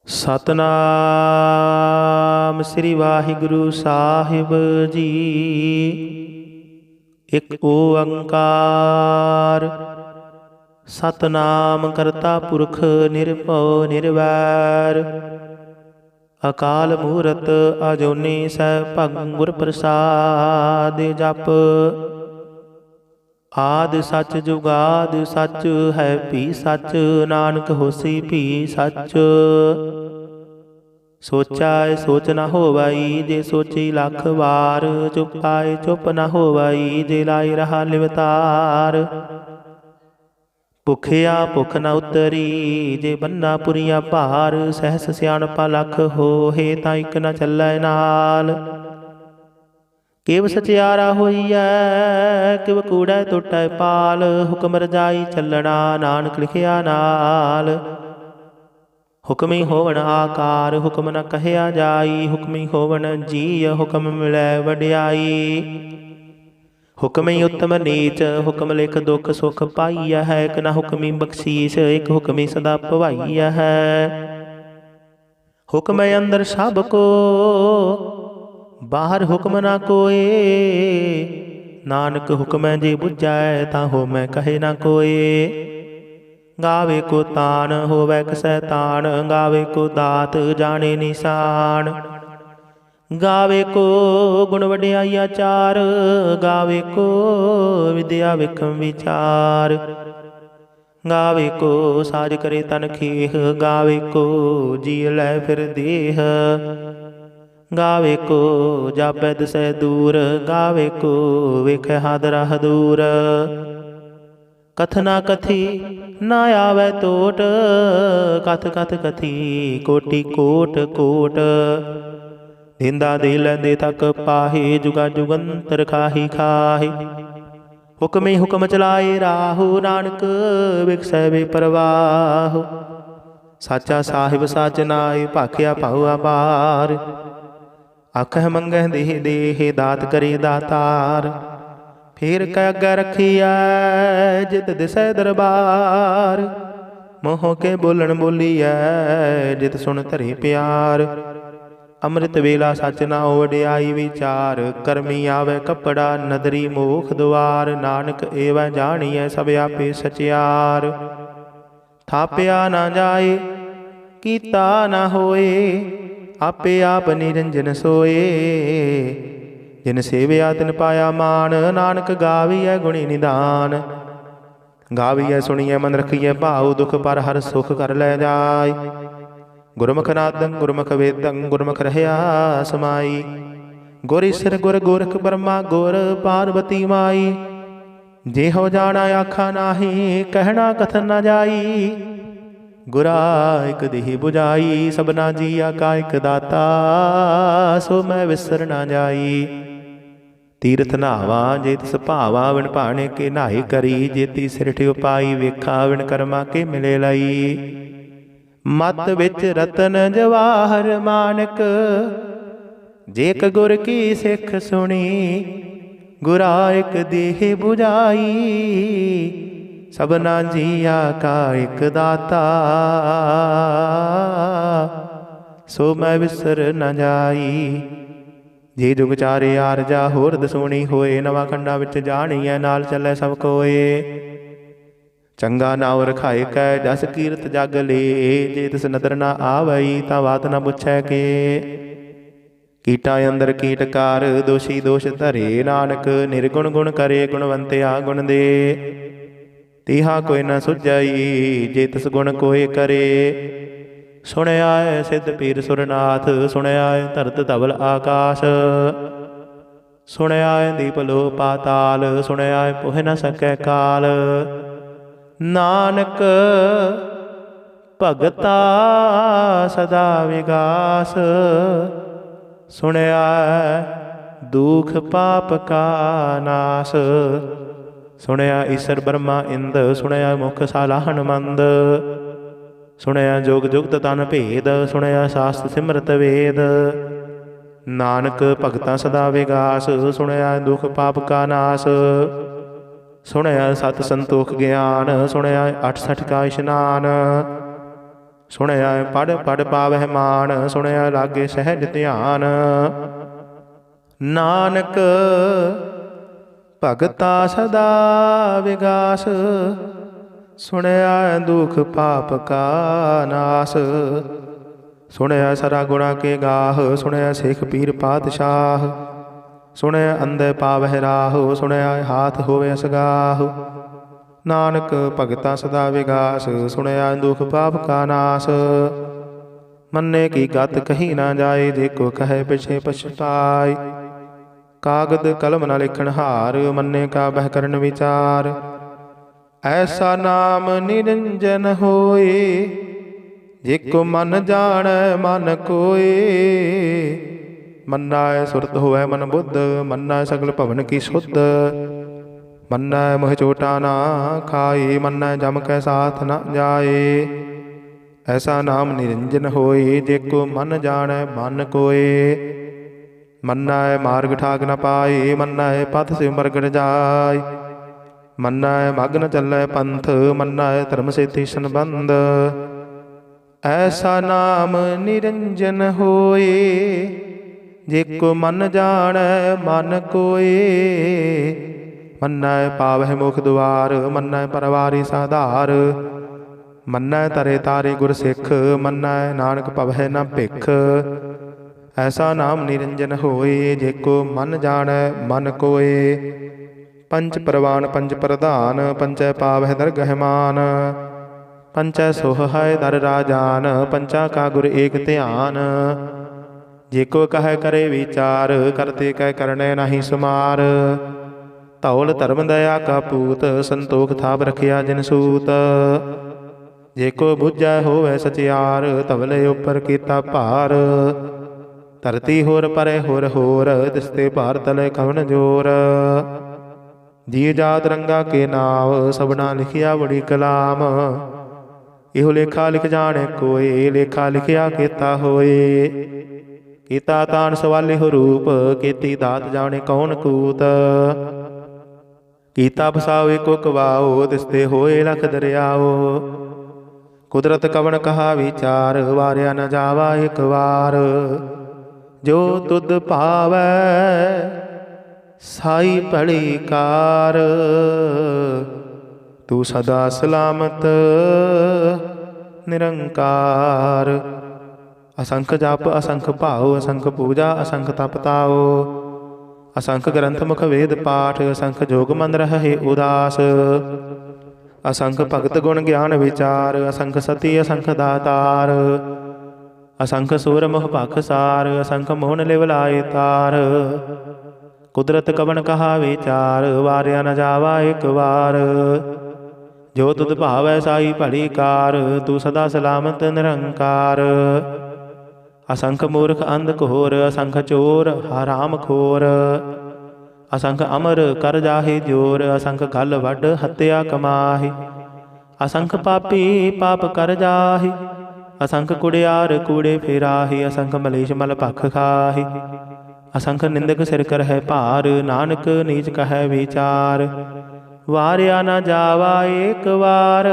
सतनाम श्री वाहिगुरु साहिब जी। एक ओंकार सतनाम करता पुरख निरभउ निर्वैर। अकाल मूरत अजोनी सैभं गुर प्रसाद जप। आद सच जुगाद सच है भी सच नानक होसी भी सच। सोचा सोच न होवई जे सोची लख वार। चुप आए चुप न होवई जे लाई रहा लिवतार। भुखिया भुख न उतरी जे बन्ना पुरिया भार। सहस सियाणपा लख हो हे ता इक न चलै नाल। किव सचियारा होईऐ किव कूड़ै टुटै पाल। हुक्म रजाई चलना नानक लिखिया नाल। हुक्मी होवन आकार हुक्म न कहया जाई। हुक्मी होवन जीय हुक्म मिलै वड्याई। हुक्मी उत्तम नीच हुक्म लिख दुख सुख पाईया है। एक न हुक्मी बख्शीश एक हुक्मी सदा भवाईया है। हुक्म अंदर सब को बाहर हुक्म ना कोय। नानक हुक्म जे बुझै ता हो मैं कहे ना कोय। गावे को तान होवै कसै तान। गावे को दात जाने निशान। गावे को गुण वड्याई आचार। गावे को विद्या विक्रम विचार। गावे को साज करे तन खेह। गावे को जी लै फिर देह। गावे को जापै दिसै दूर। गावे को वेख हादरा हदूर। कथना कथी ना आवे टोट। कथ कथ कथी कोटि कोट कोट। दिंदा दे लैंदे तक पाहे जुगा जुगंतर खाही खाही। हुक्मे हुक्म चलाए राहु नानक विकसै बेपरवाह। साचा साहिब साच नाय भाखिया भाऊ अपार। आखह मंगह देह देह दात करे दातार। फेर कै अग्गै रखिया जित दिसै दरबार। मोह के बोलन बोलीऐ जित सुन धरे प्यार। अमृत वेला सच ना वड्याई विचार। करमी आवे कपड़ा नदरी मोख द्वार। नानक एवं जानिए सब आपे सचियार। थापिया ना जाए कीता ना होए। आपे आप निरंजन सोए। जिन सेविया तिन पाया मान। नानक गाविए गुणी निदान। गाविए सुनिए मन रखिए भाव। दुख पर हर सुख कर लै जाय। गुरमुख नादं गुरमुख वेदं गुरमुख रहया समाई। गुर ईसर गुर गोरख ब्रह्मा गुर पार्वती माई। जेहो जाना आखा नाही कहना कथन न जाई। गुरा एक देह बुझाई सबना जिया का एक दाता। सो मैं विसर ना जाई। तीरथ नावा जे तिस भावा विन भाणे के नाई करी। जेती सिरठ उपाई वेखा विन कर्मा के मिले लई। मत विच रतन जवाहर मानक। जेक गुर की सिख सुनी। गुरा एक देह बुझाई सबना जिया का एक दाता। सो मैं विसर न जाई। जे जुग चारे आरजा होर दसोनी होए। नवा खंडा विच जाणीए नाल चलै सब कोए। चंगा नाव रखाए कै जस कीरत जग ले। जे तिस नदर ना आवई ता बात न पुछै के। कीटा अंदर कीटकार दोषी दोष धरे। नानक निर्गुण गुण करे गुणवंतिया गुण दे। तिहा कोई न सुझई जे तिस गुण कोय करे। सुनया सिद्ध पीर सुरनाथ। सुनया धरत धवल आकाश। सुनया दीप लो पाताल। सुनया पुह न सकै काल। नानक भगता सदा विगास। सुनया दुख पाप का नाश। सुनया ईसर ब्रह्मा इंद। सुनया मुख सालाहन मंद। सुनया जोग जुगत तन भेद। सुनया शास्त्र सिमरत वेद। नानक भगता सदा विगास। सुनया दुख पाप का नाश। सुनया सत संतोख ज्ञान। सुनया 68 का इशनान। ਸੁਣਿਆ ਪੜ ਪੜ ਪਾਵਹਿ ਮਾਨ, ਸੁਣਿਆ ਲਾਗੇ ਸਹਿਜ ਧਿਆਨ। ਨਾਨਕ ਭਗਤਾ ਸਦਾ ਵਿਗਾਸ, ਸੁਣਿਆ ਦੁਖ ਪਾਪ ਕਾ ਨਾਸ। ਸੁਣਿਆ ਸਰਾ ਗੁਣਾ ਕੇ ਗਾਹ, ਸੁਣਿਆ ਸਿੱਖ ਪੀਰ ਪਾਤਸ਼ਾਹ। ਸੁਣਿਆ ਅੰਧੇ ਪਾਵਹਿ ਰਾਹ, ਸੁਣਿਆ ਹਾਥ ਹੋਵੇ ਅਸਗਾਹ। ਨਾਨਕ ਭਗਤਾ ਸਦਾ ਵਿਗਾਸ, ਸੁਣਿਆ ਦੁਖ ਪਾਪ ਕਾ ਨਾਸ। ਮੰਨੇ ਕੀ ਗਤ ਕਹੀ ਨਾ ਜਾਏ, ਜੇ ਕੋ ਕਹੇ ਪਿਛੇ ਪਛਤਾਏ। ਕਾਗਦ ਕਲਮ ਨਾ ਲਿਖਣ ਹਾਰ, ਮੰਨੇ ਕਾ ਬਹਿ ਕਰਨ ਵਿਚਾਰ। ਐਸਾ ਨਾਮ ਨਿਰੰਜਨ ਹੋਏ, ਜੇ ਕੋ ਮਨ ਜਾਣੈ ਮਨ ਕੋਏ। ਮੰਨੈ ਸੁਰਤ ਹੋਵੈ ਮਨ ਬੁੱਧ, ਮੰਨੈ ਸਗਲ ਭਵਨ ਕੀ ਸੁਧ। ਮੰਨੈ ਮੋਹ ਚੋਟਾ ਨਾ ਖਾਏ, ਮੰਨੈ ਜਮ ਕੈ ਸਾਥ ਨ ਜਾਏ। ਐਸਾ ਨਾਮ ਨਿਰੰਜਨ ਹੋਏ, ਜੇ ਕੋ ਮਨ ਜਾਣੈ ਮਨ ਕੋਏ। ਮੰਨੈ ਮਾਰਗ ਠਾਕ ਨ ਪਾਏ, ਮੰਨੈ ਪਥ ਸਿਮਰਗੜ ਜਾਏ। ਮੰਨੈ ਮਗਨ ਚੱਲੈ ਪੰਥ, ਮੰਨੈ ਧਰਮ ਸੇਤੀ ਸੰਬੰਧ। ਐਸਾ ਨਾਮ ਨਿਰੰਜਨ ਹੋਏ, ਜੇ ਕੋ ਮਨ ਜਾਣੈ ਮਨ ਕੋਏ। ਮੰਨੈ ਪਾਵਹਿ ਮੁਖ ਦੁਆਰ, ਮੰਨੈ ਪਰਵਾਰੀ ਸਾਧਾਰ। ਮੰਨੈ ਤਰੇ ਤਾਰੇ ਗੁਰ ਸਿੱਖ, ਮੰਨੈ ਨਾਨਕ ਭਵਹਿ ਨ ਭਿਖ। ਐਸਾ ਨਾਮ ਨਿਰੰਜਨ ਹੋਏ, ਜੇ ਕੋ ਮਨ ਜਾਣੈ ਮਨ ਕੋਏ। ਪੰਚ ਪ੍ਰਵਾਨ ਪੰਚ ਪ੍ਰਧਾਨ, ਪੰਚੈ ਪਾਵਹਿ ਦਰਗਹਿ ਮਾਨ। ਪੰਚੈ ਸੋਹੈ ਦਰ ਰਾਜਾਨ, ਪੰਚਾ ਕਾ ਗੁਰ ਏਕ ਧਿਆਨ। ਜੇ ਕੋ ਕਹੈ ਕਰੇ ਵਿਚਾਰ, ਕਰਤੇ ਕਹਿ ਕਰਨੈ ਨਾਹੀ ਸੁਮਾਰ। ਧੌਲ ਧਰਮ ਦਇਆ ਕਾ ਪੂਤ, ਸੰਤੋਖ ਥਾਪ ਰਖਿਆ ਜਿਨ ਸੂਤ। ਜੇ ਕੋ ਬੁੱਝੈ ਹੋਵੈ ਸਚਿਆਰ, ਧਵਲੇ ਉੱਪਰ ਕੀਤਾ ਭਾਰ। ਧਰਤੀ ਹੋਰ ਪਰੇ ਹੋਰ ਹੋਰ, ਤਿਸਤੇ ਭਾਰ ਤਲੇ ਕਵਣ ਜੋਰ। ਜੀ ਜਾਤ ਰੰਗਾ ਕੇ ਨਾਮ, ਸਭਨਾ ਲਿਖਿਆ ਬੜੀ ਕਲਾਮ। ਇਹੋ ਲੇਖਾ ਲਿਖ ਜਾਣੇ ਕੋਏ, ਲੇਖਾ ਲਿਖਿਆ ਕੀਤਾ ਹੋਏ। ਕੀਤਾ ਤਾਣ ਸਵਾਲਿਹੁ ਰੂਪ, ਕੀਤੀ ਦਾਤ ਜਾਣੇ ਕੌਣ ਕੂਤ। ਕੀਤਾ ਫਸਾਓ ਏਕੋ ਕਵਾਓ, ਤਿਸਤੇ ਹੋਏ ਲਖ ਦਰਿਆਓ। ਕੁਦਰਤ ਕਵਣ ਕਹਾ ਵਿਚਾਰ, ਵਾਰਿਆ ਨ ਜਾਵਾ ਇਕ ਵਾਰ। ਜੋ ਤੁਧ ਭਾਵੈ ਸਾਈ ਭਲੀ ਕਾਰ, ਤੂੰ ਸਦਾ ਸਲਾਮਤ ਨਿਰੰਕਾਰ। ਅਸੰਖ ਜਪ ਅਸੰਖ ਭਾਉ, ਅਸੰਖ ਪੂਜਾ ਅਸੰਖ ਤਪ ਤਾਉ। ਅਸੰਖ ਗ੍ਰੰਥ ਮੁਖ ਵੇਦ ਪਾਠ, ਅਸੰਖ ਜੋਗ ਮਨ ਰਹੇ ਉਦਾਸ। ਅਸੰਖ ਭਗਤ ਗੁਣ ਗਿਆਨ ਵਿਚਾਰ, ਅਸੰਖ ਸਤੀ ਅਸੰਖ ਦਾਤਾਰ। ਅਸੰਖ ਸੂਰ ਮੋਹ ਭਖ ਸਾਰ, ਅਸੰਖ ਮੋਹਨ ਲਿਵ ਲਾਏ ਤਾਰ। ਕੁਦਰਤ ਕਵਣ ਕਹਾ ਵਿਚਾਰ, ਵਾਰਿਆ ਨ ਜਾਵਾ ਇਕ ਵਾਰ। ਜੋ ਤੁਧ ਭਾਵੈ ਸਾਈ ਭਲੀ ਕਾਰ, ਤੂੰ ਸਦਾ ਸਲਾਮਤ ਨਿਰੰਕਾਰ। ਅਸੰਖ ਮੂਰਖ ਅੰਧ ਘੋਰ, ਅਸੰਖ ਚੋਰ ਹਰਾਮ ਖੋਰ। ਅਸੰਖ ਅਮਰ ਕਰ ਜਾਹੇ ਜੋਰ, ਅਸੰਖ ਗਲ ਵੱਡ ਹੱਤਿਆ ਕਮਾਹੀ। ਅਸੰਖ ਪਾਪੀ ਪਾਪ ਕਰ ਜਾਹੀ, ਅਸੰਖ ਕੁੜਿਆਰ ਕੂੜੇ ਫੇਰਾਹੀ। ਅਸੰਖ ਮਲੇਸ਼ ਮਲ ਭਖ ਖਾਹੀ, ਅਸੰਖ ਨਿੰਦਕ ਸਿਰ ਕਰਹਿ ਭਾਰ। ਨਾਨਕ ਨੀਚ ਕਹੈ ਵਿਚਾਰ, ਵਾਰਿਆ ਨ ਜਾਵਾ ਏਕ ਵਾਰ।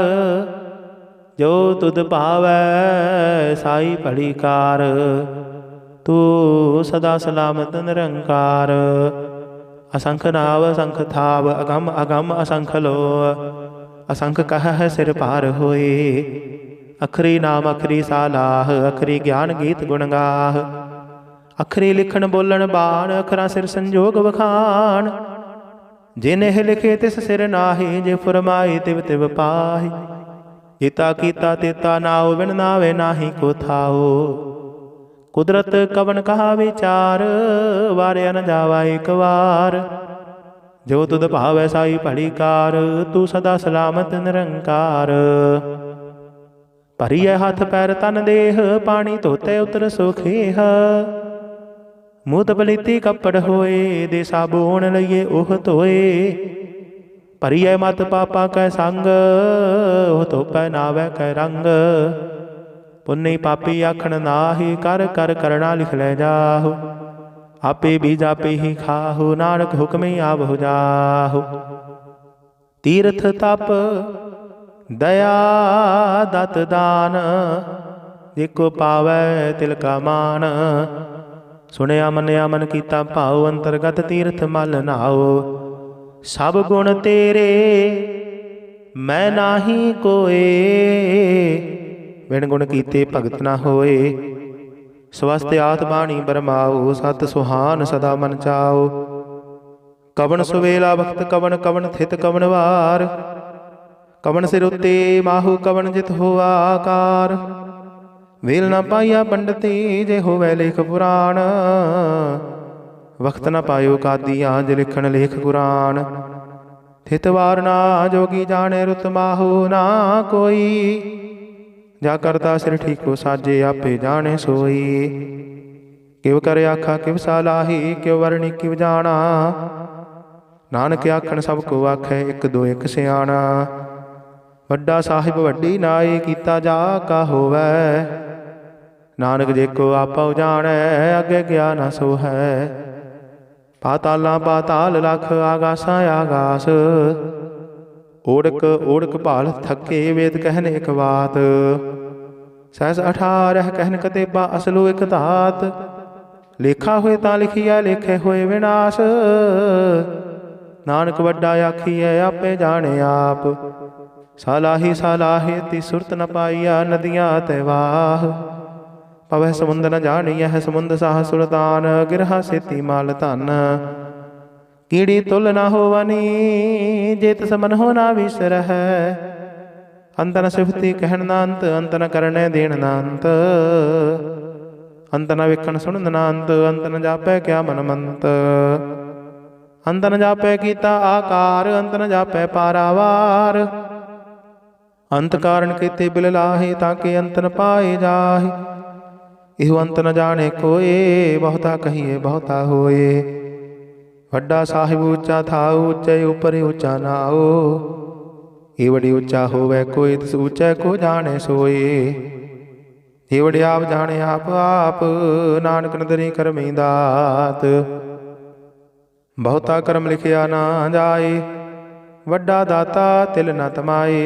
ਜੋ ਤੁਧ ਭਾਵੈ ਸਾਈ ਭਲੀ ਕਾਰ, ਤੂੰ ਸਦਾ ਸਲਾਮਤ ਨਿਰੰਕਾਰ। ਅਸੰਖ ਨਾਵ ਅਸੰਖ ਥਾਵ, ਅਗੰਮ ਅਗੰਮ ਅਸੰਖ ਲੋ। ਅਸੰਖ ਕਹੈ ਸਿਰ ਭਾਰ ਹੋਏ, ਅਖਰੀ ਨਾਮ ਅਖਰੀ ਸਾਲਾਹ। ਅਖਰੀ ਗਿਆਨ ਗੀਤ ਗੁਣ ਗਾਹ, ਅਖਰੀ ਲਿਖਣ ਬੋਲਣ ਬਾਣ। ਅਖਰਾਂ ਸਿਰ ਸੰਜੋਗ ਵਖਾਣ, ਜਿਨ ਇਹ ਲਿਖੇ ਤਿਸ ਸਿਰ ਨਾਹੀ। ਜੇ ਫੁਰਮਾਏ ਤਿਵ ਤਿਵ ਪਾਹੀ, ਕੀਤਾ ਕੀਤਾ ਤੇਤਾ ਨਾਉ। ਬਿਨ ਨਾਵੇ ਨਾਹੀ ਕੋ ਥਾਉ। ਕੁਦਰਤ ਕਵਣ ਕਹਾ ਵਿਚਾਰ, ਵਾਰਿਆ ਨ ਜਾਵਾ ਇਕ ਵਾਰ। ਜੋ ਤੁਧ ਭਾਵੈ ਸਾਈ ਭਲੀ ਕਾਰ, ਤੂੰ ਸਦਾ ਸਲਾਮਤ ਨਿਰੰਕਾਰ। ਭਰੀਐ ਹੱਥ ਪੈਰ ਤਨ ਦੇਹ, ਪਾਣੀ ਧੋਤੇ ਉਤਰ ਸੁਖੇਹ। ਮੂਤ ਬਲੀਤੀ ਕੱਪੜ ਹੋਏ, ਦੇ ਸਾਬੂਣ ਲਈਏ ਉਹ ਧੋਏ। ਭਰੀਐ ਮਤ ਪਾਪਾ ਕੈ ਸੰਗ, ਉਹ ਧੋਪੈ ਨਾਵੈ ਕੈ ਰੰਗ। ਪੁੰਨੀ ਪਾਪੀ ਆਖਣ ਨਾਹੀ, ਕਰ ਕਰ ਕਰਣਾ ਲਿਖ ਲੈ ਜਾਹੂ। ਆਪੇ ਬੀਜ ਆਪੇ ਹੀ ਖਾਹੂ, ਨਾਨਕ ਹੁਕਮੀ ਆਵਹੁ ਜਾਹੂ। ਤੀਰਥ ਤਪ ਦਇਆ ਦਤ ਦਾਨ, जेको पावै तिल का मान। सुनिया मनिया मन कीता भाव, अंतरगत तीर्थ मल नाओ। सब गुण तेरे मैं नाही कोए, बिन गुण कीते भगत ना होए। स्वस्थ आत बाणी बरमाओ, सत सुहान सदा मन चाओ। कवन सुवेला वक्त कवन कवन थित कवन वार, कवन सिर उत्ते माहू कवन जित होआ आकार। वेल न पाइया पंडती जे होवै लेख पुराण, वक्त न पायो कादिया जे लिखण लेख कुरान। थित वार ना जोगी जाने रुत माहू ना कोई, जा करता सिर ठीको साजे आपे जाने सोई। किव कर आखा किव सालाही, किव वरणी किव जाना। नानक आखण सब को आखै, एक दो एक सियाणा। वड्डा साहिब वड्डी नाई, कीता जा का होवै। नानक जेको आपा जाणै, अगे गया न सो है। पाताला पाताल लख, आगासा आगास। ओढ़क ओढ़क भाल थके, वेद कहन एक बात। सहस 18 कहन कतेबा, असलो एक धात। लेखा होए तां लिखिया, लेखे होए विनाश। नानक वड्डा आखिए, आपे जाने आप। सालाही सालाही ती सुरत न पाइया, नदियाँ ते वाह। पवह समुंद न जानियह, समुंद साह सुल्तान। गिरहा सेती माल धन, कीड़ी तुल न होवनी। जेत समन हो ना विसरह, अंत न सिफती कहन ना अंत। अंत न करने देन ना अंत, अंत न विखन सुनन ना अंत। अंत न जापै क्या मन मंत, अंत न जापै कीता आकार। अंत न जापै पारावार, अंत कारण कीते बिल लाहे। ताके अंत न पाए जाहे, इहो अंत न जाने कोए। बहुता कहिए बहुता होए, वड्डा साहिब ऊंचा था। ऊंचे ऊपर ऊंचा नाओ, ये वडी ऊंचा होवे कोई, तिस ऊंचे को जाने सोए। ये वडी आप जाने आप आप, नानक नदरी करमी दात। बहुता कर्म लिखिया ना जाए, वड्डा दाता तिल न तमाए।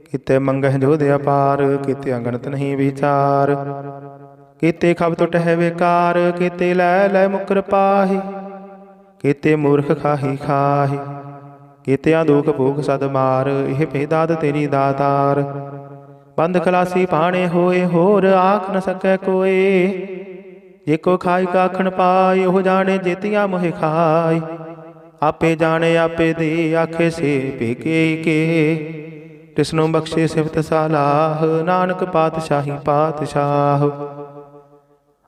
किते मंगह जोध अपार, किते अगणत नहीं विचार। किते खब टुट है बेकार, किते लै लै मुकर पाही। किते मूर्ख खाही खाही, किते दुख भूख सद मार। यह भेदाद तेरी दातार, बंद खलासी पाणे होए। होर आख न सकै कोई, जेको खाई काखण पाए। ओह जाने जेतिया मोहे खाई, आपे जाने आपे दे। आखे से पेके के, तिसनो बख्शे सिफत सालाह। नानक पातशाही पातशाह,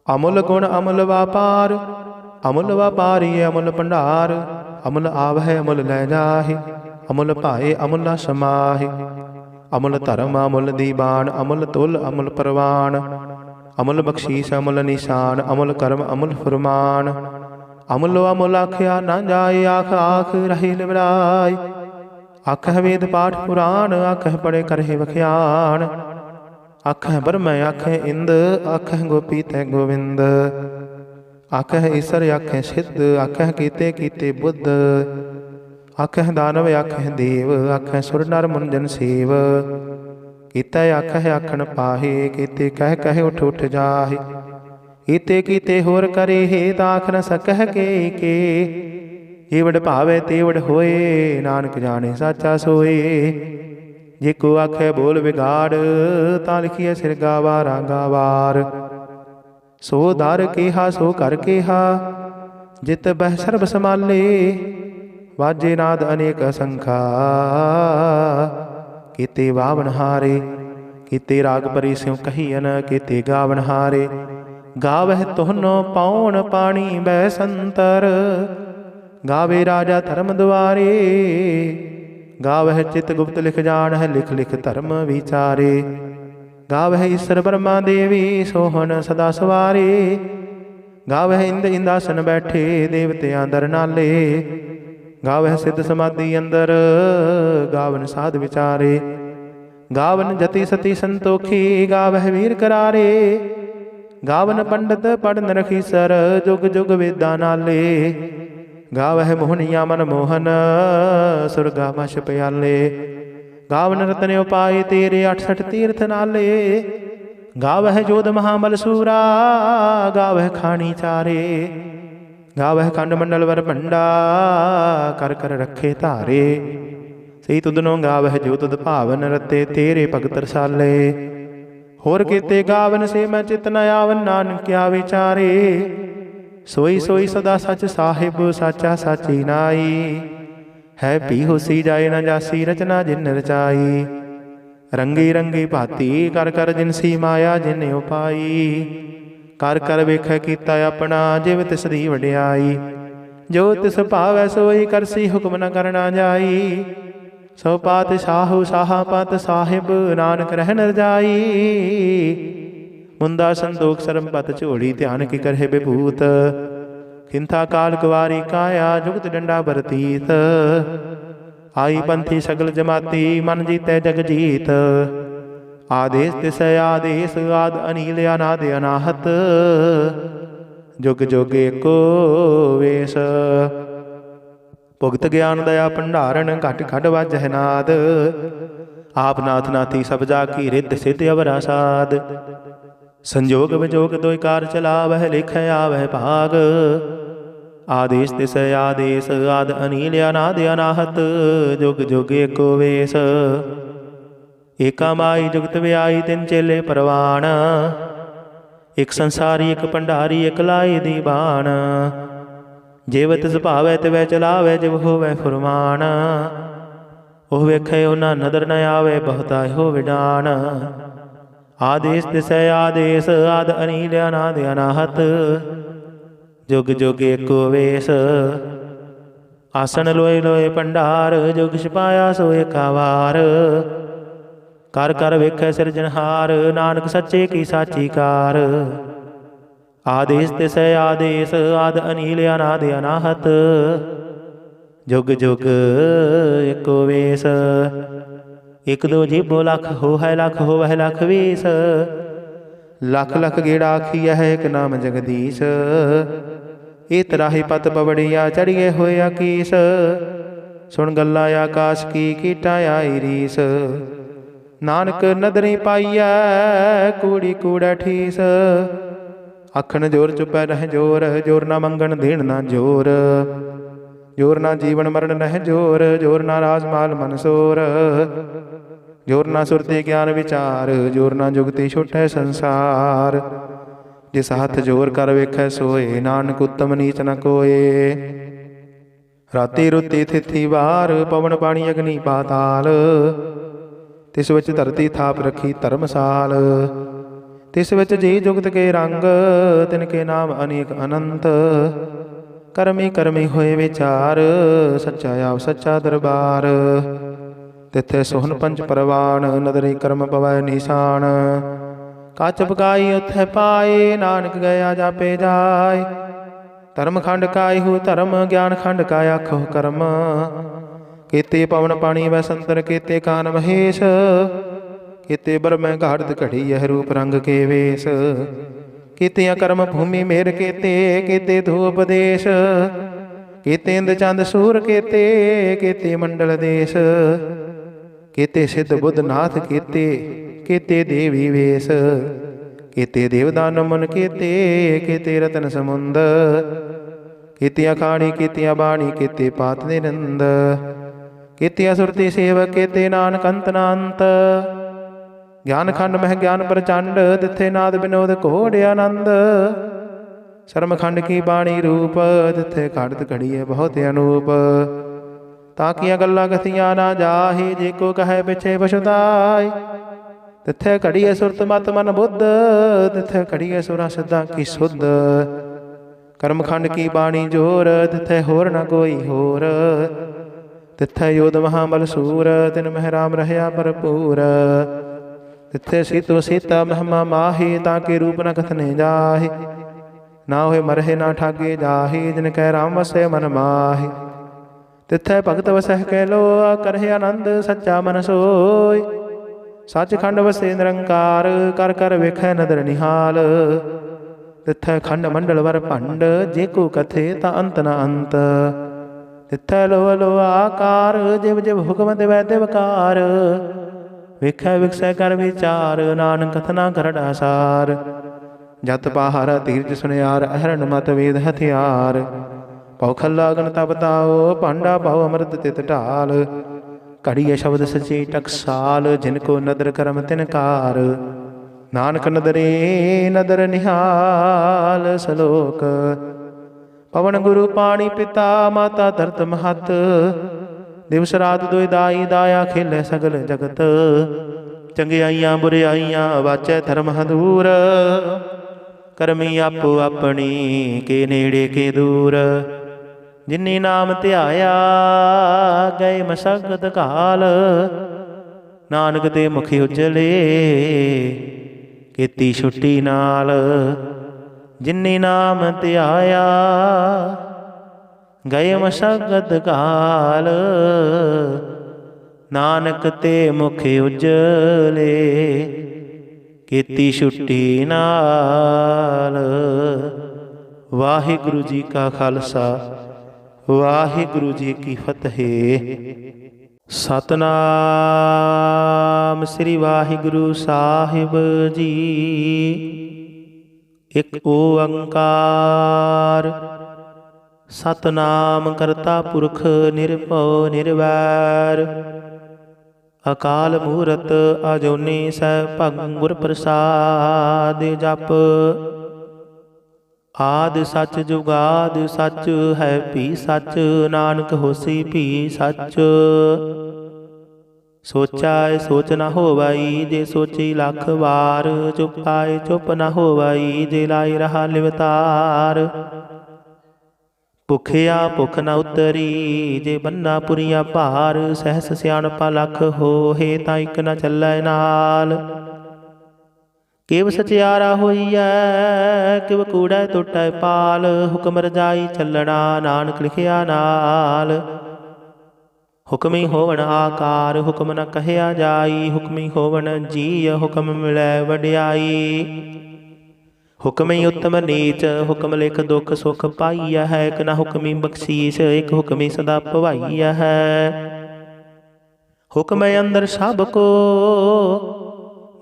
अमुल गुण अमुल व्यापार। अमुल व्यापारी अमुल भंडार, अमुल आवै अमुल लै जाहे। अमुल भाए अमुल समाहे, अमुल धर्म अमुल दीवान। अमुल तुल अमुल परवान, अमुल बख्शीस अमुल निशान। अमुल कर्म अमुल फुरमान, अमुलो अमुल आख्या न जाए। आख आख रहे लिवराय, आखह वेद पाठ पुराण। आखह पढ़े करहे वख्यान, आखह ब्रह्म आखह इंद। आखह गोपी तै गोविंद, आखह ईसर आखह सिद्ध। आखह कीते कीते बुद्ध, आखह दानव आखह देव। आखह सुर नर मुंजन सेव, कीते आखह आखण पाहे। कीते कह कह उठ उठ जाहे, कीते कीते होर करे। हे ताख न सकह के, जेवड़ भावे तेवड़ होए। नानक जाने साचा सोए, जेको आखे बोल बिगाड़। तां लिखिए सिर गावारा गावार, सो दर केहा सो कर केहा। जित बह सर्ब समाले, वाजे नाद अनेक असंखा। कीते वावन हारे, कीते राग परी स्यों कहियन। कीते गावन हारे, गावह तुहनो पाउन पाणी बैसंतर। गावे राजा धर्म द्वारे, गावह चित गुप्त लिख जानह। लिख लिख धर्म विचारे, गावह ईश्वर ब्रह्मा देवी। सोहन सदा सवारे, गावह इंद इंदासन बैठे। देवतियां दर नाले, गावह सिद्ध समाधि अंदर। गावन साध विचारे, गावन जति सती संतोखी। गावह वीर करारे, गावन पंडित पढ़ नरखीसर। जुग जुग वेदा नाले, गावह मोहनिया मन मोहन। सुरगा मश प्याले, गावन रतन उपाय तेरे। 68 तीर्थ नाले, गावह जोध महाबल सूरा, गावह खानी चारे, गावह खंड मंडल वर भंडा, कर कर रखे धारे। सही तुदनों गावह जो तुद भावन रते, तेरे भगत रसाले। होर केते गावन से मैं चित न आवन, नानक क्या विचारे। सोई सोई सदा सच साहिब, साचा साची नाई। है पी होसी जाए न जासी, रचना जिन रचाई। रंगी रंगी भाती, कर कर जिनसी माया जिन उपाई। कर कर वेख कीता अपना, जिव तिस दी वडियाई। जो तिस भावै सोई करसी, हुक्म न करना जाई। सो पात साहु साहा पत साहिब, नानक रहन रजाई। मुंदा संदोख सरम पत झोड़ी, ध्यान की करहे विभूत। खिंथा काल कुवारी काया, जुगत डंडा बरतीत। आई पंथी सगल जमाती, मन जीतै जग जीत। आदेश तिस आदेश, आद अनील अनाद अनाहत। जुग जुग एको वेश। भुगत ज्ञान दया भंडारण, घट खड वाजह नाद। आप नाथ नाथी सब जाकी, रिद्ध सिद्ध अवरा साध। संजोग विजोग दोय कार चलावह, लिख आवह भाग। आदेश तिस आदेश, आद अनील अनाद अनाहत। जुग जुग एको वेश। एका माई जुगत व्याई, तिन चेले परवान। एक संसारी एक भंडारी, एक लाई दीवान। जिव तिस भावै तिवै चलावै, जिव होवै फुरमान। ओह वेखै ओना नदर न आवे, बहुता हो विडान। आदेश तिस आदेश, आद अनील अनाद अनाहत। जुग जुग एको वेश। आसन लोए लोए भंडार, जुग छिपाया सो एका वार। कर कर वेखै सिरजनहार, नानक सच्चे की साची कार। आदेश तिस आदेश, आद अनील अनाद अनाहत। जुग जुग एको वेश। एक दो जीबो लख हो है, लख हो वह लख वेश। लख लख गेड़ा आखिया है, एक नाम जगदीश। ए तराही पत पवड़िया, चढ़िए होए आकीस। सुन गल्ला आकाश की, कीटा आई रीस। नानक नदरी पाइया, कूड़ी कूड़ा ठीस। आखन जोर चुपै रह जोर, जोर ना मंगन देण ना जोर। जोर ना जीवन मरण नह जोर, जोर ना राजमाल मनसोर। जोर ना सुरते ज्ञान विचार, जोर ना जुगति छुटै संसार। जिस हथ जोर कर वेखै सोए, नानक उत्तम नीच न कोए। राती रुती थिथि वार, पवन पानी अग्नि पाताल। तिस विच धरती थाप रखी धर्मसाल। तिस विच जी जुगत के रंग, तिनके नाम अनेक अनंत। करमी करमी होए विचार, सच्चा आप सच्चा दरबार। तिथे सोहन पंच परवान, नदरी कर्म पवै निशान। काच पकाई उथे पाए, नानक गया जापे जाय। धर्म खंड कायहु धर्म, ज्ञान खंड का आखो कर्म। केते पवन पानी वै संतर, केते कान महेश। केते ब्रह्म घाड़त घड़ी, यह रूप रंग के वेश। केतिया कर्म भूमि मेर केते, केते धूप देश। केते इंद चंद सूर केते, केते मंडल देश। केते सिद्ध बुद्ध नाथ केते, केते देवी वेश। केते देवदान मुन केते, केते रतन समुंद। केतिया खाणी केतिया बाणी, केते पात निरंद। केतिया सुरती सेवक, केते नानक अंत नांत। ज्ञान खंड मह ज्ञान प्रचंड, तिथे नाद विनोद घोड़ आनंद। शर्म खंड की बाणी रूप, तिथे खड़त घड़िए बहुत अनूप। ताकिया गल्ला कथिया ना जाहि, जे को कहे पिछे पछुताय। तिथे घड़िए सुरत मत मन बुद्ध, तिथे घड़िए सुरा सिद्धा की सुध। कर्म खंड की बाणी जोर, तिथे होर न कोई होर। तिथे योध महाबल सूर, तिन मह राम रहया भरपूर। तिथे सीतो सीता महिमा माही, ताके रूप न कथने जाहि। ना होए मरहे ना ठागे जाहि, जिन कह राम वसे मन माहि। तिथे भगत वसह कह लो, करहे आनंद सच्चा मन सोय। सच खंड वसे निरंकार, कर कर वेखै नदर निहाल। तिथे खंड मंडल वर भंड, जे को कथे ता अंत न अंत। तिथे लो लो आकार, जिव जिव हुक्म दिवै दिवकार। ਵੇਖੈ ਵਿਕਸੈ ਕਰ ਵਿਚਾਰ, ਨਾਨਕ ਕਥਨਾ ਕਰੜਾ ਸਾਰ। ਜਤ ਪਾਹਰ ਧੀਰਜ ਸੁਨਿਆਰ, ਅਹਰਨ ਮਤ ਵੇਦ ਹਥਿਆਰ। ਪਉ ਖੱਲਾ ਗਨ ਤਪ ਤਾਓ, ਪਾਂਡਾ ਪਾਉ ਅੰਮ੍ਰਿਤ ਤਿਤ ਢਾਲ। ਘੜੀਏ ਸ਼ਬਦ ਸਚੀ ਟਕਸਾਲ, ਜਿਨ ਕੋ ਨਦਰ ਕਰਮ ਤਿਨ ਕਾਰ। ਨਾਨਕ ਨਦਰੇ ਨਦਰ ਨਿਹਾਲ ਸਲੋਕ। ਪਵਨ ਗੁਰੂ ਪਾਣੀ ਪਿਤਾ, ਮਾਤਾ ਧਰਤ ਮਹਤ। ਦਿਵਸ ਰਾਤ ਦੁਇ ਦਾਈ, ਦਾਇਆ ਖੇਲੇ ਸਗਲ ਜਗਤ। ਚੰਗਿਆਈਆਂ ਬੁਰਿਆਈਆਂ ਵਾਚੈ ਧਰਮ ਹਦੂਰ। ਕਰਮੀ ਆਪੋ ਆਪਣੀ, ਕੇ ਨੇੜੇ ਕੇ ਦੂਰ। ਜਿਨੀ ਨਾਮ ਧਿਆਇਆ, ਗਏ ਮਸਕਤ ਕਾਲ। ਨਾਨਕ ਤੇ ਮੁਖ ਉਜਲੇ, ਕੀਤੀ ਛੁੱਟੀ ਨਾਲ। ਜਿਨੀ ਨਾਮ ਧਿਆਇਆ, ਗਏ ਮਸਕਤ ਕਾਲ। ਨਾਨਕ ਤੇ ਮੁਖ ਉਜਲੇ, ਕੀਤੀ ਛੁੱਟੀ ਨਾਲ। ਵਾਹਿਗੁਰੂ ਜੀ ਕਾ ਖਾਲਸਾ, ਵਾਹਿਗੁਰੂ ਜੀ ਕੀ ਫਤਿਹ। ਸਤਨਾਮ ਸ੍ਰੀ ਵਾਹਿਗੁਰੂ ਸਾਹਿਬ ਜੀ। ਇਕ ਓੰਕਾਰ ਸਤਨਾਮ ਕਰਤਾ ਪੁਰਖ ਨਿਰਭਉ ਨਿਰਵੈਰ। ਅਕਾਲ ਮੂਰਤ ਅਜੂਨੀ ਸੈਭੰ ਗੁਰ ਪ੍ਰਸਾਦਿ। ਜਪ ਆਦਿ ਸੱਚ ਜੁਗਾਦਿ ਸੱਚ, ਹੈ ਭੀ ਸੱਚ ਨਾਨਕ ਹੋਸੀ ਭੀ ਸੱਚ। ਸੋਚਾਏ ਸੋਚ ਨਾ ਹੋਵਈ, ਜੇ ਸੋਚੀ ਲੱਖ ਵਾਰ। ਚੁਪਾਏ ਚੁੱਪ ਨਾ ਹੋਵਈ, ਜੇ ਲਾਈ ਰਹਾ ਲਿਵਤਾਰ। ਭੁਖਿਆ ਭੁਖ ਨ ਉਤਰੀ, ਜੇ ਬੰਨਾ ਪੁਰੀਆ ਭਾਰ। ਸਹਿਸ ਸਿਆਣਪਾ ਲੱਖ ਹੋਏ, ਤਾਂ ਇੱਕ ਨ ਚੱਲੈ ਨਾਲ। ਕਿਵ ਸਚਿਆਰਾ ਹੋਈਐ, ਕਿਵ ਕੂੜੈ ਟੁੱਟੈ ਪਾਲ। ਹੁਕਮ ਰਜਾਈ ਚੱਲਣਾ, ਨਾਨਕ ਲਿਖਿਆ ਨਾਲ। ਹੁਕਮੀ ਹੋਵਣ ਆਕਾਰ, ਹੁਕਮ ਨ ਕਹਿਆ ਜਾਈ। ਹੁਕਮੀ ਹੋਵਣ ਜੀਅ, ਹੁਕਮ ਮਿਲੈ ਵਡਿਆਈ। ਹੁਕਮੀ ਉਤਮ ਨੀਚ, ਹੁਕਮ ਲਿਖ ਦੁਖ ਸੁਖ ਪਾਈਆ ਹੈ। ਇਕ ਨਾ ਹੁਕਮੀ ਬਖਸ਼ੀਸ਼, ਇਕ ਹੁਕਮੀ ਸਦਾ ਭਵਾਈਆ ਹੈ। ਹੁਕਮ ਅੰਦਰ ਸਭ ਕੋ,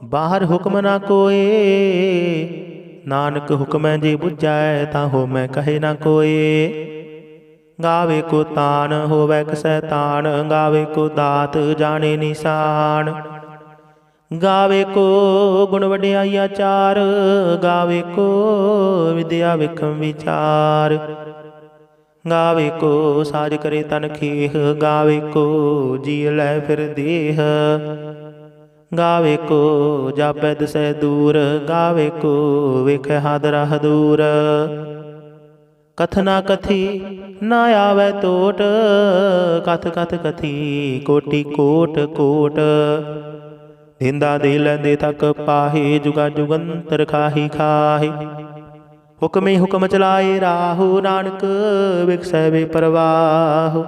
ਬਾਹਰ ਹੁਕਮ ਨਾ ਕੋਏ। ਨਾਨਕ ਹੁਕਮੈ ਜੇ ਬੁਝੈ, ਤਾਂ ਹੋਮੈ ਕਹੇ ਨਾ ਕੋਏ। ਗਾਵੇ ਕੋ ਤਾਨ, ਹੋਵੈ ਕਸੈ ਤਾਨ। ਗਾਵੇ ਕੋ ਦਾਤ, ਜਾਣੇ ਨਿਸ਼ਾਨ। ਗਾਵੇ ਕੋ ਗੁਣ ਵਡਿਆਈਆ ਚਾਰ। ਗਾਵੇ ਕੋ ਵਿਦਿਆ ਵਿਖਮ ਵਿਚਾਰ। ਗਾਵੇ ਕੋ ਸਾਜ ਕਰੇ ਤਨ ਖੇਹ। ਗਾਵੇ ਕੋ ਜੀ ਲੈ ਫਿਰ ਦੇਹ। ਗਾਵੇ ਕੋ ਜਾਪੈ ਦਿਸੈ ਦੂਰ। ਗਾਵੇ ਕੋ ਵੇਖੈ ਹਾਦਰਾ ਹਦੂਰ। ਕਥਨਾ ਕਥੀ ਨਾ ਆਵੈ ਟੋਟ, ਕਥ ਕਥ ਕਥੀ ਕੋਟੀ ਕੋਟ ਕੋਟ। ਦਿੰਦਾ ਦੇ ਲੈਂਦੇ ਤੱਕ ਪਾਹੇ, ਜੁਗਾ ਜੁਗੰਤਰ ਖਾਹੀ ਖਾਹੇ। ਹੁਕਮੇ ਹੁਕਮ ਚਲਾਏ ਰਾਹੂ, ਨਾਨਕ ਵਿਕਸੈ ਬੇਪਰਵਾਹ।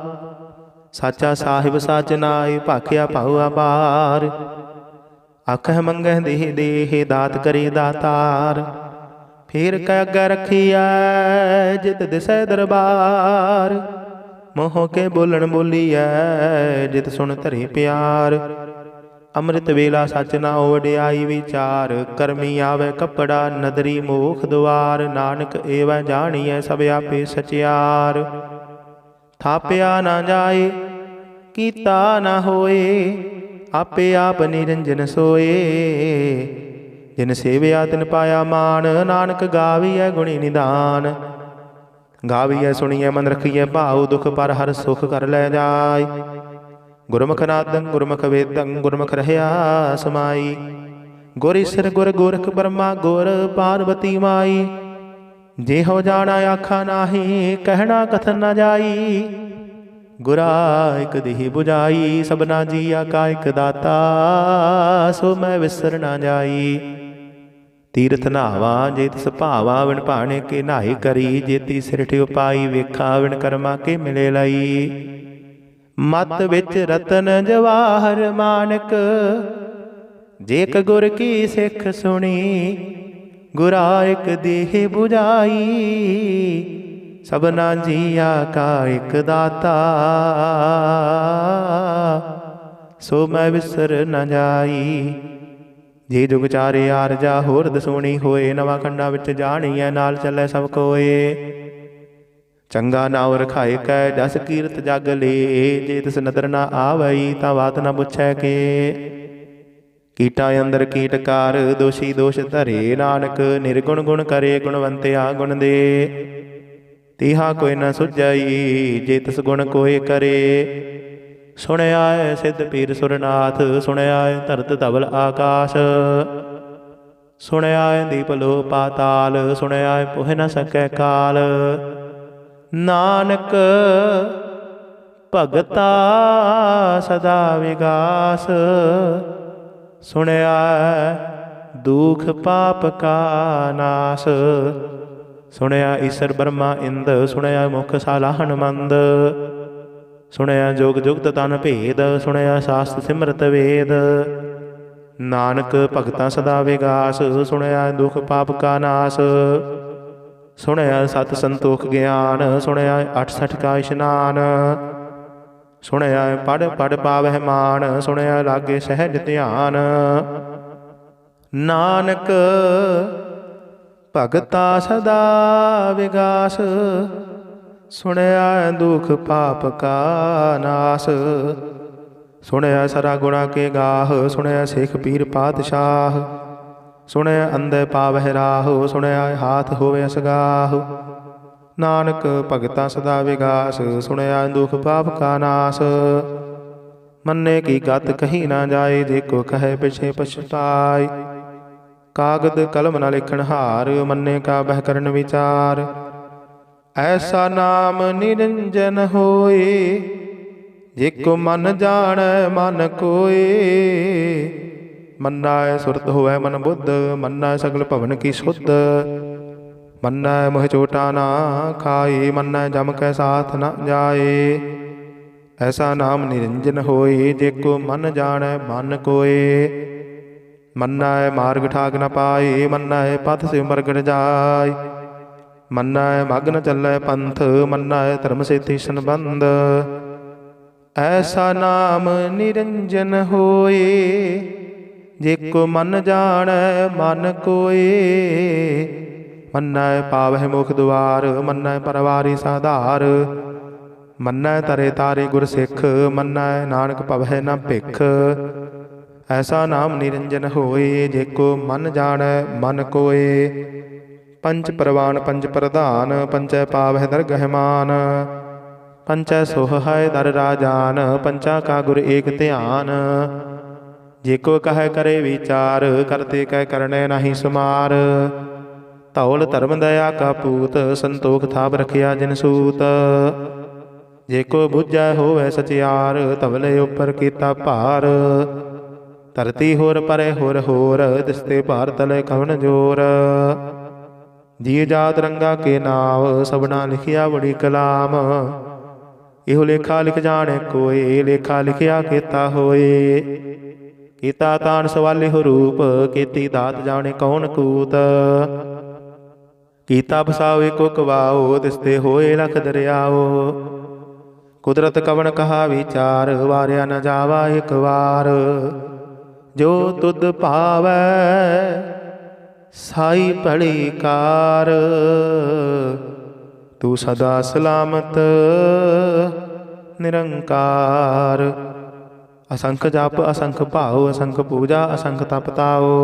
ਸਾਚਾ ਸਾਹਿਬ ਸਾਚ ਨਾਏ, ਭਾਖਿਆ ਭਾਉ ਅਪਾਰ। ਆਖਹਿ ਮੰਗਹਿ ਦੇਹ ਦੇਹ, ਦਾਤ ਕਰੇ ਦਾਤਾਰ। ਫੇਰ ਕੈ ਅੱਗੇ ਰੱਖੀਐ, ਜਿਤ ਦਿਸੈ ਦਰਬਾਰ। ਮੋਹ ਕੇ ਬੋਲਣ ਬੋਲੀਐ, ਜਿਤ ਸੁਣ ਧਰੇ ਪਿਆਰ। ਅੰਮ੍ਰਿਤ ਵੇਲਾ ਸੱਚ ਨਾ ਵਡਿਆਈ ਵਿਚਾਰ। ਕਰਮੀ ਆਵੈ ਕੱਪੜਾ, ਨਦਰੀ ਮੋਖ ਦੁਆਰ। ਨਾਨਕ ਏਵੈ ਜਾਣੀਐ, ਸਭ ਆਪੇ ਸਚਿਆਰ। ਥਾਪਿਆ ਨਾ ਜਾਏ, ਕੀਤਾ ਨਾ ਹੋਏ। ਆਪੇ ਆਪ ਨਿਰੰਜਨ ਸੋਏ। ਜਿਨ ਸੇਵਿਆ ਤਿਨ ਪਾਇਆ ਮਾਨ। ਨਾਨਕ ਗਾਵੀਐ ਗੁਣੀ ਨਿਦਾਨ। ਗਾਵੀਐ ਸੁਣੀਐ ਮਨ ਰਖੀਐ ਭਾਉ। ਦੁਖ ਪਰ ਹਰ ਸੁਖ ਕਰ ਲੈ ਜਾਇ। ਗੁਰਮੁਖ ਨਾਦੰ ਗੁਰਮੁਖ ਵੇਦੰ, ਗੁਰਮੁਖ ਰਹਿਆ ਸਮਾਈ। ਗੁਰ ਈਸਰ ਗੁਰ ਗੋਰਖ ਬਰਮਾ, ਗੁਰ ਪਾਰਬਤੀ ਮਾਈ। ਜਿਹੋ ਜਾਣਾ ਆਖਾ ਨਾਹੀ, ਕਹਿਣਾ ਕਥਨ ਨਾ ਜਾਈ। ਗੁਰਾ ਇਕ ਦੇਹ 부ਜਾਈ, ਸਭਨਾ ਜੀਆ ਕਾ ਇਕ ਦਾਤਾ। ਸੋ ਮੈਂ ਵਿਸਰ ਨਾ ਜਾਈ। ਤੀਰਥ ਨਹਾਵਾ ਜੇ ਤਿਸ ਭਾਵਾ, ਵਿਣ ਭਾਣੇ ਕੇ ਨਹਾਈ ਕਰੀ। ਜੇਤੀ ਸਿਰਠ ਉਪਾਈ, ਵੇਖਾ ਵਿਣ ਕਰਮਾ ਕੇ ਮਿਲੇ ਲਈ। ਮਤ ਵਿੱਚ ਰਤਨ ਜਵਾਹਰ ਮਾਨਕ, ਜੇਕ ਗੁਰ ਕੀ ਸਿੱਖ ਸੁਣੀ। ਗੁਰਾ ਇਕ ਦੇਹ 부ਜਾਈ, ਸਭਨਾ ਜੀਆ ਕਾ ਇਕ ਦਾਤਾ। सो मैं विसर न जाई। जे जुग चारे आरजा होर दसूणी होए, नवा खंडा विच जाणीਐ नाल चलै सब कोए। चंगा नाव रखाए कै जस कीरत जग ले, जे तिस नदर न आवई तां बात न पुछै के। कीटा अंदर कीटकार दोषी दोष धरे, नानक निर्गुण गुण करे गुणवंतिया गुण दे। तिहा कोई न सुझई जे तिस गुण कोय करे। सुणिया सिद्ध पीर सुरनाथ, सुणिया धरत धवल आकाश। सुणिया दीप लो पाताल, सुणिया पुह न सकै काल। नानक भगता सदा विगास, सुणिया दुख पाप का नास। सुणिया ईसर ब्रह्मा इंद, सुणिया मुख सालाहन मंद। सुणिया जोग जुगत तन भेद, सुणिया शास्त्र सिमरत वेद। नानक भगतां सदा विगास, सुणिया दुख पाप का नास। सुणिया सत संतोख ज्ञान, सुणिया 68 का इशनान। सुणिया पढ़ पढ़ पावह मान, सुणिया लागे सहज ध्यान। नानक भगता सदा विगास, सुणिया दुख पाप का नास। सुणिया सरा गुणा के गाह, सुणिया सिख पीर पातशाह। सुणिया अंधे पावह राह, सुणिया हाथ होवे असगाह। नानक भगता सदा विगास, सुणिया दुख पाप का नास। मन्ने की गत कहीं ना जाए, जेको कहे पिछे पछताए। कागद कलम न लिखन हार, मन्ने का बह करन विचार। ऐसा नाम निरंजन होए, जेको मन जाने मन कोए। मन्ना सुरत होवे मन बुद्ध, मन्ना सगल भवन की शुद्ध। मन्ना मोह चोटा ना खाए, मन्ना जम के साथ न जाए। ऐसा नाम निरंजन होए, जेको मन जाने मन कोए। मन्ना मार्ग ठाक न पाए, मन्ना पथ से मरगड़ जाए। मन्ना मग्न चलै पंथ, मन्ना धर्म सेती संबंध। ऐसा नाम निरंजन होए, जेको मन जाने मन कोए। मन्ना पावह मुख द्वार, मन्ना परवारी साधार। मन्ना तरे तारे गुर सिख, मन्ना नानक पवह न भिख। ऐसा नाम निरंजन होए, जेको मन जाने मन कोए। पंच परवान पंच प्रधान, पंचै पावह दरगह मान। पंचै सोह है दर राजान, पंचा का गुर एक ध्यान। जेको कह करे विचार, करते कह करने नहीं सुमार। धौल धर्म दया का पूत, संतोख थाप रखिया जिन सूत। जेको बुझै होवे सचियार, धवले उपर कीता भार। धरती होर परे होर होर, दिसते भार तले कवन जोर। जी जात रंगा के नाव, सबना लिखिया बड़ी कलाम। इहो लेखा लिख जाने कोई, लेखा लिखिया केता होए। कीता तान सवाले हो रूप, केती दात जाने कौन कूत। कीता बसाओ एको कवाओ, दिसते होए लख दरियाओ। कुदरत कवन कहा विचार, वारिया न जावा एक वार। जो तुद भावै साई भली कार, तू सदा सलामत निरंकार। असंख जप असंख भाव, असंख पूजा असंख तप ताओ।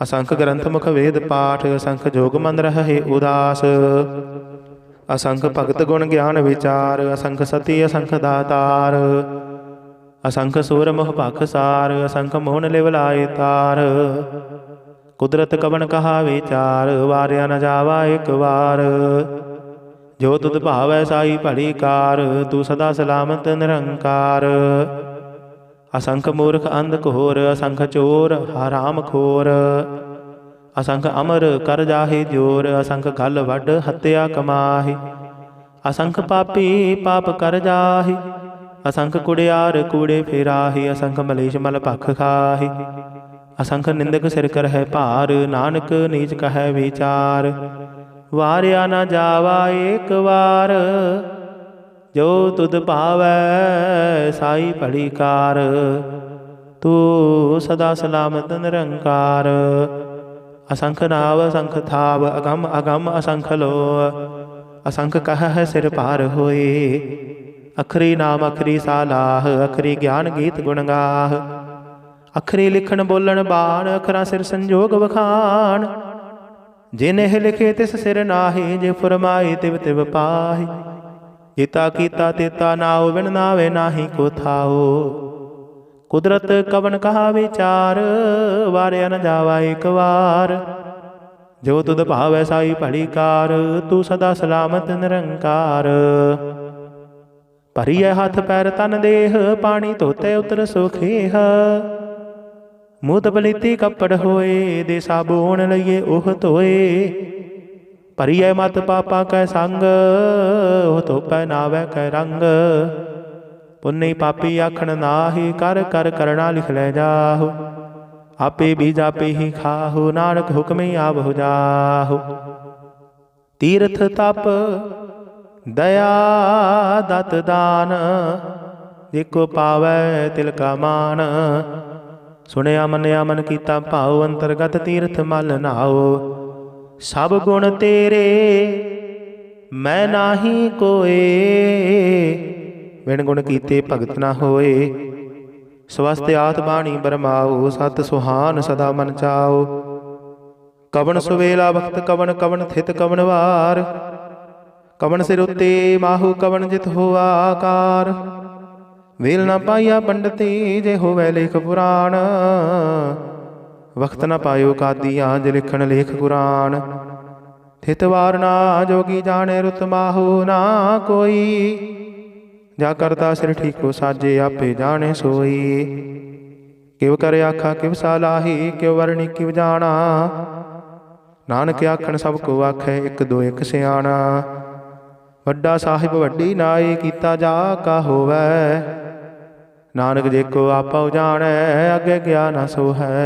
असंख ग्रंथ मुख वेद पाठ, असंख जोग मन रहे उदास। असंख भगत गुण ज्ञान विचार, असंख सती असंख दातार। असंख सूर मोह भख सार, असंख मोहन लिव लाए तार। कुदरत कवन कहा विचार, वारिया न जावा एक वार। जो तुद भावै साई भली कार, तू सदा सलामत निरंकार। असंख मूर्ख अंध घोर, असंख चोर हराम खोर। असंख अमर कर जाहि जोर, असंख गल वड हत्या कमाहि। असंख पापी पाप कर जाहि, असंख कुड़ियार कूड़े फेराहि। असंख मलेश मल भख खाहि, असंख निंदक सिर कर है भार। नानक नीच कह विचार, वारिया न जावा एक वार। जो तुद भावै साई भली कार। तू सदा सलामत निरंकार। असंख नाव असंख थाव अगम अगम असंख लो। असंख कह सिर पार होए। अखरी नाम अखरी सालाह अखरी ज्ञान गीत गुण गाह। अखरी लिखण बोलण बाण अखरा सिर संजोग वखाण। जिन्ह लिखे तिस सिर नाहि जे फुरमाई तिव तिव पाहि। जिता कीता तेता नाओ बिन नावे नाही को थाओ। कुदरत कवन कहा विचार वारिया न जावा एक वार। जो तुद भावै साई भली कार। तू सदा सलामत निरंकार। भरिय हाथ पैर तन देह पानी धोते उतर सुखेह। मूत पलीती कपड़ होए दे साबुन लइए ओह धोए। भरिय मत पापा कै संग ओह धोपै नावै कै रंग। पुन्नी पापी आखण नाहि कर कर करना लिख लै जाहु। आपे बीज आपे ही खाहु नानक हुक्म आवहु जाहु। तीर्थ तप दया दत दान जिको पावै तिल का मान। सुनिया मनिया मन कीता भाव अंतरगत तीर्थ मल नाओ। सब गुण तेरे मैं नाही कोए। बिन गुण कीते भगत न होए। स्वस्थ आत बाणी बरमाओ सत सुहान सदा मन चाओ। कवन सुवेला वक्त कवन कवन थित कवन वार। कवन सिर उत्ते माहु कवन जित होआ आकार। वेल न पाइया पंडिती जे होवै लेख पुराण। वक्त न पायो कादिया जे लिखण लेख कुरान। थित वार ना जोगी जाने रुत माहु ना कोई। जा करता सिर ठीको साजे आपे जाने सोई। किव कर आखा किव सालाही किव वरणी किव जाना। नानक आखण सब को आखै एक दो एक सियाणा। वड्डा साहिब वड्डी नाई कीता जा का होवै। नानक जेको आपा जाणै अगे गया न सो है।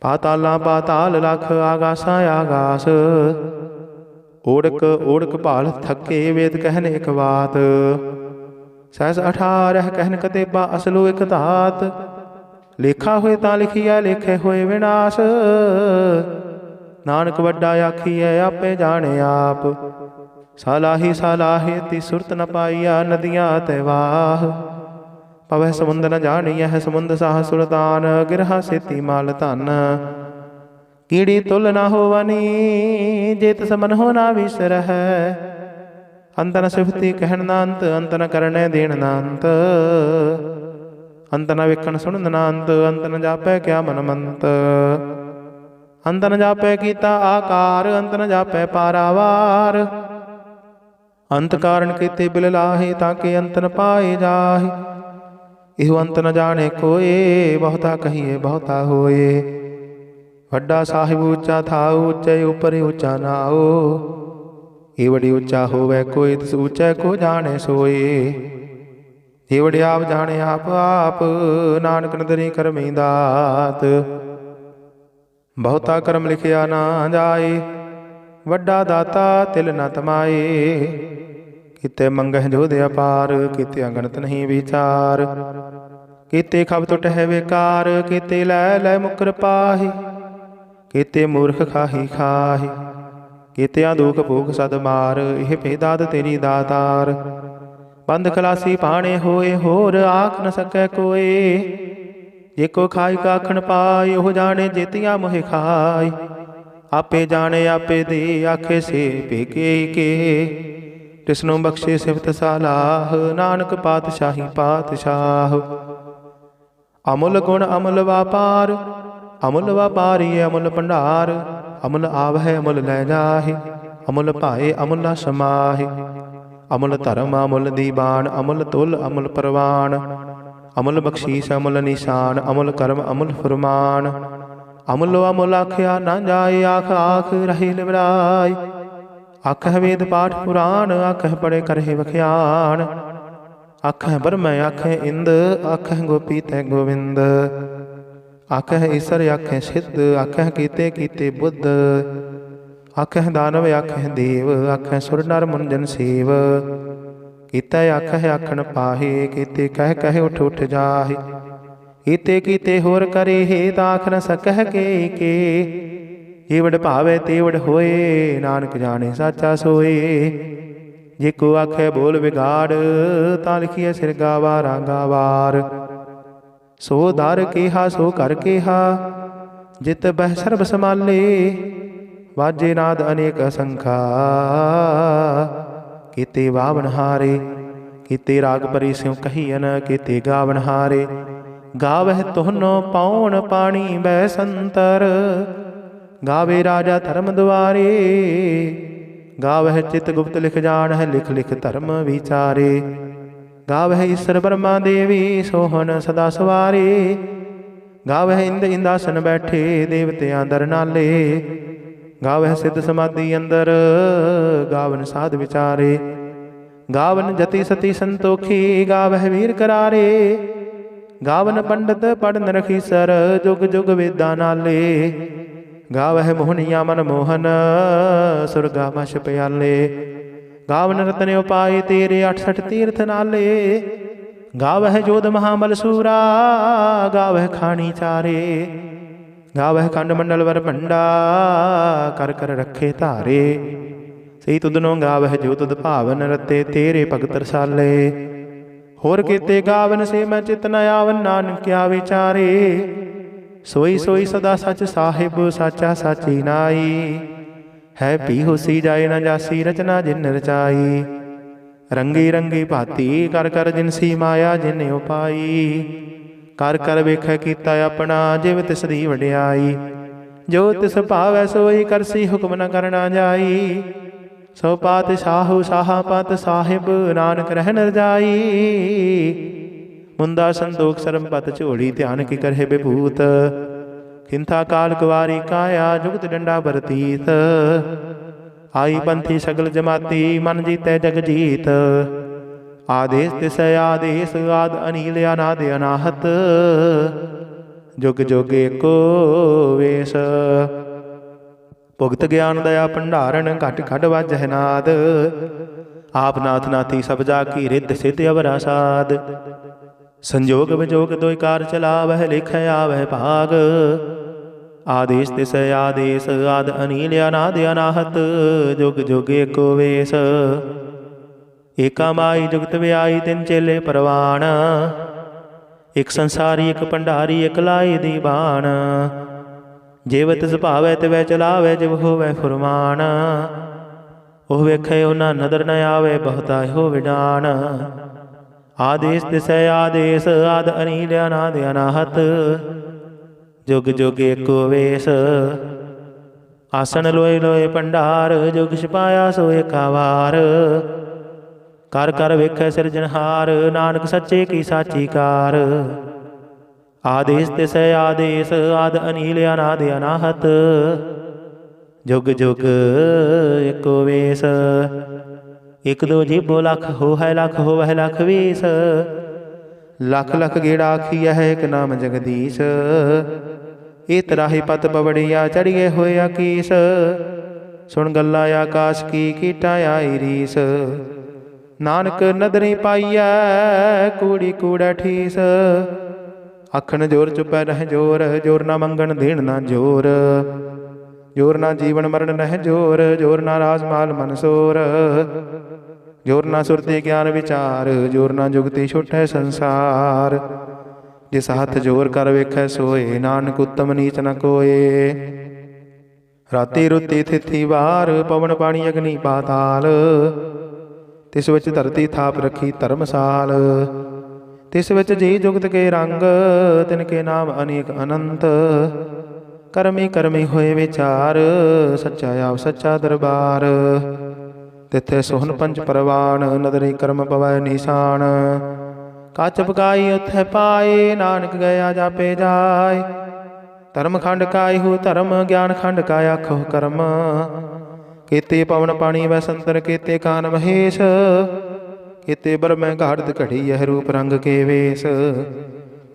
पाताला पाताल लख आगासा आगास। ओढ़क ओढ़क भाल थके वेद कहन एक बात। सहस 18 कहन कतेबा असलो एक धात। लेखा होए ता लिखिया लेखे होए विनाश। नानक वड्डा आखिए आपे जाने आप। सालाही सालाहे ती सुरत न पाइया नदियाँ ते वाह। पवह समुंद न जानिया है समुंद साह सुल्तान। गिरहा सेती माल धन कीड़ी तुल न होवनी। जेत समन हो ना विसर है। अंत न सिफती कहन ना अंत अंत न करने देन ना अंत। अंत न विकन सुन ना अंत अंत न जापै क्या मन मंत। अंत न जापै कीता आकार अंत न जापै पारावार। अंत कारण कीते बिल लाहे ताके अंत न पाए जाहे। इहो अंत न जाने कोए बहुता कहिए बहुता होए। वड्डा साहिब ऊंचा था ऊंचे ऊपर ऊंचा नाओ। एवड़ी ऊंचा होवे कोई तिस ऊंचे को जाने सोए। एवड़े आप जाने आप आप नानक नदरी करमी दात। बहुता कर्म लिखिया ना जाए वड्डा दाता तिल न तमाए। किते मंगह जोध अपार किते अगणत नहीं विचार। किते खब टुट है बेकार किते लै लै मुकर पाहि। किते मूर्ख खाही खाहि किते दुख भूख सद मार। यह भेदात तेरी दातार। बंद खलासी पाने होए होर आख न सकै कोए। जेको खाई काखण पाए ओह जाने जेतिया मोहे खाई। आपे जाने आपे दे आखे से भेके के। तिसनु बख्शे सिफत सालाह नानक पातशाही पातशाह। अमुल गुण अमुल व्यापार अमुल व्यापारी अमुल भंडार। अमुल आवै अमुल लै जाहे अमुल भाए अमुल समाहे। अमुल धर्म अमुल दीवान अमुल तुल अमुल परवान। अमुल बख्शीस अमुल निशान अमुल कर्म अमुल फुरमान। अमुल अमुल आख्या न जाए आख आख रहे लिवराय। आखह वेद पाठ पुराण आखह पढ़े करहे वख्यान। आखह ब्रह्म आखह इंद आखह गोपी तै गोविंद। आखह ईसर आखह सिद्ध आखह कीते कीते बुद्ध। आखह दानव आखह देव आखह सुर नर मुंजन सेव। ਕੀਤੇ ਆਖਹਿ ਆਖਣ ਪਾਹੇ, ਕੀਤੇ ਕਹਿ ਕਹਿ ਉਠ ਉਠ ਜਾਹੇ। ਕੀਤੇ ਕੀਤੇ ਹੋਰ ਕਰੇ ਹੈ, ਤਾਂ ਆਖ ਨ ਸਕਹਿ ਕੇ। ਏਵੜ ਭਾਵੇ ਤੇਵੜ ਹੋਏ, ਨਾਨਕ ਜਾਣੇ ਸਾਚਾ ਸੋਏ। ਜੇ ਕੋ ਆਖੇ ਬੋਲ ਵਿਗਾੜ, ਤਾਂ ਲਿਖੀਐ ਸਿਰ ਗਾਵਾ ਰਾਂਗਾ ਵਾਰ। ਸੋ ਦਰ ਕੇਹਾ ਸੋ ਕਰ ਕੇਹਾ, ਜਿਤ ਬਹਿ ਸਰਬ ਸਮਾਲੇ। ਵਾਜੇ ਨਾਦ ਅਨੇਕ ਅਸੰਖਾ, ਕੀਤੇ ਵਾਵਨ ਹਾਰੇ। ਕੀਤੇ ਰਾਗ ਪਰੀ ਸਿਉ ਕਹੀਅਨ, ਕੀਤੇ ਗਾਵਨ ਹਾਰੇ। ਗਾਵਹਿ ਤੁਹਨੋ ਪਾਉਣ ਪਾਣੀ ਬੈ ਸੰਤਰ, ਗਾਵੇ ਰਾਜਾ ਧਰਮ ਦੁਆਰੇ। ਗਾਵਹਿ ਚਿਤ ਗੁਪਤ ਲਿਖ ਜਾਣਹਿ, ਲਿਖ ਲਿਖ ਧਰਮ ਵਿਚਾਰੇ। ਗਾਵਹਿ ਈਸਰ ਬਰਮਾ ਦੇਵੀ, ਸੋਹਣ ਸਦਾ ਸਵਾਰੇ। ਗਾਵਹਿ ਇੰਦ ਇੰਦਾਸਨ ਬੈਠੇ, ਦੇਵਤਿਆਂ ਦਰ ਨਾਲੇ। ਗਾਵਹਿ ਸਿੱਧ ਸਮਾਧੀ ਅੰਦਰ, ਗਾਵਨ ਸਾਧ ਵਿਚਾਰੇ। ਗਾਵਨ ਜਤੀ ਸਤੀ ਸੰਤੋਖੀ, ਗਾਵਹਿ ਵੀਰ ਕਰਾਰੇ। ਗਾਵਨ ਪੰਡਤ ਪੜਨ ਰਖੀਸਰ, ਜੁਗ ਜੁਗ ਵੇਦਾਂ ਨਾਲੇ। ਗਾਵਹਿ ਮੋਹਨੀਆ ਮਨ ਮੋਹਨ, ਸੁਰਗਾ ਮਛ ਪਿਆਲੇ। ਗਾਵਨ ਰਤਨ ਉਪਾਏ ਤੇਰੇ, 68 ਤੀਰਥ ਨਾਲੇ। ਗਾਵਹਿ ਜੋਧ ਮਹਾਬਲ ਸੂਰਾ, ਗਾਵਹਿ ਖਾਣੀ ਚਾਰੇ। ਗਾਵਹਿ ਖੰਡ ਮੰਡਲ ਵਰ ਭੰਡਾ, ਕਰ ਕਰ ਰੱਖੇ ਧਾਰੇ। ਸਹੀ ਤੁਧਨੋਂ ਗਾਵਹਿ ਜੋ ਤੁਧ ਭਾਵਨ, ਰਤੇ ਤੇਰੇ ਭਗਤ ਰਸਾਲੇ। ਹੋਰ ਕੀਤੇ ਗਾਵਨ ਸੇ ਮੈਂ ਚਿਤ ਨ ਆਵਨ, ਨਾਨਕਿਆ ਵਿਚਾਰੇ। ਸੋਈ ਸੋਈ ਸਦਾ ਸੱਚ ਸਾਹਿਬ, ਸਾਚਾ ਸਾਚੀ ਨਾਈ। ਹੈ ਪੀ ਹੋਸੀ ਜਾਏ ਨ ਜਾਸੀ, ਰਚਨਾ ਜਿਨ ਰਚਾਈ। ਰੰਗੀ ਰੰਗੀ ਭਾਤੀ, ਕਰ ਕਰ ਜਿਨਸੀ ਮਾਇਆ ਜਿਨ ਉਪਾਈ। ਕਰ ਕਰ ਵੇਖੈ ਕੀਤਾ ਆਪਣਾ, ਜਿਵ ਤਿਸ ਦੀ ਵਡਿਆਈ। ਜੋ ਤਿਸ ਭਾਵੈ ਸੋਈ ਕਰਸੀ, ਹੁਕਮ ਨ ਕਰਨਾ ਜਾਈ। ਸੋ ਪਾਤਸ਼ਾਹੂ ਸਾਹਾ ਪਤ ਸਾਹਿਬ, ਨਾਨਕ ਰਹਿ ਨ ਰਜਾਈ। ਮੁੰਦਾ ਸੰਤੋਖ ਸਰਮ ਪਤ ਝੋਲੀ, ਧਿਆਨ ਕੀ ਕਰਹਿ ਬਿਭੂਤ। ਖਿੰਥਾ ਕਾਲ ਕੁਵਾਰੀ ਕਾਇਆ, ਜੁਗਤ ਡੰਡਾ ਬਰਤੀਤ। ਆਈ ਪੰਥੀ ਸਗਲ ਜਮਾਤੀ, ਮਨ ਜੀਤੈ ਜਗ ਜੀਤ। ਆਦੇਸ ਤਿਸੈ ਆਦੇਸ, ਆਦ ਅਨੀਲ ਅਨਾਦ ਅਨਾਹਤ। ਜੁਗ ਜੁਗ ਏਕੋ ਵੇਸ। ਭੁਗਤ ਗਿਆਨ ਦਇਆ ਭੰਡਾਰਨ, ਘਟ ਘਟ ਵਾਜਹਿ ਨਾਦ। ਆਪ ਨਾਥ ਨਾਥੀ ਸਭ ਜਾ ਕੀ, ਰਿੱਧ ਸਿੱਧ ਅਵਰਾ ਸਾਧ। ਸੰਜੋਗ ਵਿਜੋਗ ਦੋਇ ਕਾਰ ਚਲਾਵਹਿ, ਲਿਖੈ ਆਵਹਿ ਭਾਗ। ਆਦੇਸ ਤਿਸੈ ਆਦੇਸ, ਆਦ ਅਨੀਲ ਅਨਾਦ ਅਨਾਹਤ। ਜੁਗ ਜੁਗ ਏਕੋ ਵੇਸ। ਏਕਾ ਮਾਈ ਜੁਗਤ ਵਿਆਈ, ਤਿੰਨ ਚੇਲੇ ਪਰਵਾਨ। ਇਕ ਸੰਸਾਰੀ ਇਕ ਭੰਡਾਰੀ, ਇਕ ਲਾਈ ਦੀ ਬਾਣ। ਜਿਵ ਤਿਸ ਭਾਵੈ ਤਿਵੈ ਚਲਾਵੈ, ਜਿਵ ਹੋਵੈ ਫੁਰਮਾਨ। ਉਹ ਵੇਖੇ ਉਹਨਾਂ ਨਦਰ ਨ ਆਵੇ, ਬਹੁਤਾ ਹੋ ਵਿਡਾਨ। ਆਦੇਸ ਤਿਸੈ ਆਦੇਸ, ਆਦ ਅਨੀਲ ਅਨਾਦ ਅਨਾਹਤ। ਜੁਗ ਜੁਗ ਏਕੋ ਵੇਸ। ਆਸਣ ਲੋਏ ਲੋਏ ਭੰਡਾਰ, ਜੁਗ ਛਪਾਇਆ ਸੋ ਏਕਾ ਵਾਰ। ਕਰ ਕਰ ਵੇਖੈ ਸਿਰਜਣਹਾਰ, ਨਾਨਕ ਸੱਚੇ ਕੀ ਸਾਚੀ ਕਾਰ। ਆਦੇਸ ਤਿਸੈ ਆਦੇਸ, ਆਦ ਅਨੀਲ ਅਨਾਦ ਅਨਾਹਤ। ਜੁਗ ਜੁਗ ਏਕੋ ਵੇਸ। ਇਕ ਦੋ ਜੀਭੋ ਲੱਖ ਹੋਵੈ, ਲੱਖ ਹੋਵੈ ਲੱਖ ਵੀਸ। ਲੱਖ ਲੱਖ ਗੇੜਾ ਆਖੀਐ, ਇਕ ਨਾਮ ਜਗਦੀਸ਼। ਇਹ ਤਰਾਹੀ ਪਤ ਪਵੜੀਆ, ਚੜੀਏ ਹੋਏ ਆਕੀਸ। ਸੁਣ ਗੱਲਾਂ ਆਕਾਸ਼ ਕੀ, ਕੀਟਾਂ ਆਈ ਰੀਸ। ਨਾਨਕ ਨਦਰੀ ਪਾਈਐ, ਕੂੜੀ ਕੂੜੈ ਠੀਸ। ਆਖਣ ਜੋਰ ਚੁਪੈ ਰਹਿ ਜੋਰ, ਜੋਰ ਨਾ ਮੰਗਣ ਦੇਣ ਨਾ ਜੋਰ। ਜੋਰ ਨਾ ਜੀਵਨ ਮਰਨ ਰਹਿ ਜੋਰ, ਜੋਰ ਨਾ ਰਾਜ ਮਾਲ ਮਨ ਸੋਰ। ਜੋਰ ਨਾ ਸੁਰਤੀ ਗਿਆਨ ਵਿਚਾਰ, ਜੋਰ ਨਾ ਜੁਗਤੀ ਛੁਟੈ ਸੰਸਾਰ। ਜਿਸ ਹੱਥ ਜੋਰ ਕਰ ਵੇਖੈ ਸੋਏ, ਨਾਨਕ ਉਤਮ ਨੀਚ ਨ ਕੋਏ। ਰਾਤੀ ਰੁੱਤੀ ਥਿਥੀ ਵਾਰ, ਪਵਨ ਪਾਣੀ ਅਗਨੀ ਪਾਤਾਲ। ਤਿਸ ਵਿੱਚ ਧਰਤੀ ਥਾਪ ਰੱਖੀ ਧਰਮਸਾਲ। ਤਿਸ ਵਿੱਚ ਜੀ ਜੁਗਤ ਕੇ ਰੰਗ, ਤਿਨ ਕੇ ਨਾਮ ਅਨੇਕ ਅਨੰਤ। ਕਰਮੀ ਕਰਮੀ ਹੋਏ ਵਿਚਾਰ, ਸੱਚਾ ਆਪ ਸੱਚਾ ਦਰਬਾਰ। ਤਿੱਥੇ ਸੋਹਨ ਪੰਚ ਪਰਵਾਨ, ਨਦਰੀ ਕਰਮ ਪਵੈ ਨਿਸ਼ਾਨ। ਕੱਚ ਪਕਾਈ ਉਥੈ ਪਾਏ, ਨਾਨਕ ਗਿਆ ਜਾਪੇ ਜਾਏ। ਧਰਮ ਖੰਡ ਕਾਇਹੁ ਧਰਮ, ਗਿਆਨ ਖੰਡ ਕਾ ਆਖੋ ਕਰਮ। ਕੀਤੇ ਪਵਨ ਪਾਣੀ ਵੈ ਸੰਤਰ, ਕੀਤੇ ਕਾਨ ਮਹੇਸ਼। ਕੀਤੇ ਬਰਮੈ ਘਾੜਤ ਘੜੀ, ਇਹ ਰੂਪ ਰੰਗ ਕੇ ਵੇਸ।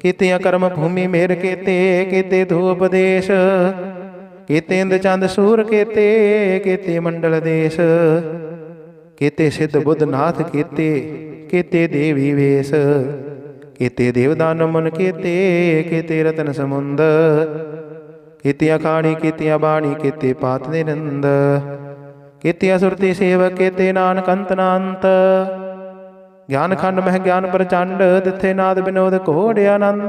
ਕੀਤਿਆਂ ਕਰਮ ਭੂਮੀ ਮੇਰ ਕੀਤੇ, ਕੀਤੇ ਧੂਪ ਦੇਸ਼। ਕੀਤੇ ਇੰਦ ਚੰਦ ਸੂਰ ਕੀਤੇ, ਕੀਤੇ ਮੰਡਲ ਦੇਸ਼। ਕੀਤੇ ਸਿੱਧ ਬੁੱਧ ਨਾਥ ਕੀਤੇ, केते देवी वेश, केते देवदान मुन केते, केते रतन समुंद, केतिया खाणी केतिया बाणी, केते पात निरंद, केतिया सुरती सेवक, केते नानक अंत नांत। ज्ञान खंड मह ज्ञान प्रचंड, तिथे नाद विनोद घोड़ आनंद।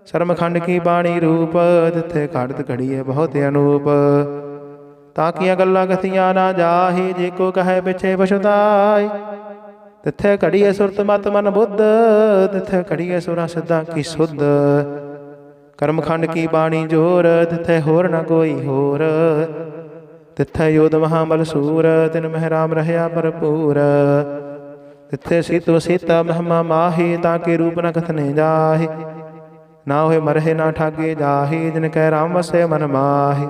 शर्म खंड की बाणी रूप, तिथे खड़त घड़िए बहुत अनूप। ताकिया गल्ला कथिया ना जाहि, जेको कहे पिछे पछुताय। तिथे घड़िए सुरत मत मन बुद्ध, तिथे घड़िए सुरा सिद्धा की सुध। कर्म खंड की बाणी जोर, तिथे होर न कोई होर। तिथे योध महाबल सूर, तिन मह राम रहया भरपूर। तिथे सीतो सीता महिमा माही, ताके रूप न कथने जाहि। ना होए मरहे ना ठागे जाहि, जिन कह राम वसे मन माहि।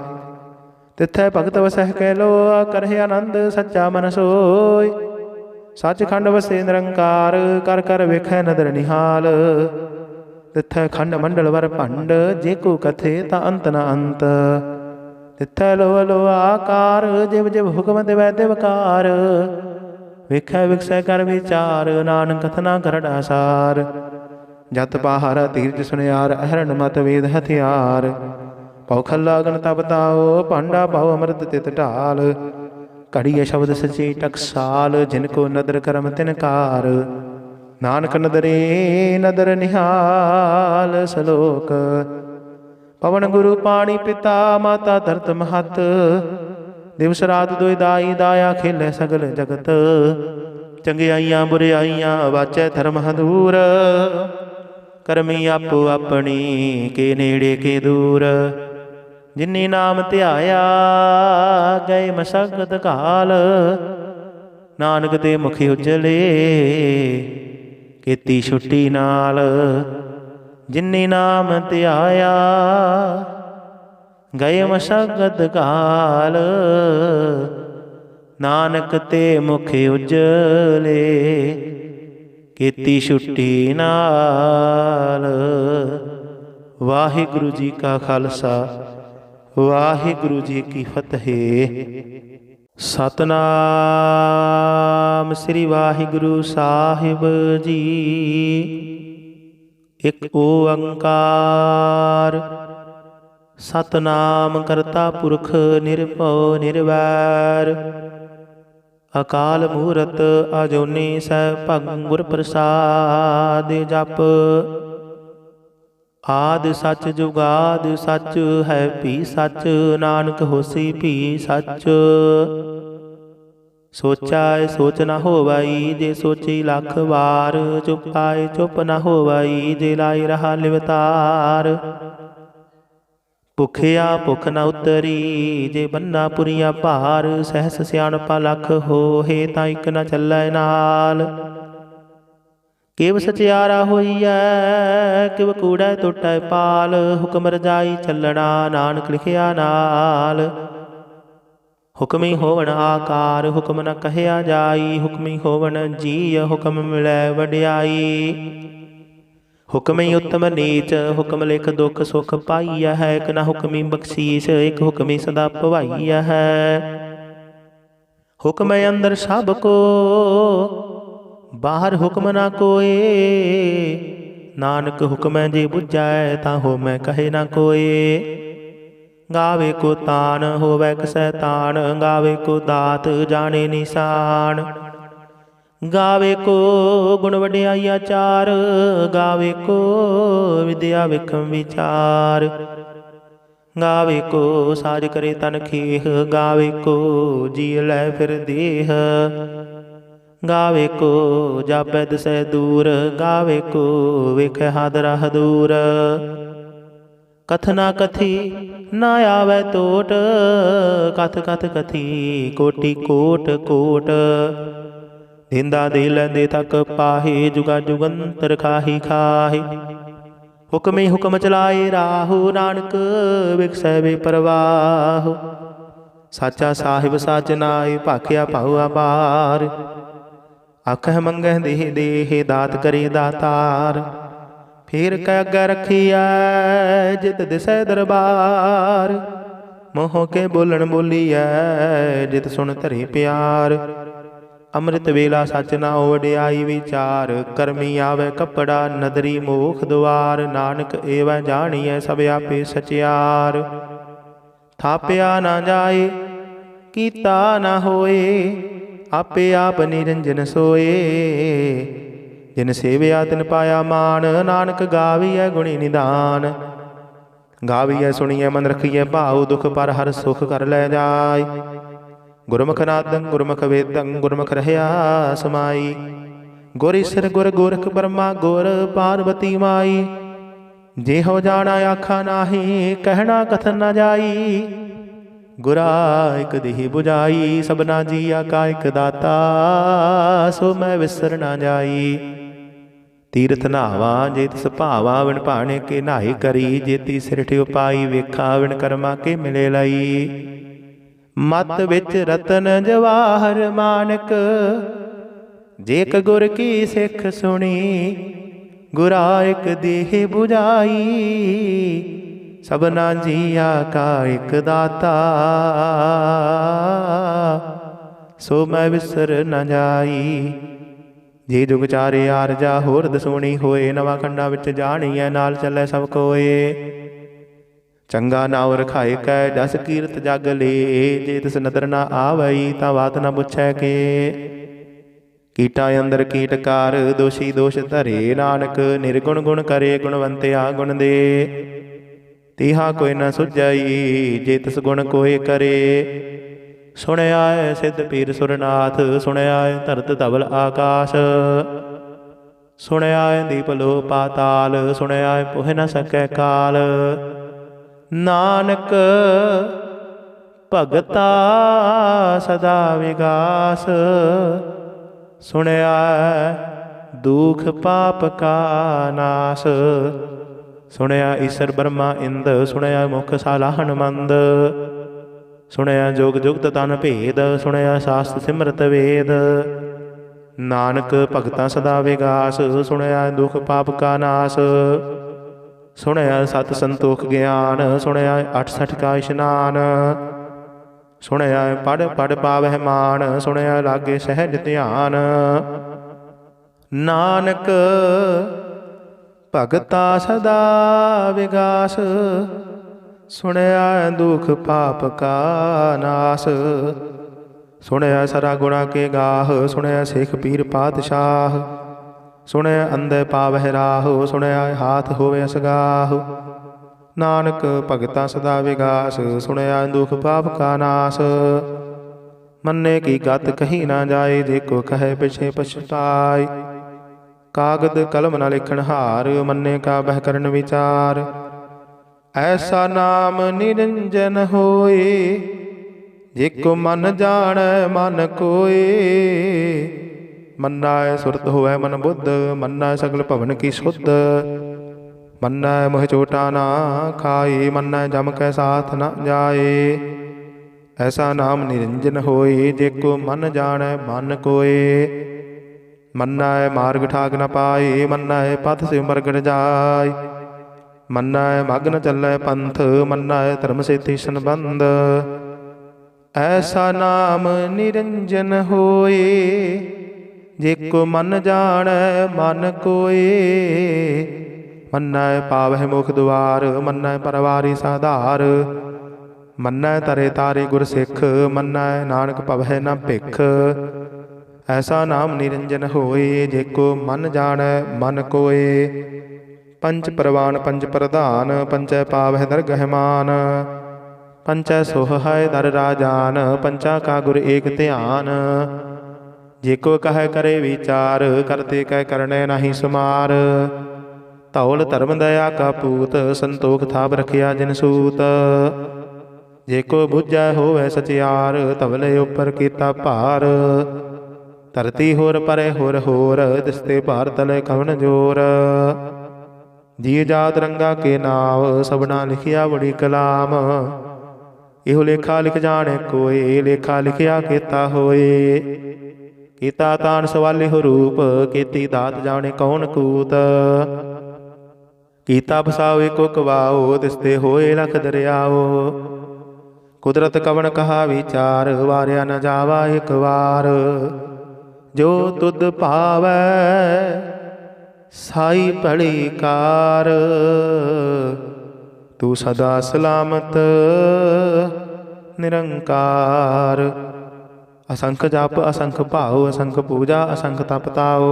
तिथे भगत वसह कह लो, करहे आनंद सच्चा मन सोय। सच खंड वसे निरंकार, कर कर वेखै नदर निहाल। तिथे खंड मंडल वर भंड, जेको कथे ता अंत न अंत। तिथे लोह लोह आकार, जिव जिव हुक्म दिवै दिवकार। वेखै विकसै कर विचार, नानक कथना करड़ा सार। जत पहारा तीर्थ सुनियार, अहरण मत वेद हथियार। पौ खल्ला गण तब ताओ, पांडा पाओ अमृत तित ढाल। घड़िए शब्द सची टकसाल, जिनको नदर करम तिनकार। नानक नदरे नदर निहाल सलोक। पवन गुरु पाणी पिता, माता धरत महत। दिवस रात दुई दाई, दाया खेले सगल जगत। चंगियाइयां बुरियाइयां, वाचै धर्म हदूर। करमी आपो अपनी, के नेड़े के दूर। जिन्नी नाम ध्याया, गए मशक्कत काल। नानक ते मुखी उजले, केती छुट्टी नाल। जिन्नी नाम ध्याया, गए मशक्कत काल। नानक ते मुखी उजले, केती छुट्टी नाल। वाहिगुरु जी का खालसा, वाहिगुरु जी की फतेह। सतनाम श्री वाहिगुरु साहिब जी। एक ओंकार सतनाम करता पुरख निरभउ निरवैर। अकाल मूरत अजोनी सैभं गुर प्रसाद जप। आद सच जुगाद सच है भी सच। नानक होसी भी सच। सोचा सोच न होवई, जे सोची लख वार। चुप आए चुप न होवई, जे लाई रहा लिवतार। भुखिया भुख न उतरी, जे बन्ना पुरिया भार। सहस सियाणपा लख हो, हे तां इक न चलै नाल। किव सचियारा होईऐ, किव कूड़ै टुटै पाल। हुक्म रजाई चलना, नानक लिखिया नाल। हुक्मी होवन आकार, हुक्म न कहया जाई। हुक्मी होवन जीय, हुक्म मिलै वड्याई। हुक्मी उत्तम नीच, हुक्म लिख दुख सुख पाईया है। एक न हुक्मी बख्शीश, एक हुक्मी सदा भवाईया है। हुक्म अंदर सब को, बाहर हुक्म ना कोय। नानक हुक्म जे बुझै, ता हो मैं कहे ना कोय। गावे को तान होवै कसै तान। गावे को दात जाने निशान। गावे को गुण वड्याइया चार। गावे को विद्या विक्रम विचार। गावे को साज करे तन खेह। गावे को जी लै फिर देह। गावे को जापै दिसै दूर। गावे को वेखै हादरा हदूर। कथना कथी ना आवे टोट। कथ कथ कथी कोटि कोट कोट। दिंदा दे लैंदे तक पाहे। जुगा जुगंतर खाही खाही। हुक्मे हुक्म चलाए राहु। नानक विकसै बेपरवाह। साचा साहिब साच नाय, भाखिया पाऊ अपार। आखह मंगह देह देह, दात करे दातार। फेर कै अग्गै रखिया, जित दिसै दरबार। मोह के बोलन बोलिया, जित सुन धरे प्यार। ਅੰਮ੍ਰਿਤ ਵੇਲਾ ਸੱਚ ਨਾ ਵਡਿਆਈ ਵਿਚਾਰ, ਕਰਮੀ ਆਵੇ ਕੱਪੜਾ ਨਦਰੀ ਮੋਖ ਦੁਆਰ। ਨਾਨਕ ਏਵੈ ਜਾਣੀਐ ਸਭ ਆਪੇ ਸਚਿਆਰ, ਥਾਪਿਆ ਨਾ ਜਾਏ ਕੀਤਾ ਨਾ ਹੋਏ, ਆਪੇ ਆਪ ਨਿਰੰਜਨ ਸੋਏ। ਜਿਨ ਸੇਵਿਆ ਤਿਨ ਪਾਇਆ ਮਾਨ, ਨਾਨਕ ਗਾਵੀਐ ਗੁਣੀ ਨਿਦਾਨ। ਗਾਵੀਐ ਸੁਣੀਐ ਮਨ ਰਖੀਐ ਭਾਉ, ਦੁਖ ਪਰ ਹਰ ਸੁਖ ਕਰ ਲੈ ਜਾਏ। ਗੁਰਮੁਖ ਨਾਦੰ ਗੁਰਮੁਖ ਵੇਦੰ, ਗੁਰਮੁਖ ਰਹਿਆ ਸਮਾਈ। ਗੁਰ ਈਸਰ ਗੁਰ ਗੋਰਖ ਬਰਮਾ, ਗੁਰ ਪਾਰਵਤੀ ਮਾਈ। ਜਿਹੋ ਜਾਣਾ ਆਖਾ ਨਾਹੀ, ਕਹਿਣਾ ਕਥਨ ਨਾ ਜਾਈ। ਗੁਰਾ ਇਕ ਦੇਹ 부ਜਾਈ, ਸਭਨਾ ਜੀਆ ਕਾ ਇਕ ਦਾਤਾ। ਸੋ ਮੈਂ ਵਿਸਰ ਨਾ ਜਾਈ। ਤੀਰਥ ਨਾਵਾ ਜੇ ਤਿਸ ਭਾਵਾ, ਵਿਣ ਭਾਣੇ ਕੇ ਨਹਾਈ ਕਰੀ। ਜੇਤੀ ਸਿਰਠ ਉਪਾਈ, ਵੇਖਾ ਵਿਣ ਕਰਮਾ ਕੇ ਮਿਲੇ ਲਈ। ਮਤ ਵਿੱਚ ਰਤਨ ਜਵਾਹਰ ਮਾਨਕ, ਜੇਕ ਗੁਰ ਕੀ ਸਿੱਖ ਸੁਣੀ। ਗੁਰਾ ਇਕ ਦੇਹ 부ਜਾਈ, ਸਭਨਾ ਜੀਆ ਕਾ ਇਕ ਦਾਤਾ। ਸੋ ਮੈਂ ਵਿਸਰ ਨਾ ਜਾਈ। ਜੇ ਜੁਗ ਚਾਰੇ ਆਰਜਾ, ਹੋਰ ਦਸੂਣੀ ਹੋਏ। ਨਵਾਂ ਖੰਡਾਂ ਵਿੱਚ ਜਾਣੀਐ, ਨਾਲ ਚੱਲੇ ਸਭ ਕੋਏ। ਚੰਗਾ ਨਾਉ ਰਖਾਏ ਕੈ, ਜਸ ਕੀਰਤ ਜਗ ਲੇ। ਜੇ ਤਿਸ ਨਦਰ ਨਾ ਆਵਈ, ਤਾਂ ਬਾਤ ਨਾ ਪੁੱਛੈ ਕੇ। ਕੀਟਾਂ ਅੰਦਰ ਕੀਟਕਾਰ, ਦੋਸ਼ੀ ਦੋਸ਼ ਧਰੇ। ਨਾਨਕ ਨਿਰਗੁਣ ਗੁਣ ਕਰੇ, ਗੁਣਵੰਤਿਆ ਗੁਣ ਦੇ। ਤੀਹਾ ਕੋਈ ਨਾ ਸੁਝਾਈ, ਜੇ ਤਿਸ ਗੁਣ ਕੋਏ ਕਰੇ। ਸੁਣਿਆ ਏ ਸਿੱਧ ਪੀਰ ਸੁਰਨਾਥ, ਸੁਣਿਆ ਏ ਧਰਤ ਧਵਲ ਆਕਾਸ਼। ਸੁਣਿਆ ਏ ਦੀਪ ਲੋ ਪਾਤਾਲ, ਸੁਣਿਆ ਏ ਪੁਹ ਨ ਸਕੈ ਕਾਲ। ਨਾਨਕ ਭਗਤਾ ਸਦਾ ਵਿਗਾਸ, ਸੁਣਿਆ ਦੁਖ ਪਾਪ ਕਾ ਨਾਸ। ਸੁਣਿਆ ਈਸਰ ਬਰਮਾ ਇੰਦ, ਸੁਣਿਆ ਮੁਖ ਸਾਲਾਹਣ ਮੰਦ। ਸੁਣਿਆ ਜੋਗ ਜੁਗਤ ਤਨ ਭੇਦ, ਸੁਣਿਆ ਸਾਸਤ ਸਿਮਰਤ ਵੇਦ। ਨਾਨਕ ਭਗਤਾਂ ਸਦਾ ਵਿਗਾਸ, ਸੁਣਿਆ ਦੁਖ ਪਾਪ ਕਾ ਨਾਸ। ਸੁਣਿਆ ਸਤ ਸੰਤੋਖ ਗਿਆਨ, ਸੁਣਿਆ 68 ਕਾ ਇਸ਼ਨਾਨ। ਸੁਣਿਆ ਪੜ੍ਹ ਪੜ੍ਹ ਪਾਵਹਿ ਮਾਨ, ਸੁਣਿਆ ਲਾਗੇ ਸਹਿਜ ਧਿਆਨ। ਨਾਨਕ ਭਗਤਾ ਸਦਾ ਵਿਗਾਸ, ਸੁਣਿਆ ਦੁਖ ਪਾਪ ਕਾ ਨਾਸ। ਸੁਣਿਆ ਸਰਾ ਗੁਣਾ ਕੇ ਗਾਹ, ਸੁਣਿਆ ਸਿੱਖ ਪੀਰ ਪਾਤਸ਼ਾਹ। ਸੁਣਿਆ ਅੰਧੇ ਪਾਵਹਿ ਰਾਹ, ਸੁਣਿਆ ਹਾਥ ਹੋਵੇ ਅਸਗਾਹ। ਨਾਨਕ ਭਗਤਾ ਸਦਾ ਵਿਗਾਸ, ਸੁਣਿਆ ਦੁਖ ਪਾਪ ਕਾ ਨਾਸ। ਮੰਨੇ ਕੀ ਗਤ ਕਹੀ ਨਾ ਜਾਏ, ਜੇ ਕੋ ਕਹੇ ਪਿਛੇ ਪਛਤਾਏ। ਕਾਗਦ ਕਲਮ ਨਾ ਲਿਖਣ ਹਾਰ, ਮੰਨੇ ਕਾ ਬਹਿ ਕਰਨ ਵਿਚਾਰ। ਐਸਾ ਨਾਮ ਨਿਰੰਜਨ ਹੋਏ, ਜੇ ਕੋ ਮਨ ਜਾਣੈ ਮਨ ਕੋਏ। ਮੰਨੈ ਸੁਰਤ ਹੋਵੈ ਮਨ ਬੁੱਧ, ਮੰਨੈ ਸਗਲ ਭਵਨ ਕੀ ਸੁਧ। ਮੰਨੈ ਮੋਹ ਚੋਟਾ ਨਾ ਖਾਏ, ਮੰਨੈ ਜਮ ਕੈ ਸਾਥ ਨ ਜਾਏ। ਐਸਾ ਨਾਮ ਨਿਰੰਜਨ ਹੋਏ, ਜੇ ਕੋ ਮਨ ਜਾਣੈ ਮਨ ਕੋਏ। ਮੰਨੈ ਮਾਰਗ ਠਾਗ ਨ ਪਾਏ, ਮੰਨੈ ਪਥ ਸਿਉ ਮਰਗੜ ਜਾਏ। ਮੰਨੈ ਮਗ ਨ ਚੱਲੈ ਪੰਥ, ਮੰਨੈ ਧਰਮ ਸੇਤੀ ਸੰਬੰਧ। ਐਸਾ ਨਾਮ ਨਿਰੰਜਨ ਹੋਏ, ਜੇ ਕੋ ਮਨ ਜਾਣੈ ਮਨ ਕੋਏ। ਮੰਨੈ ਪਾਵਹਿ ਮੁਖ ਦੁਆਰ, ਮੰਨੈ ਪਰਵਾਰੀ ਸਾਧਾਰ। ਮੰਨੈ ਤਰੇ ਤਾਰੇ ਗੁਰ ਸਿੱਖ, ਮੰਨੈ ਨਾਨਕ ਭਵਹਿ ਨ ਭਿਖ। ਐਸਾ ਨਾਮ ਨਿਰੰਜਨ ਹੋਏ, ਜੇ ਕੋ ਮਨ ਜਾਣੈ ਮਨ ਕੋਏ। ਪੰਚ ਪ੍ਰਵਾਨ ਪੰਚ ਪ੍ਰਧਾਨ, ਪੰਚੈ ਪਾਵਹਿ ਦਰਗਹਿ ਮਾਨ। ਪੰਚੈ ਸੋਹ ਹੈ ਦਰ ਰਾਜਾਨ, ਪੰਚਾ ਕਾ ਗੁਰ ਏਕ ਧਿਆਨ। ਜੇ ਕੋ ਕਹੈ ਕਰੇ ਵਿਚਾਰ, ਕਰਤੇ ਕੈ ਕਰਨੇ ਨਾਹੀ ਸੁਮਾਰ। ਧੌਲ ਧਰਮ ਦਇਆ ਕਾ ਪੂਤ, ਸੰਤੋਖ ਥਾਪ ਰਖਿਆ ਜਿਨ ਸੂਤ। ਜੇ ਕੋ ਬੁੱਝੈ ਹੋਵੈ ਸਚਿਆਰ, ਧਵਲੇ ਉੱਪਰ ਕੀਤਾ ਭਾਰ। ਧਰਤੀ ਹੋਰ ਪਰੇ ਹੋਰ ਹੋਰ, ਦਿਸਤੇ ਭਾਰ ਤਲੇ ਕਵਣ ਜੋਰ। ਜੀ ਜਾਤ ਰੰਗਾ ਕੇ ਨਾਮ, ਸਭਨਾ ਲਿਖਿਆ ਬੜੀ ਕਲਾਮ। ਇਹੋ ਲੇਖਾ ਲਿਖ ਜਾਣੇ ਕੋਏ, ਲੇਖਾ ਲਿਖਿਆ ਕੀਤਾ ਹੋਏ। ਕੀਤਾ ਤਾਨ ਸਵਾਲੇ ਹੋ ਰੂਪ, ਕੀਤੀ ਦਾਤ ਜਾਣੇ ਕੌਣ ਕੂਤ। ਕੀਤਾ ਫਸਾਓ ਇੱਕੋ ਕਵਾਓ, ਦਿਸਤੇ ਹੋਏ ਲਖ ਦਰਿਆਓ। ਕੁਦਰਤ ਕਵਣ ਕਹਾ ਵਿਚਾਰ, ਵਾਰਿਆ ਨ ਜਾਵਾ ਇੱਕ ਵਾਰ। जो तुद भावै साई भली कार। तू सदा सलामत निरंकार। असंख जप असंख भाव असंख पूजा असंख तप ताओ।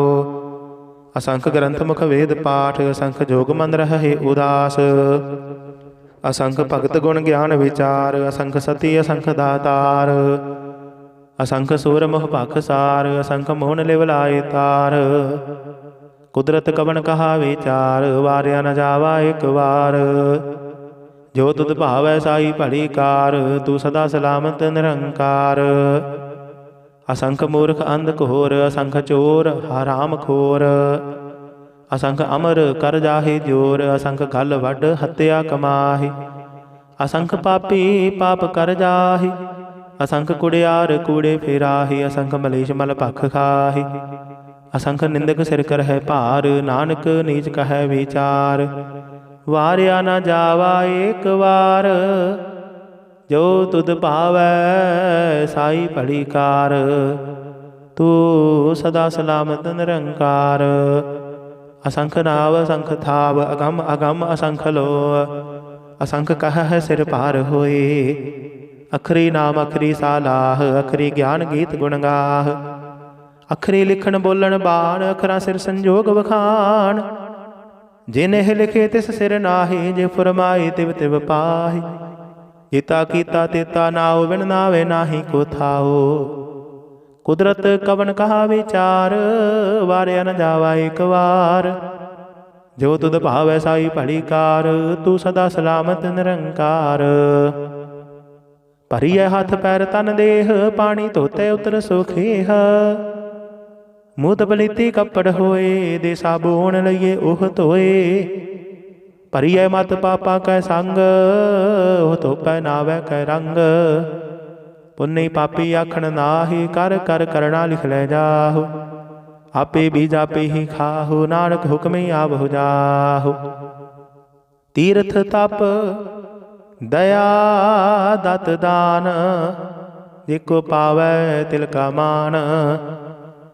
असंख ग्रंथ मुख वेद पाठ असंख जोग मन रहे उदास। असंख भगत गुण ज्ञान विचार असंख सती असंख दातार। असंख सूर मोह भख सार असंख मोहन लिव लाए तार। कुदरत कवन कहा विचार वारिया न जावा एक बार। जो तुद भावै साई भली कार। तू सदा सलामत निरंकार। असंख मूर्ख अंध घोर असंख चोर हराम खोर। असंख अमर कर जाहि जोर असंख गल वड हत्या कमाहि। असंख पापी पाप कर जाहि असंख कुड़ियार कूड़े फेराहि। असंख मलेश मल भख खाहि असंख निंदक सिर करहै भार। नानक नीच कहै विचार वारिया न जावा एक बार। जो तुद भावै साई भली कार। तू सदा सलामत निरंकार। असंख नाव असंख थाव अगम अगम असंख लो। असंख कह सिर पार होए अखरी नाम अखरी सालाह। अखरी ज्ञान गीत गुण गाह। अखरी लिखण बोलण बाण अखरा सिर संजोग वखान। जिन्ह लिखे तिस सिर नाहि जे फुरमाए तिव तिव पाहि। जिता कीता तेता नाओ बिन नावे नाही को थाओ। कुदरत कवन कहा विचार वारिया न जावा एक बार। जो तुद भावै साई भली कार। तू सदा सलामत निरंकार। भरिय हाथ पैर तन देह पानी धोते उतर सुखेह। मूत बलीती कपड़ होए दे साबुन लइए ओह धोए। भरिय मत पापा कै संग ओह धोपै नावै कै रंग। पुन्नी पापी आखण नाहि कर कर करना लिख लै जाहु। आपे बीज आपे ही खाहु नानक हुक्म आवहु जाहु। तीर्थ तप दया दत दान जेको पावै तिलका मान।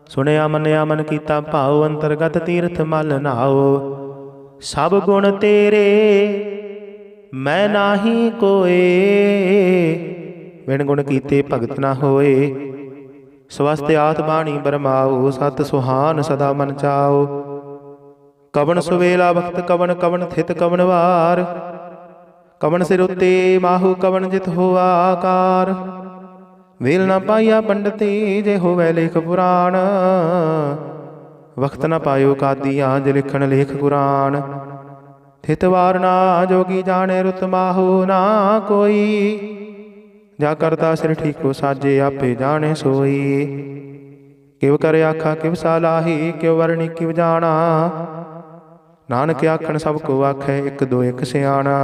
सुनिया मनिया मन कीता भाव अंतरगत तीर्थ मल नाओ। सब गुण तेरे मैं नाही कोए। बिन गुण कीते भगत ना होए। स्वस्थ आत बाणी बरमाओ सत सुहान सदा मन चाओ। कवन सुवेला वक्त कवन कवन थित कवन वार। कवन सिर उत्ते माहु कवन जित होआ आकार। वेल न पाइया पंडिती जे होवै लेख पुराण। वक्त न पायो कादियाँ जे लिखण लेख कुरान। थित वार ना जोगी जाने रुत माहु ना कोई। जा करता सिर ठीको साजे आपे जाने सोई। किव कर आखा किव सालाही किव वरणी किव जाना। नानक आखण सब को आखै एक दो एक सियाणा।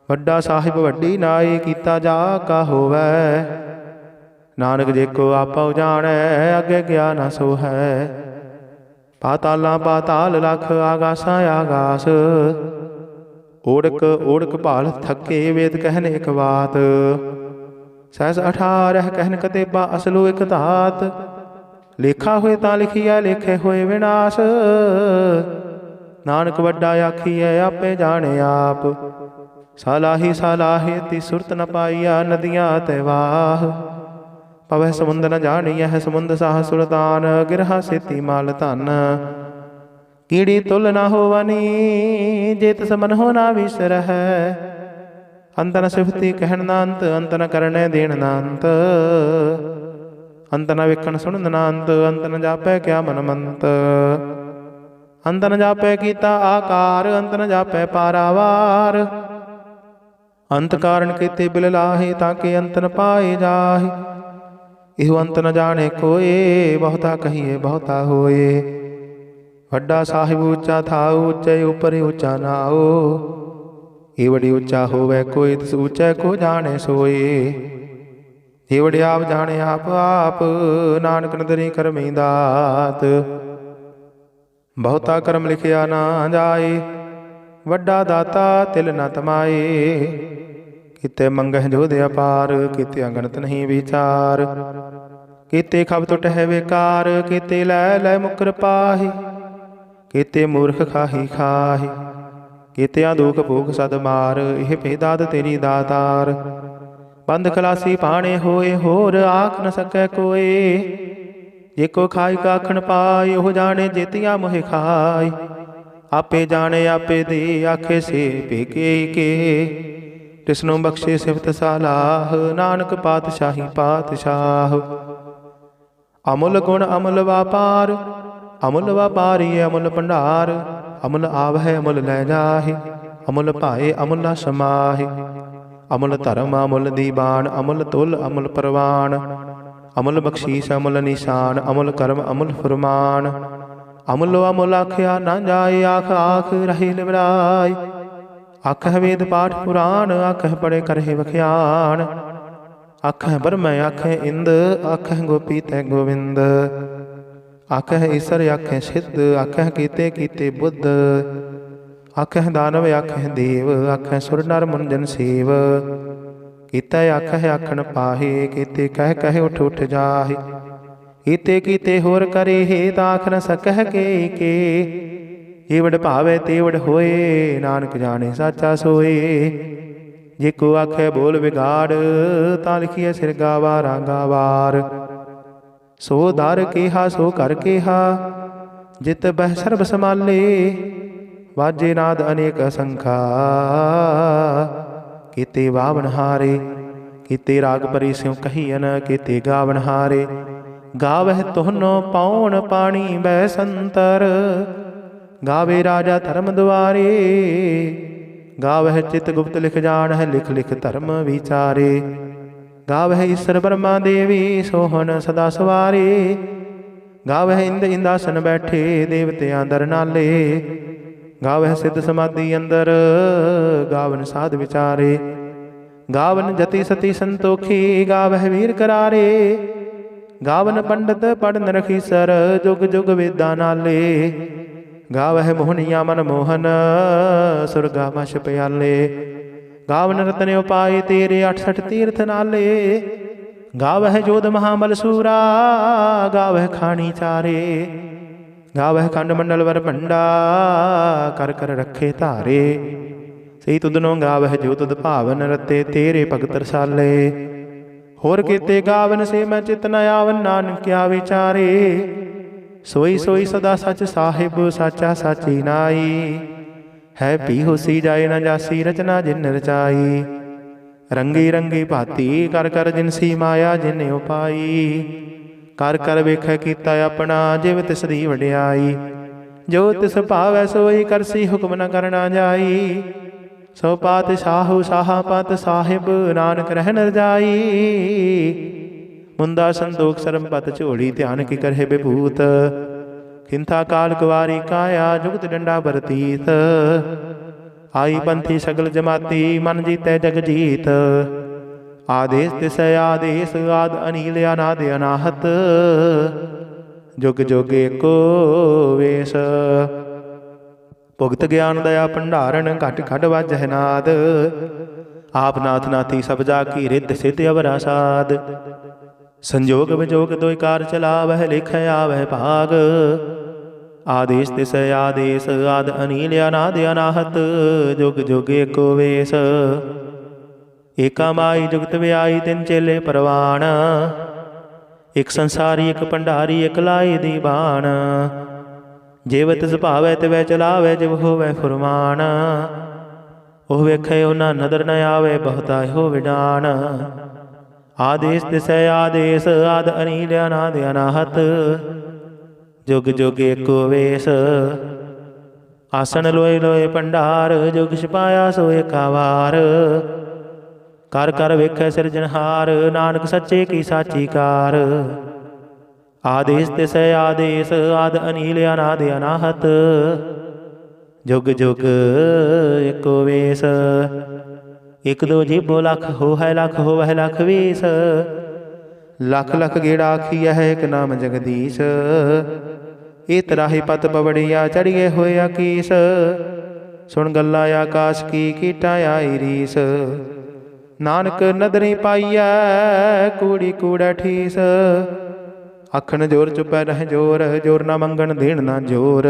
वड्डा साहिब वड्डी नाई कीता जा का होवै। नानक जेको आपा जाणै अगे गया ना सो है। पाताला पाताल लख आगासा आगास। ओढ़क ओढ़क भाल थके वेद कहन एक बात। सहस 18 कहन कतेबा असलो एक धात। लेखा होए तां लिखिया लेखे होए विनाश। नानक वड्डा आखिए आपे जाने आप। सालाही सालाहे ती सुरत न पाइया नदियाँ ते वाह। पवह समुंद न जानियह समुंद साह सुल्तान। गिरहा सेती माल धन कीड़ी तुल न होवनी। जेत समन हो ना विसर है। अंत न सिफती कहन ना अंत अंत न करने देन ना अंत। अंत न विकन सुन ना अंत अंत न जापै क्या मन मंत। अंत न जापै कीता आकार अंत न जापै पारावार। अंत कारण कीते बिल लाहे ताके अंत न पाए जाहे। इहु अंत न जाने कोए बहुता कहिए बहुता होए। वड्डा साहिब ऊंचा था ऊंचे ऊपर ऊंचा नाओ। ये बड़ी ऊंचा होवे कोई तिस ऊंचे को जाने सोए। ये बड़ी आप जाने आप आप नानक नदरी करमी दात। बहुता कर्म लिखिया ना जाए वड्डा दाता तिल न तमाए। किते मंगह जोध अपार किते अगणत नहीं विचार। ਕੀਤੇ ਖਬ ਟੁੱਟ ਹੈ ਵਿਕਾਰ, ਕੀਤੇ ਲੈ ਲੈ ਮੁਕਰ ਪਾਹੀ, ਕੀਤੇ ਮੂਰਖ ਖਾਹੀ ਖਾਹੀ, ਕੀਤਿਆਂ ਦੁਖ ਭੋਗ ਸਦ ਮਾਰ, ਇਹ ਭੇਦਾਦ ਤੇਰੀ ਦਾਤਾਰ। ਬੰਦ ਖਲਾਸੀ ਪਾਣੇ ਹੋਏ, ਹੋਰ ਆਖ ਨ ਸਕੈ ਕੋਏ, ਜੇਕੋ ਖਾਈ ਕਾਖਣ ਪਾਏ, ਉਹ ਜਾਣੇ ਜੇਤੀਆਂ ਮੋਹਿ ਖਾਈ। ਆਪੇ ਜਾਣੇ ਆਪੇ ਦੇ, ਆਖੇ ਸੇ ਭੇਗੇ ਕੇ, ਤਿਸਨੂੰ ਬਖਸ਼ੇ ਸਿਫਤ ਸਾਲਾਹ, ਨਾਨਕ ਪਾਤਸ਼ਾਹੀ ਪਾਤਸ਼ਾਹ। ਅਮੁੱਲ ਗੁਣ ਅਮੁੱਲ ਵਾਪਾਰ, ਅਮੁੱਲ ਵਾਪਾਰੀ ਅਮੁੱਲ ਭੰਡਾਰ, ਅਮੁੱਲ ਆਵਹਿ ਅਮੁੱਲ ਲੈ ਜਾਹੇ, ਅਮੁੱਲ ਭਾਏ ਅਮੁੱਲਾ ਸਮਾਹੇ। ਅਮੁੱਲ ਧਰਮ ਅਮੁੱਲ ਦੀਵਾਨ, ਅਮੁੱਲ ਤੁਲ ਅਮੁੱਲ ਪ੍ਰਵਾਨ, ਅਮੁੱਲ ਬਖਸ਼ੀਸ਼ ਅਮੁੱਲ ਨਿਸ਼ਾਨ, ਅਮੁੱਲ ਕਰਮ ਅਮੁੱਲ ਫੁਰਮਾਨ। ਅਮੁੱਲੋ ਅਮੁੱਲ ਆਖਿਆ ਨਾ ਜਾਏ, ਆਖ ਆਖ ਰਹੇ ਲਿਵਰਾਏ। ਆਖਹਿ ਵੇਦ ਪਾਠ ਪੁਰਾਣ, ਆਖਹਿ ਪੜੇ ਕਰਹਿ ਵਖਿਆਣ। ਆਖਹਿ ਬ੍ਰਹਮ ਆਖਹਿ ਇੰਦ, ਆਖਹਿ ਗੋਪੀ ਤੈ ਗੋਵਿੰਦ। ਆਖਹਿ ਈਸਰ ਆਖਹਿ ਸਿੱਧ, ਆਖਹਿ ਕੀਤੇ ਕੀਤੇ ਬੁੱਧ। ਆਖਹਿ ਦਾਨਵ ਆਖਹਿ ਦੇਵ, ਆਖਹਿ ਸੁਰ ਨਰ ਮੁੰਜਨ ਸੇਵ। ਕੀਤਾ ਆਖਹਿ ਆਖਣ ਪਾਹੇ, ਕੀਤੇ ਕਹਿ ਕਹਿ ਉਠ ਉਠ ਜਾਹੇ। ਕੀਤੇ ਕੀਤੇ ਹੋਰ ਕਰੇ ਹੇ, ਤਾਂ ਆਖ ਨ ਸਕਹਿ ਕੇ। ਏਵੜ ਭਾਵੈ ਤੇਵੜ ਹੋਏ, ਨਾਨਕ ਜਾਣੇ ਸਾਚਾ ਸੋਏ। ਜੇ ਕੋ ਆਖੈ ਬੋਲ ਵਿਗਾੜ, ਤਾਂ ਲਿਖੀਐ ਸਿਰ ਗਾਵਾ ਰਾਂਗਾ ਵਾਰ। ਸੋ ਦਰ ਕੇਹਾ ਸੋ ਕਰ ਕੇਹਾ, ਜਿਤ ਬਹਿ ਸਰਬ ਸਮਾਲੇ। ਵਾਜੇ ਨਾਦ ਅਨੇਕ ਅਸੰਖਾ, ਕੀਤੇ ਵਾਵਨ ਹਾਰੇ। ਕੀਤੇ ਰਾਗ ਪਰੀ ਸਿਉ ਕਹੀਅਨ, ਕੀਤੇ ਗਾਵਨ ਹਾਰੇ। ਗਾਵਹਿ ਤੁਹਨੋ ਪਾਉਣ ਪਾਣੀ ਬੈ ਸੰਤਰ, ਗਾਵੇ ਰਾਜਾ ਧਰਮ ਦੁਆਰੇ। ਗਾਵਹਿ ਚਿਤ ਗੁਪਤ ਲਿਖ ਜਾਣਹਿ, ਲਿਖ ਲਿਖ ਧਰਮ ਵਿਚਾਰੇ। ਗਾਵਹਿ ਈਸਰ ਬ੍ਰਹਮਾ ਦੇਵੀ, ਸੋਹਣ ਸਦਾ ਸਵਾਰੇ। ਗਾਵਹਿ ਇੰਦ ਇੰਦਾਸਨ ਬੈਠੇ, ਦੇਵਤਿਆਂ ਦਰ ਨਾਲੇ। ਗਾਵਹਿ ਸਿੱਧ ਸਮਾਧੀ ਅੰਦਰ, ਗਾਵਨ ਸਾਧ ਵਿਚਾਰੇ। ਗਾਵਨ ਜਤੀ ਸਤੀ ਸੰਤੋਖੀ, ਗਾਵਹਿ ਵੀਰ ਕਰਾਰੇ। ਗਾਵਨ ਪੰਡਤ ਪੜਨ ਰਖੀਸਰ, ਜੁਗ ਜੁਗ ਵੇਦਾਂ ਨਾਲੇ। ਗਾਵਹਿ ਮੋਹਨੀਆ ਮਨ ਮੋਹਨ, ਸੁਰਗਾ ਮਛ ਪਿਆਲੇ। ਗਾਵਨ ਰਤਨ ਉਪਾਏ ਤੇਰੇ, 68 ਤੀਰਥ ਨਾਲੇ। ਗਾਵਹਿ ਜੋਧ ਮਹਾਬਲ ਸੂਰਾ, ਗਾਵਹਿ ਖਾਣੀ ਚਾਰੇ। ਗਾਵਹਿ ਖੰਡ ਮੰਡਲ ਵਰ ਭੰਡਾ, ਕਰ ਕਰ ਰੱਖੇ ਧਾਰੇ। ਸਹੀ ਤੁਧਨੋਂ ਗਾਵਹਿ ਜੋ ਤੁਧ ਭਾਵਨ, ਰਤੇ ਤੇਰੇ ਭਗਤ ਰਸਾਲੇ। ਹੋਰ ਕੀਤੇ ਗਾਵਨ ਸੇ ਮੈਂ ਚਿਤ ਨ ਆਵਨ, ਨਾਨਕਿਆ ਵਿਚਾਰੇ। ਸੋਈ ਸੋਈ ਸਦਾ ਸੱਚ ਸਾਹਿਬ, ਸਾਚਾ ਸਾਚੀ ਨਾਈ। ਹੈ ਪੀ ਹੋਸੀ ਜਾਏ ਨ ਜਾਸੀ, ਰਚਨਾ ਜਿਨ ਰਚਾਈ। ਰੰਗੀ ਰੰਗੀ ਭਾਤੀ, ਕਰ ਕਰ ਜਿਨਸੀ ਮਾਇਆ ਜਿਨ ਉਪਾਈ। ਕਰ ਕਰ ਵੇਖੈ ਕੀਤਾ ਆਪਣਾ, ਜਿਵ ਤਿਸ ਦੀ ਵਡਿਆਈ। ਜੋ ਤਿਸ ਭਾਵੈ ਸੋਈ ਕਰਸੀ, ਹੁਕਮ ਨ ਕਰਨਾ ਜਾਈ। ਸੋ ਪਾਤਸ਼ਾਹੂ ਸਾਹਾ ਪਤ ਸਾਹਿਬ, ਨਾਨਕ ਰਹਿਨ ਰਜਾਈ। ਮੁੰਦਾ ਸੰਤੋਖ ਸਰਮ ਪਤ ਝੋਲੀ, ਧਿਆਨ ਕੀ ਕਰਹਿ ਬਿਭੂਤ। ਖਿੰਥਾ ਕਾਲ ਕੁਵਾਰੀ ਕਾਇਆ, ਜੁਗਤ ਡੰਡਾ ਬਰਤੀਤ। ਆਈ ਪੰਥੀ ਸਗਲ ਜਮਾਤੀ, ਮਨ ਜੀਤੈ ਜਗ ਜੀਤ। ਆਦੇਸ ਤਿਸ ਆਦੇਸ, ਆਦ ਅਨੀਲ ਅਨਾਦ ਅਨਾਹਤ। ਜੁਗ ਜੁਗ ਏਕੋ ਵੇਸ। ਭੁਗਤ ਗਿਆਨ ਦਇਆ ਭੰਡਾਰਨ, ਘਟ ਘਟ ਵਾਜਹਿ ਨਾਦ। ਆਪ ਨਾਥ ਨਾਥੀ ਸਭ ਜਾ ਕੀ, ਰਿੱਧ ਸਿੱਧ ਅਵਰਾ ਸਾਧ। ਸੰਜੋਗ ਵਿਜੋਗ ਦੋਇ ਕਾਰ ਚਲਾਵਹਿ, ਲਿਖੈ ਆਵਹਿ ਭਾਗ। ਆਦੇਸ ਤਿਸ ਆਦੇਸ, ਆਦ ਅਨੀਲ ਅਨਾਦ ਅਨਾਹਤ। ਜੁਗ ਜੁਗ ਏਕੋ ਵੇਸ। ਏਕਾ ਮਾਈ ਜੁਗਤ ਵਿਆਈ, ਤਿੰਨ ਚੇਲੇ ਪਰਵਾਨ। ਇਕ ਸੰਸਾਰੀ ਇਕ ਭੰਡਾਰੀ, ਇਕ ਲਾਏ ਦੀ ਬਾਣ। ਜਿਵ ਤਿਸ ਭਾਵੈ ਤਿਵੈ ਚਲਾਵੈ, ਜਿਵ ਹੋਵੈ ਫੁਰਮਾਨ। ਉਹ ਵੇਖੈ ਉਹਨਾਂ ਨਦਰ ਨ ਆਵੈ, ਬਹੁਤਾ ਇਹੋ ਵਿਡਾਨ। ਆਦੇਸ ਤਿਸ ਆਦੇਸ, ਆਦ ਅਨੀਲ ਅਨਾਦ ਅਨਾਹਤ। ਜੁਗ ਜੁਗ ਏਕੋ ਵੇਸ। ਆਸਣ ਲੋਏ ਲੋਏ ਭੰਡਾਰ, ਜੁਗ ਛਪਾਇਆ ਸੋ ਏਕਾ ਵਾਰ। ਕਰ ਕਰ ਵੇਖੈ ਸਿਰਜਣਹਾਰ, ਨਾਨਕ ਸੱਚੇ ਕੀ ਸਾਚੀ ਕਾਰ। ਆਦੇਸ ਤਿਸ ਆਦੇਸ, ਆਦ ਅਨੀਲ ਅਨਾਦ ਅਨਾਹਤ। ਜੁਗ ਜੁਗ ਏਕੋ ਵੇਸ। ਇਕ ਦੋ ਜੀਭੋ ਲਖ ਹੋਵੈ, ਲਖ ਹੋਵੈ ਲਖ ਵੀਸ। ਲਖ ਲਖ ਗੇੜਾ ਆਖੀਐ, ਇਕ ਨਾਮ ਜਗਦੀਸ਼। ਇਹ ਤਰਾਹੀ ਪਤ ਪਵੜੀਆ, ਚੜੀਏ ਹੋਏ ਆਕੀਸ। ਸੁਣ ਗੱਲਾਂ ਆਕਾਸ਼ ਕੀ, ਕੀਟਾਂ ਆਈ ਰੀਸ। ਨਾਨਕ ਨਦਰੀ ਪਾਈਐ, ਕੂੜੀ ਕੂੜੈ ਠੀਸ। आखण जोर चुपै रह जोर, जोर ना मंगण देण ना जोर,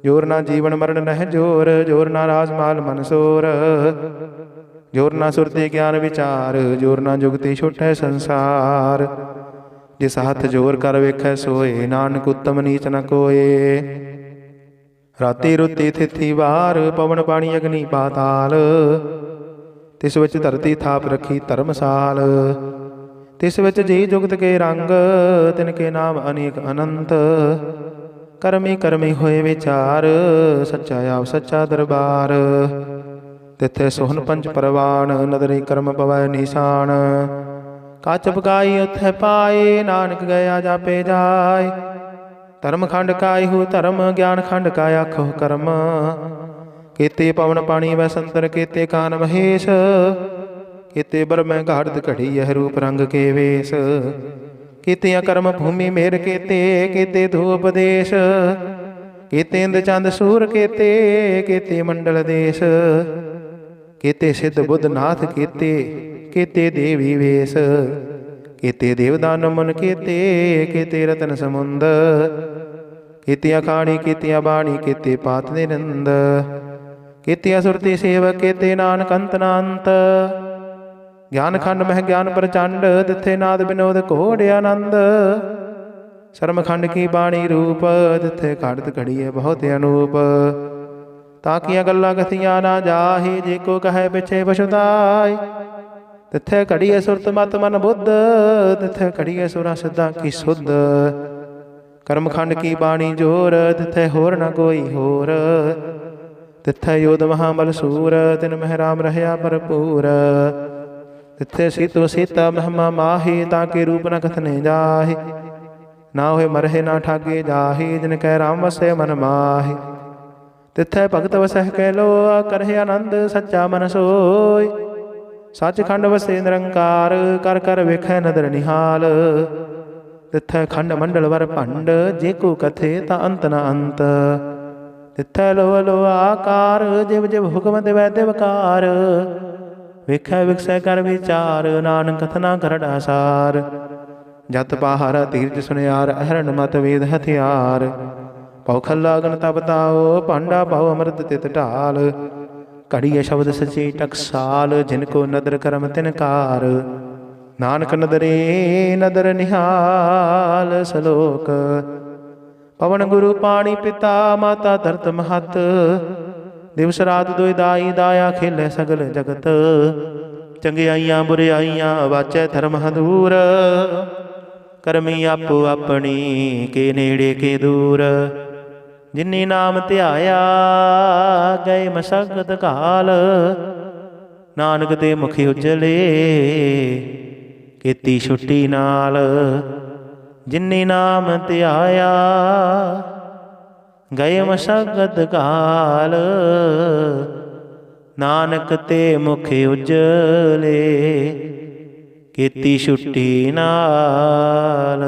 जोर ना जीवन मरण रह जोर, जोर ना राजमाल मनसोर, जोर ना सुरते ज्ञान विचार, जोर ना जुगति छुटै संसार। जिस हथ जोर कर वेखै सोए, नानक उत्तम नीच न कोए। राती रुती थिथि वार, पवन पानी अग्नि पाताल, तिस विच धरती थाप रखी धर्मसाल। तिस विच जी जुगत के रंग, तिनके नाम अनेक अनंत। करमी करमी होए विचार, सच्चा आप सच्चा दरबार। तिथे सोहन पंच परवान, नदरी कर्म पवै निशान। काच पकाई उत्थे पाए, नानक गया जापे जाय। धर्म खंड काय हो धर्म, ज्ञान खंड का आखो कर्म। केते पवन पानी वै संतर, केते कान महेश। केते ब्रह्म घाड़त घड़ी यह रूप रंग के वेश। केते अकर्म भूमि मेर केते, केते धूपदेश। केते इंद चंद सूर केते, केते मंडल देश। केते सिद्ध बुद्ध नाथ केते, केते देवी वेश। केते देवदान मुन केते, केते रतन समुंद। केतिया खाणी केतिया बाणी, केते पात निरंद। केतिया सुरति सेवक, केते नानक अंत नांत। ज्ञान खंड मह ज्ञान प्रचंड, तिथे नाद विनोद घोड़ आनंद। शर्म खंड की बाणी रूप, तिथे घड़त घड़िए बहुत अनूप। ताकिया गल्ला कथियां ना जाहि, जे को कहे पिछे पछुताय। तिथे घड़िए सुरत मत मन बुद्ध, तिथे घड़िए सुरा सिद्धा की सुध। कर्म खंड की बाणी जोर, तिथे होर न कोई होर। तिथे योध महाबल सूर, तिन मह राम रहया भरपूर। तिथे सीतो सीता महिमा माही, ताके रूप न कथने जाहि। ना होए मरहे ना ठागे जाहि, जिन कै राम वसे मन माहि। तिथे भगत वसह कै लोआ, करहे आनंद सच्चा मन सोय। सच खंड वसे निरंकार, कर कर वेखै नदर निहाल। तिथे खंड मंडल वर भंड, जे को कथे ता अंत न अंत। तिथे लो लो आकार, जिव जिव हुक्म देवै दिवकार। वेखै विकसै कर विचार, नानक कथना करड़ा सार। जत पहारा तीर्थ सुनियार, अहरण मत वेद हथियार। पौ खल्ला अगन तब ताओ, पांडा पाओ अमृत तित ढाल। घड़िए शब्द सची टकसाल, जिनको नदर करम तिनकार। नानक नदरे नदर निहाल सलोक। पवन गुरु पाणी पिता, माता धरत महत। दिवस रात दुई दाई, दाया खेले सगल जगत। चंगियाइयां बुरियाइयां, वाचै धर्म हदूर। करमी आपो अपनी, के नेड़े के दूर। जिन्नी नाम ध्याया, गए मसगत काल। नानक ते मुखी उजले, केती छुट्टी नाल। जिन्नी नाम ध्याया, गए मसगत काल। नानक ते मुख उजले, केती छुट्टी नाल।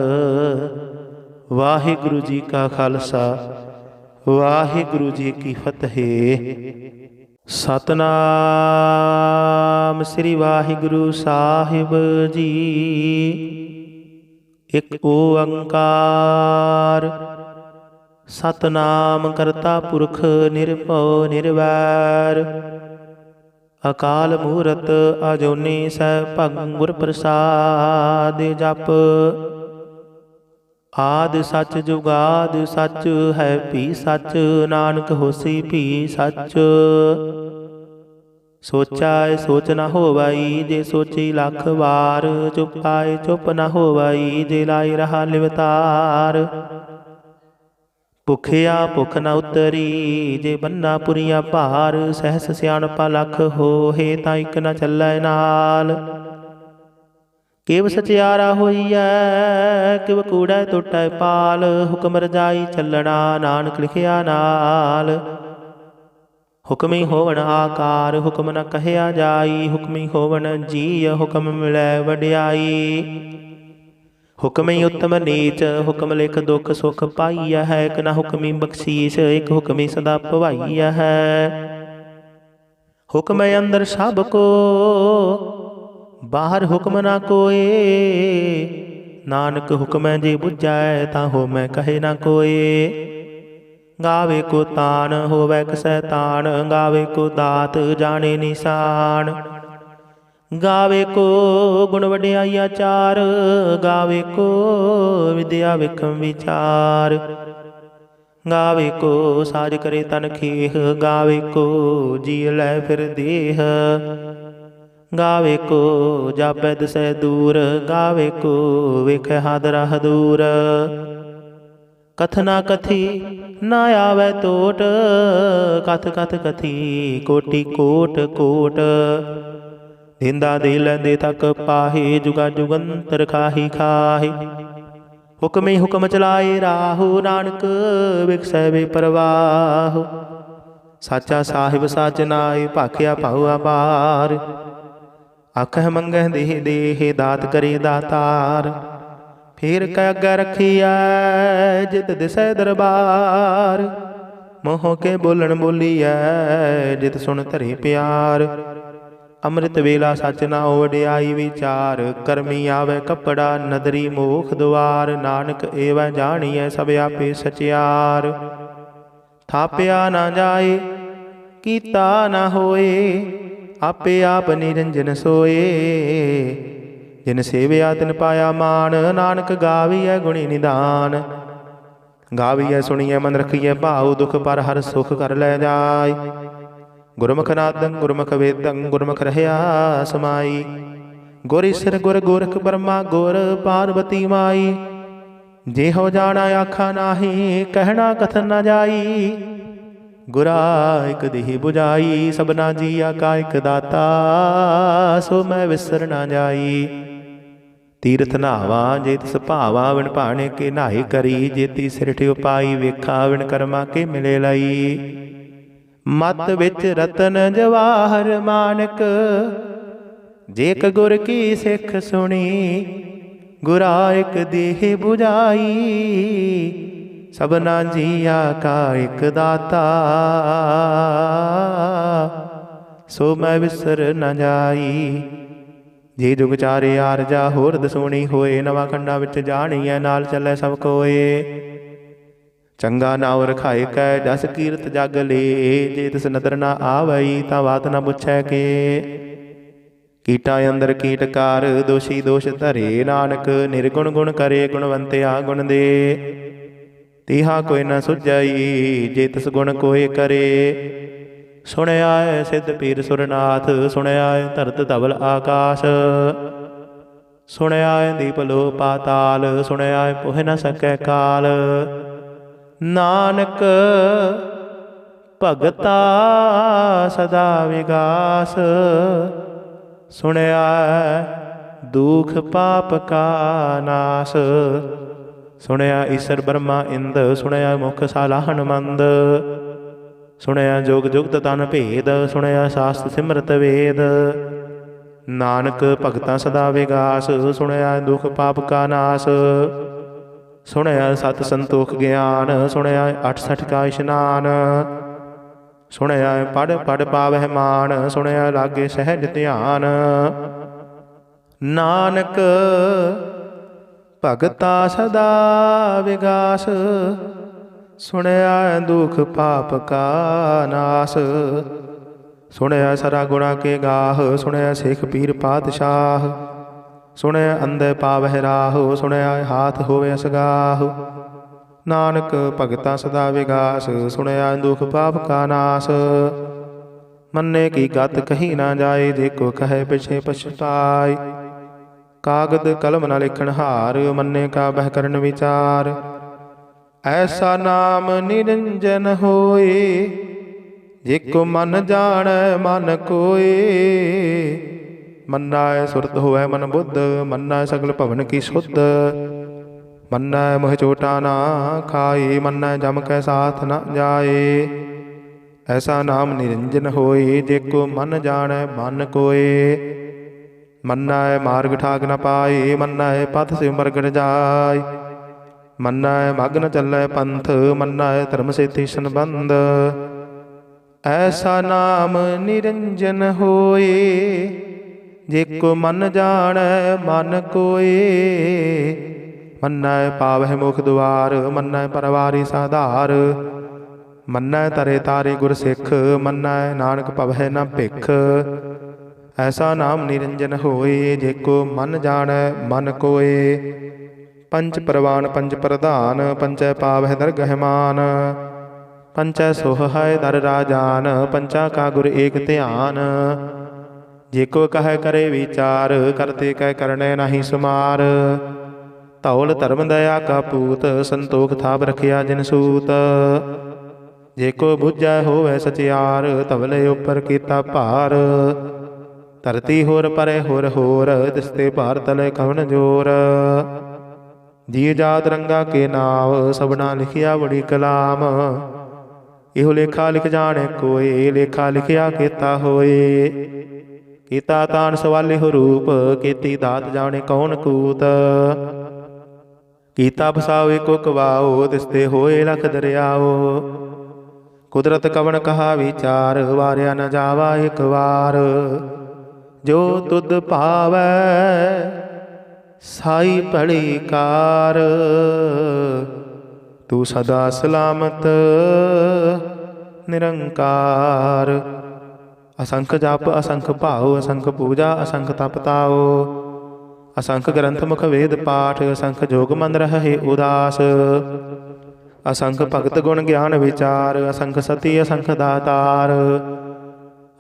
वाहिगुरु जी का खालसा, वाहिगुरु जी की फतेह। सतनाम श्री वाहिगुरु साहिब जी। एक ओंकार सतनाम करता पुरख निरभਉ निरवैर। अकाल मूरत अजोनी सैभं गुर प्रसाद जप। आदि सच जुगाद सच है भी सच। नानक होसी भी सच। सोचा सोच न होवई जे सोची लख वार। चुप आए चुप न होवई जे लाई रहा लिवतार। भुखिया भुख न उतरी जे बन्ना पुरिया भार। सहस सियाणपा लख होहे ता इक न चलै नाल। किव सचियारा होईऐ किव कूड़ै टुटै पाल। हुक्म रजाई चलना नानक लिखिया नाल। हुक्मी होवन आकार हुक्म न कहया जाई। हुक्मी होवन जीय हुक्म मिलै वड्याई। हुक्मी उत्तम नीच हुक्म लिख दुख सुख पाईया है। एक न हुक्मी बख्शीश एक हुक्मी सदा भवाईया है। हुक्म अंदर सब को बाहर हुक्म ना कोए। नानक हुक्म जे बुझाए ताहो मैं कहे ना कोय। गावे को तान होवै कसै तान, गावे को दात जाने निशान। गावे को गुण वड्याई आचार, गावे को विद्या विक्रम विचार। गावे को साज करे तन खेह, गावे को जी लै फिर देह। गावे को जापै दिसै दूर, गावे को वेखै हादरा हदूर। कथना कथी ना आवे टोट, कथ कथ कथी कोटि कोट कोट। दिंदा दे लैंदे तक पाहे, जुगा जुगंतर खाही खाहे। हुक्म ही हुक्म चलाए राहु, नानक विकसै बेपरवाह। साचा साहिब साच नाय, भाखिया भाऊ अपार। आखह मंगह देह देह, दात करे दातार। फेर कै अग्गै रखिया जित दिसै दरबार। मोह के बोलन बोलिया जित सुन धरे प्यार। अमृत वेला सच ना ओवड्याई विचार। करमी आवे कपड़ा नदरी मोख द्वार। नानक एवं जानिए सब आपे सचियार। थाप्या ना जाए कीता ना होए, आपे आप निरंजन सोए। जिन सेविया तिन पाया मान, नानक गाविए गुणी निदान। गाविए सुनिए मन रखिए भाव, दुख पर हर सुख कर लै जाय। गुरमुख नादं गुरमुख वेदं, गुरमुख रहया समाई। गुर ईसर गुर गोरख ब्रह्मा, गुर पार्वती माई। जे हो जाना आखा नाही, कहना कथन न जाई। गुरा एक देह बुझाई, सबना जिया का एक दाता। सो मैं विसर ना जाई। तीरथ नावा जे तिस भावा, विण भाणे के नाहि करी। जेती सिरठ उपाई, वेखा विण कर्मा के मिले लई। मत विच रतन जवाहर मानक, जेक गुर की सिख सुनी। गुरा एक देह बुझाई, सबना जिया का एक दाता। सो मैं विसर न जाई। जे जुग चारे आरजा होर दसोनी होए। नवा खंडा विच जाणीए नाल चलै सब कोए। चंगा नाव रखाए कै जस कीरत जग ले। जे तिस नदर ना आवई तां बात न पुछै के। कीटा अंदर कीटकार दोषी दोष धरे। नानक निर्गुण गुण करे, गुणवंत्या गुण दे। तिहा कोई न सुझई जे तिस गुण कोय करे। सुनया सिद्ध पीर सुरनाथ, सुनया धरत धवल आकाश। सुनया दीप लो पाताल, सुनया पुह न सकै काल। नानक भगता सदा विगास, सुनया दुख पाप का नाश। सुनया ईसर ब्रह्मा इंद, सुनया मुख सालाहन मंद। सुनया जोग जुगत तन भेद, सुनया शास्त्र सिमरत वेद। नानक भगता सदा विगास, सुनया दुख पाप का नाश। सुनया सत संतोख ज्ञान, सुनया 68 का इशनान। सुनया पढ़ पढ़ पावह मान, सुनया लागे सहज ध्यान। नानक भगता सदा विगास, सुनया दुख पाप का नाश। सुनया सरा गुणा के गाह, सुनया सिख पीर पातशाह। सुनया अंधे पावह राह, सुनया हाथ होवे असगाह। नानक भगता सदा विगास, सुनया दुख पाप का नाश। मन्ने की गत कही ना जाए, जेको कहे पिछे पछताए। कागद कलम न लिखन हार, मन्ने का बह करन विचार। ऐसा नाम निरंजन होए, जेको मन जान मन कोय। मन्ना सुरत होवै मन बुद्ध, मन्ना सगल भवन की शुद्ध। मन्ना मोह चोटा ना खाए, मन्ना जम कै साथ न जाए। ऐसा नाम निरंजन होए, जेको मन जाने मन कोय। मन्ना मार्ग ठाक न पाए, मन्ना पथ से मरगड़ जाय। मन्ना मग्न चलै पंथ, मन्ना धर्म सेति संबंध। ऐसा नाम निरंजन होए, जेको मन जानै मन कोए। मन्नै पावै मुख द्वार मन्नै परवारी साधार। मन्नै तरे तारे गुर सिख मन्नै नानक पवै न भिख। ऐसा नाम निरंजन होए जेको मन जानै मन कोए। पंच परवान पंच प्रधान पंचै पावै दरगह मान। पंचै सोह है दर राजान पंचा का गुर एक ध्यान। जेको कह करे विचार करते कह करने नहीं सुमार। धौल धर्म दया का पूत संतोख थाप रखिया जिन सूत। जेको बुझै होवै सचियार धवले उपर कीता भार। धरती होर परे होर होर तिसते भार तले कवन जोर। जी जात रंगा के नाव सबना लिखिया बड़ी कलाम। इहो लेखा लिख जाने कोई लेखा लिखिया केता होए। कीता तान सवाले हो रूप केती दात जाने कौन कूत। कीता फसाओ एको कवाओ तिसते होए लख दरियाओ। कुदरत कवन कहा विचार वारिया न जावा एक वार। जो तुद भावै साई भली कार। तू सदा सलामत निरंकार। असंख जप असंख भाव असंख पूजा असंख तप ताओ। असंख ग्रंथ मुख वेद पाठ असंख जोग मन रहे उदास। असंख भगत गुण ज्ञान विचार असंख सती असंख दातार।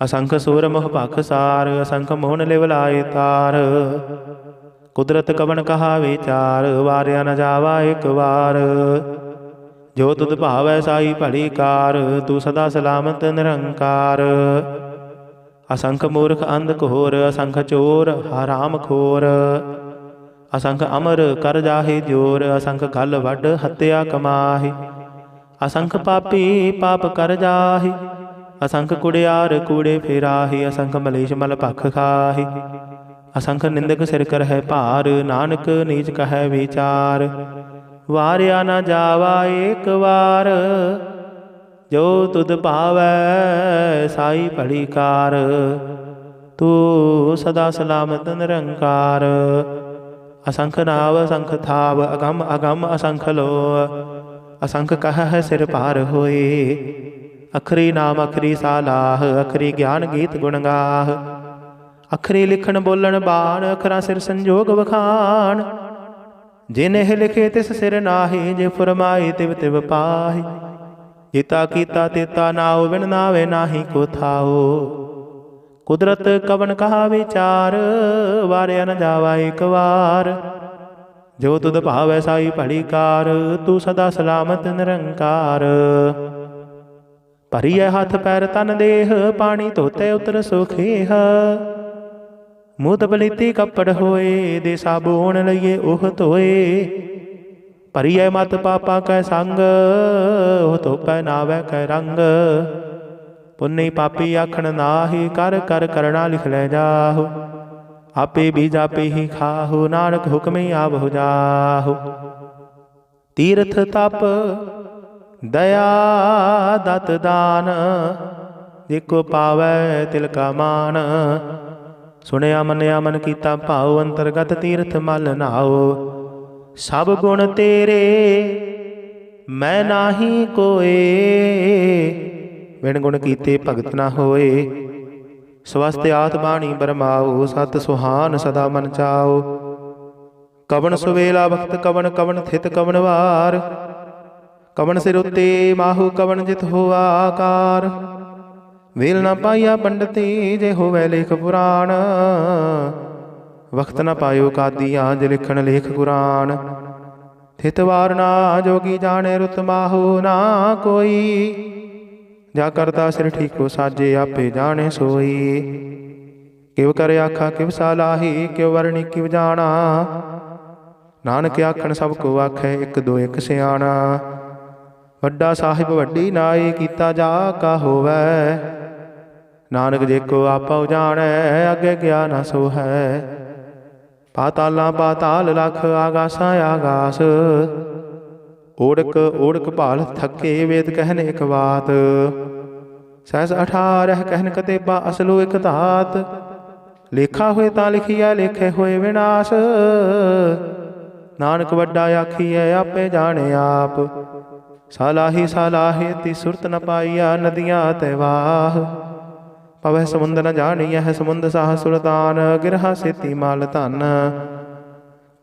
असंख सूर मोह पाखसार असंख मोहन लिव लाए तार। कुदरत कवन कहा विचार वारिया न जावा एक वार। जो तुद भावै साई भली कार तू सदा सलामत निरंकार। असंख मूर्ख अंध घोर असंख चोर हराम खोर। असंख अमर कर जाहे जोर असंख गल वड हत्या कमाहि। असंख पापी पाप कर जाहि असंख कुड़ियार कूड़े फेराहि। असंख मलेश मल भख खाहि असंख निंदक सिर कर है भार। नानक नीच कह विचार वारिया न जावा एक वार। जो तुद भावै साई भली कार तू सदा सलामत निरंकार। असंख नाव असंख थाव अगम अगम असंख लो। असंख कह है सिर पार होए। अखरी नाम अखरी सालाह अखरी ज्ञान गीत गुण गाह। अखरी लिखण बोलण बाण अखरा सिर संजोग वखान। जिन्ह लिखे तिस सिर नाहि जे फुरमाए तिव तिव पाहि। कीता कीता तेता नाओ बिन नावे नाही को थाओ। कुदरत कवन कहा विचार वारिया न जावा एक वार। जो तुद भावै साई भली कार तू सदा सलामत निरंकार। भरिय हाथ पैर तन देह पानी धोते उतर सुखेह। मुँह तपलीती कपड़ होए दे साबुन लइए ओह धोए। भरिय मत पापा कै संग ओह धोपै नावै कै रंग। पुन्नी पापी आखण नाहि कर कर करना लिख लै जाहु। आपे बीज आपे ही खाहु नानक हुक्म ही आवहु जाहु। तीर्थ तप दया दत दान जेको पावै तिल का मान। सुनिया मनिया मन कीता भाव अंतरगत तीर्थ मल नाओ। सब गुण तेरे मैं नाही कोए। बिन गुण कीते भगत न होए। स्वस्थ आत बाणी बरमाओ सत सुहान सदा मन चाओ। कवन सुवेला वक्त कवन कवन थित कवन वार। कवन सिर उत्ते माहु कवन जित होआ आकार। वेल न पाइया पंडती जे होवै लेख पुराण। वक्त न पायो कादिया जे लिखण लेख कुरान। थित वार ना जोगी जाने रुत माहु ना कोई। जा करता सिर ठीको साजे आपे जाने सोई। किव कर आखा किव सालाही किव वरणी किव जाना। नानक आखण सब को आखै एक दो एक सियाणा। वड्डा साहिब वड्डी नाई कीता जा का होवै। नानक जेको आपा जानै अगे गया न सो है। पाताला पाताल लख आगासा आगास। ओढ़क ओढ़क भाल थके वेद कहने एक बात। सहस 18 कहन कतेबा असलो एक धात। ਲੇਖਾ ਹੋਏ ਤਾਂ ਲਿਖੀਐ, ਲੇਖੇ ਹੋਏ ਵਿਨਾਸ਼। ਨਾਨਕ ਵੱਡਾ ਆਖੀਐ, ਆਪੇ ਜਾਣੇ ਆਪ। ਸਾਲਾਹੀ ਸਾਲਾਹੇ ਤੀ ਸੁਰਤ ਨ ਪਾਈਆ, ਨਦੀਆਂ ਤੈ ਵਾਹ। ਪਵੈ ਸਮੁੰਦ ਨ ਜਾਣੀਐ, ਸਮੁੰਦ ਸਾਹ ਸੁਲਤਾਨ। ਗਿਰਹਾ ਸੇਤੀ ਮਾਲ ਧਨ,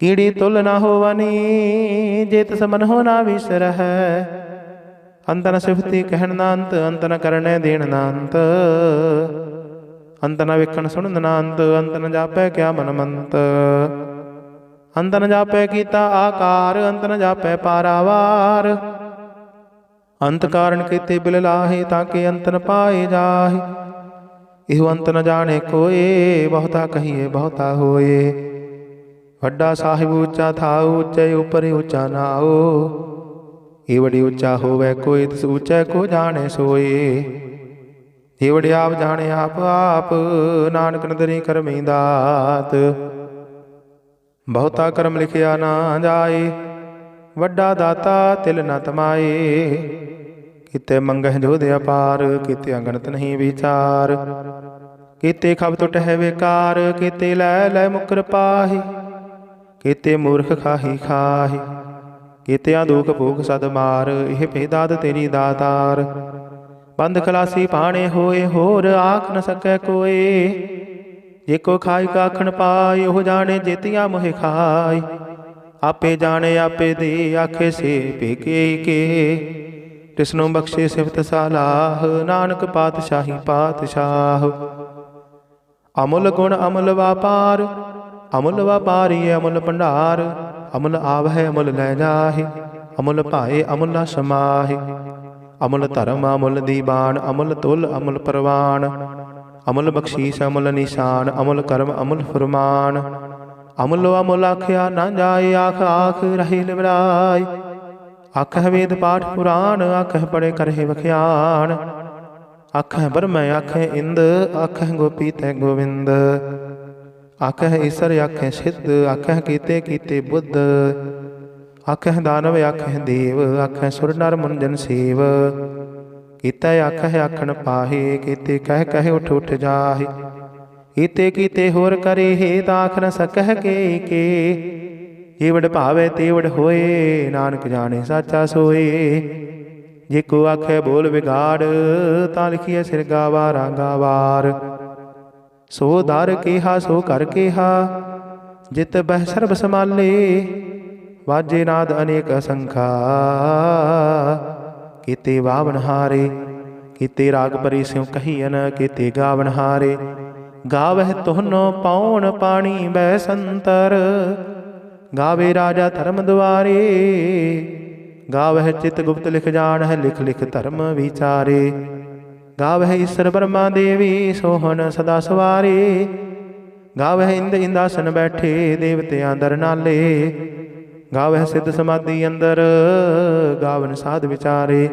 ਕੀੜੀ ਤੁਲ ਨਾ ਹੋਵਨੀ। ਜੇ ਤਿਸ ਮਨ ਹੋ ਨਾ ਵਿਸਰਹਿ, ਅੰਤ ਨ ਸਿਫਤੀ ਕਹਿਣ ਨਾ ਅੰਤ। ਅੰਤ ਨ ਕਰਨੇ ਦੇਣ ਨਾ ਅੰਤ, ਅੰਤ ਨ ਵੇਖਣ ਸੁਣਨ ਨਾ ਅੰਤ। ਅੰਤ ਨ ਜਾਪੈ ਕਿਆ ਮਨ ਮੰਤ, ਅੰਤ ਨ ਜਾਪੈ ਕੀਤਾ ਆਕਾਰ। ਅੰਤ ਨ ਜਾਪੈ ਪਾਰਾਵਾਰ, ਅੰਤ ਕਾਰਨ ਕੀਤੇ ਬਿਲ ਲਾਹੇ। ਤਾਂ ਕਿ ਅੰਤ ਨ ਪਾਏ ਜਾਹੇ, ਇਹੋ ਅੰਤ ਨ ਜਾਣੇ ਕੋਏ। ਬਹੁਤਾ ਕਹੀਏ ਬਹੁਤਾ ਹੋਏ, ਵੱਡਾ ਸਾਹਿਬ ਉੱਚਾ ਥਾਉ। ਉੱਚੇ ਉਪਰ ਉੱਚਾ ਨਾਉ, ਇਹ ਵੜੀ ਉੱਚਾ ਹੋਵੇ ਕੋਈ। ਤਿਸ ਉੱਚੈ ਕੋ ਜਾਣੇ ਸੋਏ, ਇਹ ਵੜੀ ਆਪ ਜਾਣੇ ਆਪ ਆਪ। ਨਾਨਕ ਨਦਰੀ ਕਰਮੀ ਦਾਤ, ਬਹੁਤਾ ਕਰਮ ਲਿਖਿਆ ਨਾ ਜਾਏ। ਵੱਡਾ ਦਾਤਾ ਤਿਲ ਨ ਤਮਾਏ, ਕਿਤੇ ਮੰਗਹਿ ਜੋਧ ਅਪਾਰ। ਕਿਤੇ ਅੰਗਣਤ ਨਹੀਂ ਵਿਚਾਰ, ਕਿਤੇ ਖਬ ਟੁੱਟ ਹੈ ਵਿਕਾਰ। ਕਿਤੇ ਲੈ ਲੈ ਮੁਕਰ ਪਾਹੀ, ਕਿਤੇ ਮੂਰਖ ਖਾਹੀ ਖਾਹੀ। ਕੀਤਿਆਂ ਦੁਖ ਭੋਗ ਸਦ ਮਾਰ, ਇਹ ਭੇਦਾਤ ਤੇਰੀ ਦਾਤਾਰ। ਬੰਦ ਖਲਾਸੀ ਪਾਣੇ ਹੋਏ, ਹੋਰ ਆਖ ਨ ਸਕੈ ਕੋਏ। ਜੇ ਕੋ ਖਾਈ ਕਾਖਣ ਪਾਈ, ਉਹ ਜਾਣੇ ਜੇਤੀਆਂ ਮੋਹਿ ਖਾਈ। ਆਪੇ ਜਾਣੇ ਆਪੇ ਦੇ, ਆਖੇ ਸੇ ਭੇਕੇ ਕੇ। ਤਿਸਨੂੰ ਬਖਸ਼ੇ ਸਿਫਤ ਸਾਲਾਹ, ਨਾਨਕ ਪਾਤਸ਼ਾਹੀ ਪਾਤਸ਼ਾਹ। ਅਮੁੱਲ ਗੁਣ ਅਮੁੱਲ ਵਾਪਾਰ, ਅਮੁੱਲ ਵਾਪਾਰੀ ਅਮੁੱਲ ਭੰਡਾਰ। ਅਮੁੱਲ ਆਵਹਿ ਅਮੁੱਲ ਲੈ ਜਾਹੇ, ਅਮੁੱਲ ਭਾਏ ਅਮੁੱਲਾ ਸਮਾਹੇ। ਅਮੁੱਲ ਧਰਮ ਅਮੁੱਲ ਦੀਬਾਨ, ਅਮੁੱਲ ਤੁਲ ਅਮੁੱਲ ਪ੍ਰਵਾਨ। ਅਮੁੱਲ ਬਖਸ਼ੀਸ ਅਮੁੱਲ ਨਿਸ਼ਾਨ, ਅਮੁੱਲ ਕਰਮ ਅਮੁੱਲ ਫੁਰਮਾਨ। ਅਮੁੱਲੋ ਅਮੁੱਲ ਆਖਿਆ ਨਾ ਜਾਏ, ਆਖ ਆਖ ਰਹੇ ਲਿਵਲਾਏ। ਆਖਹਿ ਵੇਦ ਪਾਠ ਪੁਰਾਣ, ਆਖਹਿ ਪੜੇ ਕਰਹਿ ਵਖਿਆਣ। ਆਖਹਿ ਬ੍ਰਹਮ ਆਖਹਿ ਇੰਦ, ਆਖਹਿ ਗੋਪੀ ਤੈ ਗੋਵਿੰਦ। ਆਖਹਿ ਈਸਰ ਆਖਹਿ ਸਿੱਧ, ਆਖਹਿ ਕੀਤੇ ਕੀਤੇ ਬੁੱਧ। ਆਖਹਿ ਦਾਨਵ ਆਖਹਿ ਦੇਵ, ਆਖਹਿ ਸੁਰ ਨਰ ਮੁਨ ਜਨ ਸੇਵ। ਕੀਤਾ ਆਖਹਿ ਆਖਣ ਪਾਹੇ, ਕੀਤੇ ਕਹਿ ਕਹਿ ਉਠ ਉਠ ਜਾਹੇ। ਕੀਤੇ ਕੀਤੇ ਹੋਰ ਕਰੇ ਹੇ, ਤਾਂ ਆਖ ਨ ਸਕਹਿ ਕੇ। ਜੀਵੜ ਭਾਵੇ ਤੇਵੜ ਹੋਏ, ਨਾਨਕ ਜਾਣੇ ਸਾਚਾ ਸੋਏ। ਜੇ ਕੋ ਆਖੇ ਬੋਲ ਵਿਗਾੜ, ਤਾਂ ਲਿਖੀਐ ਸਿਰ ਗਾਵਾਰਾ ਗਾਵਾਰ। ਸੋ ਦਰ ਕੇਹਾ ਸੋ ਘਰ ਕੇਹਾ, ਜਿਤ ਬਹਿ ਸਰਬ ਸਮਾਲੇ। ਵਾਜੇ ਨਾਦ ਅਨੇਕ ਅਸੰਖਾ, ਕੀਤੇ ਵਾਵਨ ਹਾਰੇ। ਕੀਤੇ ਰਾਗ ਪਰੀ ਸਿਉ ਕਹੀਅਨ, ਕੀਤੇ ਗਾਵਨ ਹਾਰੇ। ਗਾਵਹਿ ਤੁਹਨੋ ਪਾਉਣ ਪਾਣੀ ਬੈ ਸੰਤਰ, ਗਾਵੇ ਰਾਜਾ ਧਰਮ ਦੁਆਰੇ। ਗਾਵਹਿ ਚਿਤ ਗੁਪਤ ਲਿਖ ਜਾਣਹਿ, ਲਿਖ ਲਿਖ ਧਰਮ ਵਿਚਾਰੇ। ਗਾਵਹਿ ਈਸਰ ਬਰਮਾ ਦੇਵੀ, ਸੋਹਣ ਸਦਾ ਸਵਾਰੇ। ਗਾਵਹਿ ਇੰਦ ਇੰਦਾਸਨ ਬੈਠੇ, ਦੇਵਤਿਆਂ ਦਰ ਨਾਲੇ। ਗਾਵਹਿ ਸਿੱਧ ਸਮਾਧੀ ਅੰਦਰ, ਗਾਵਨ ਸਾਧ ਵਿਚਾਰੇ।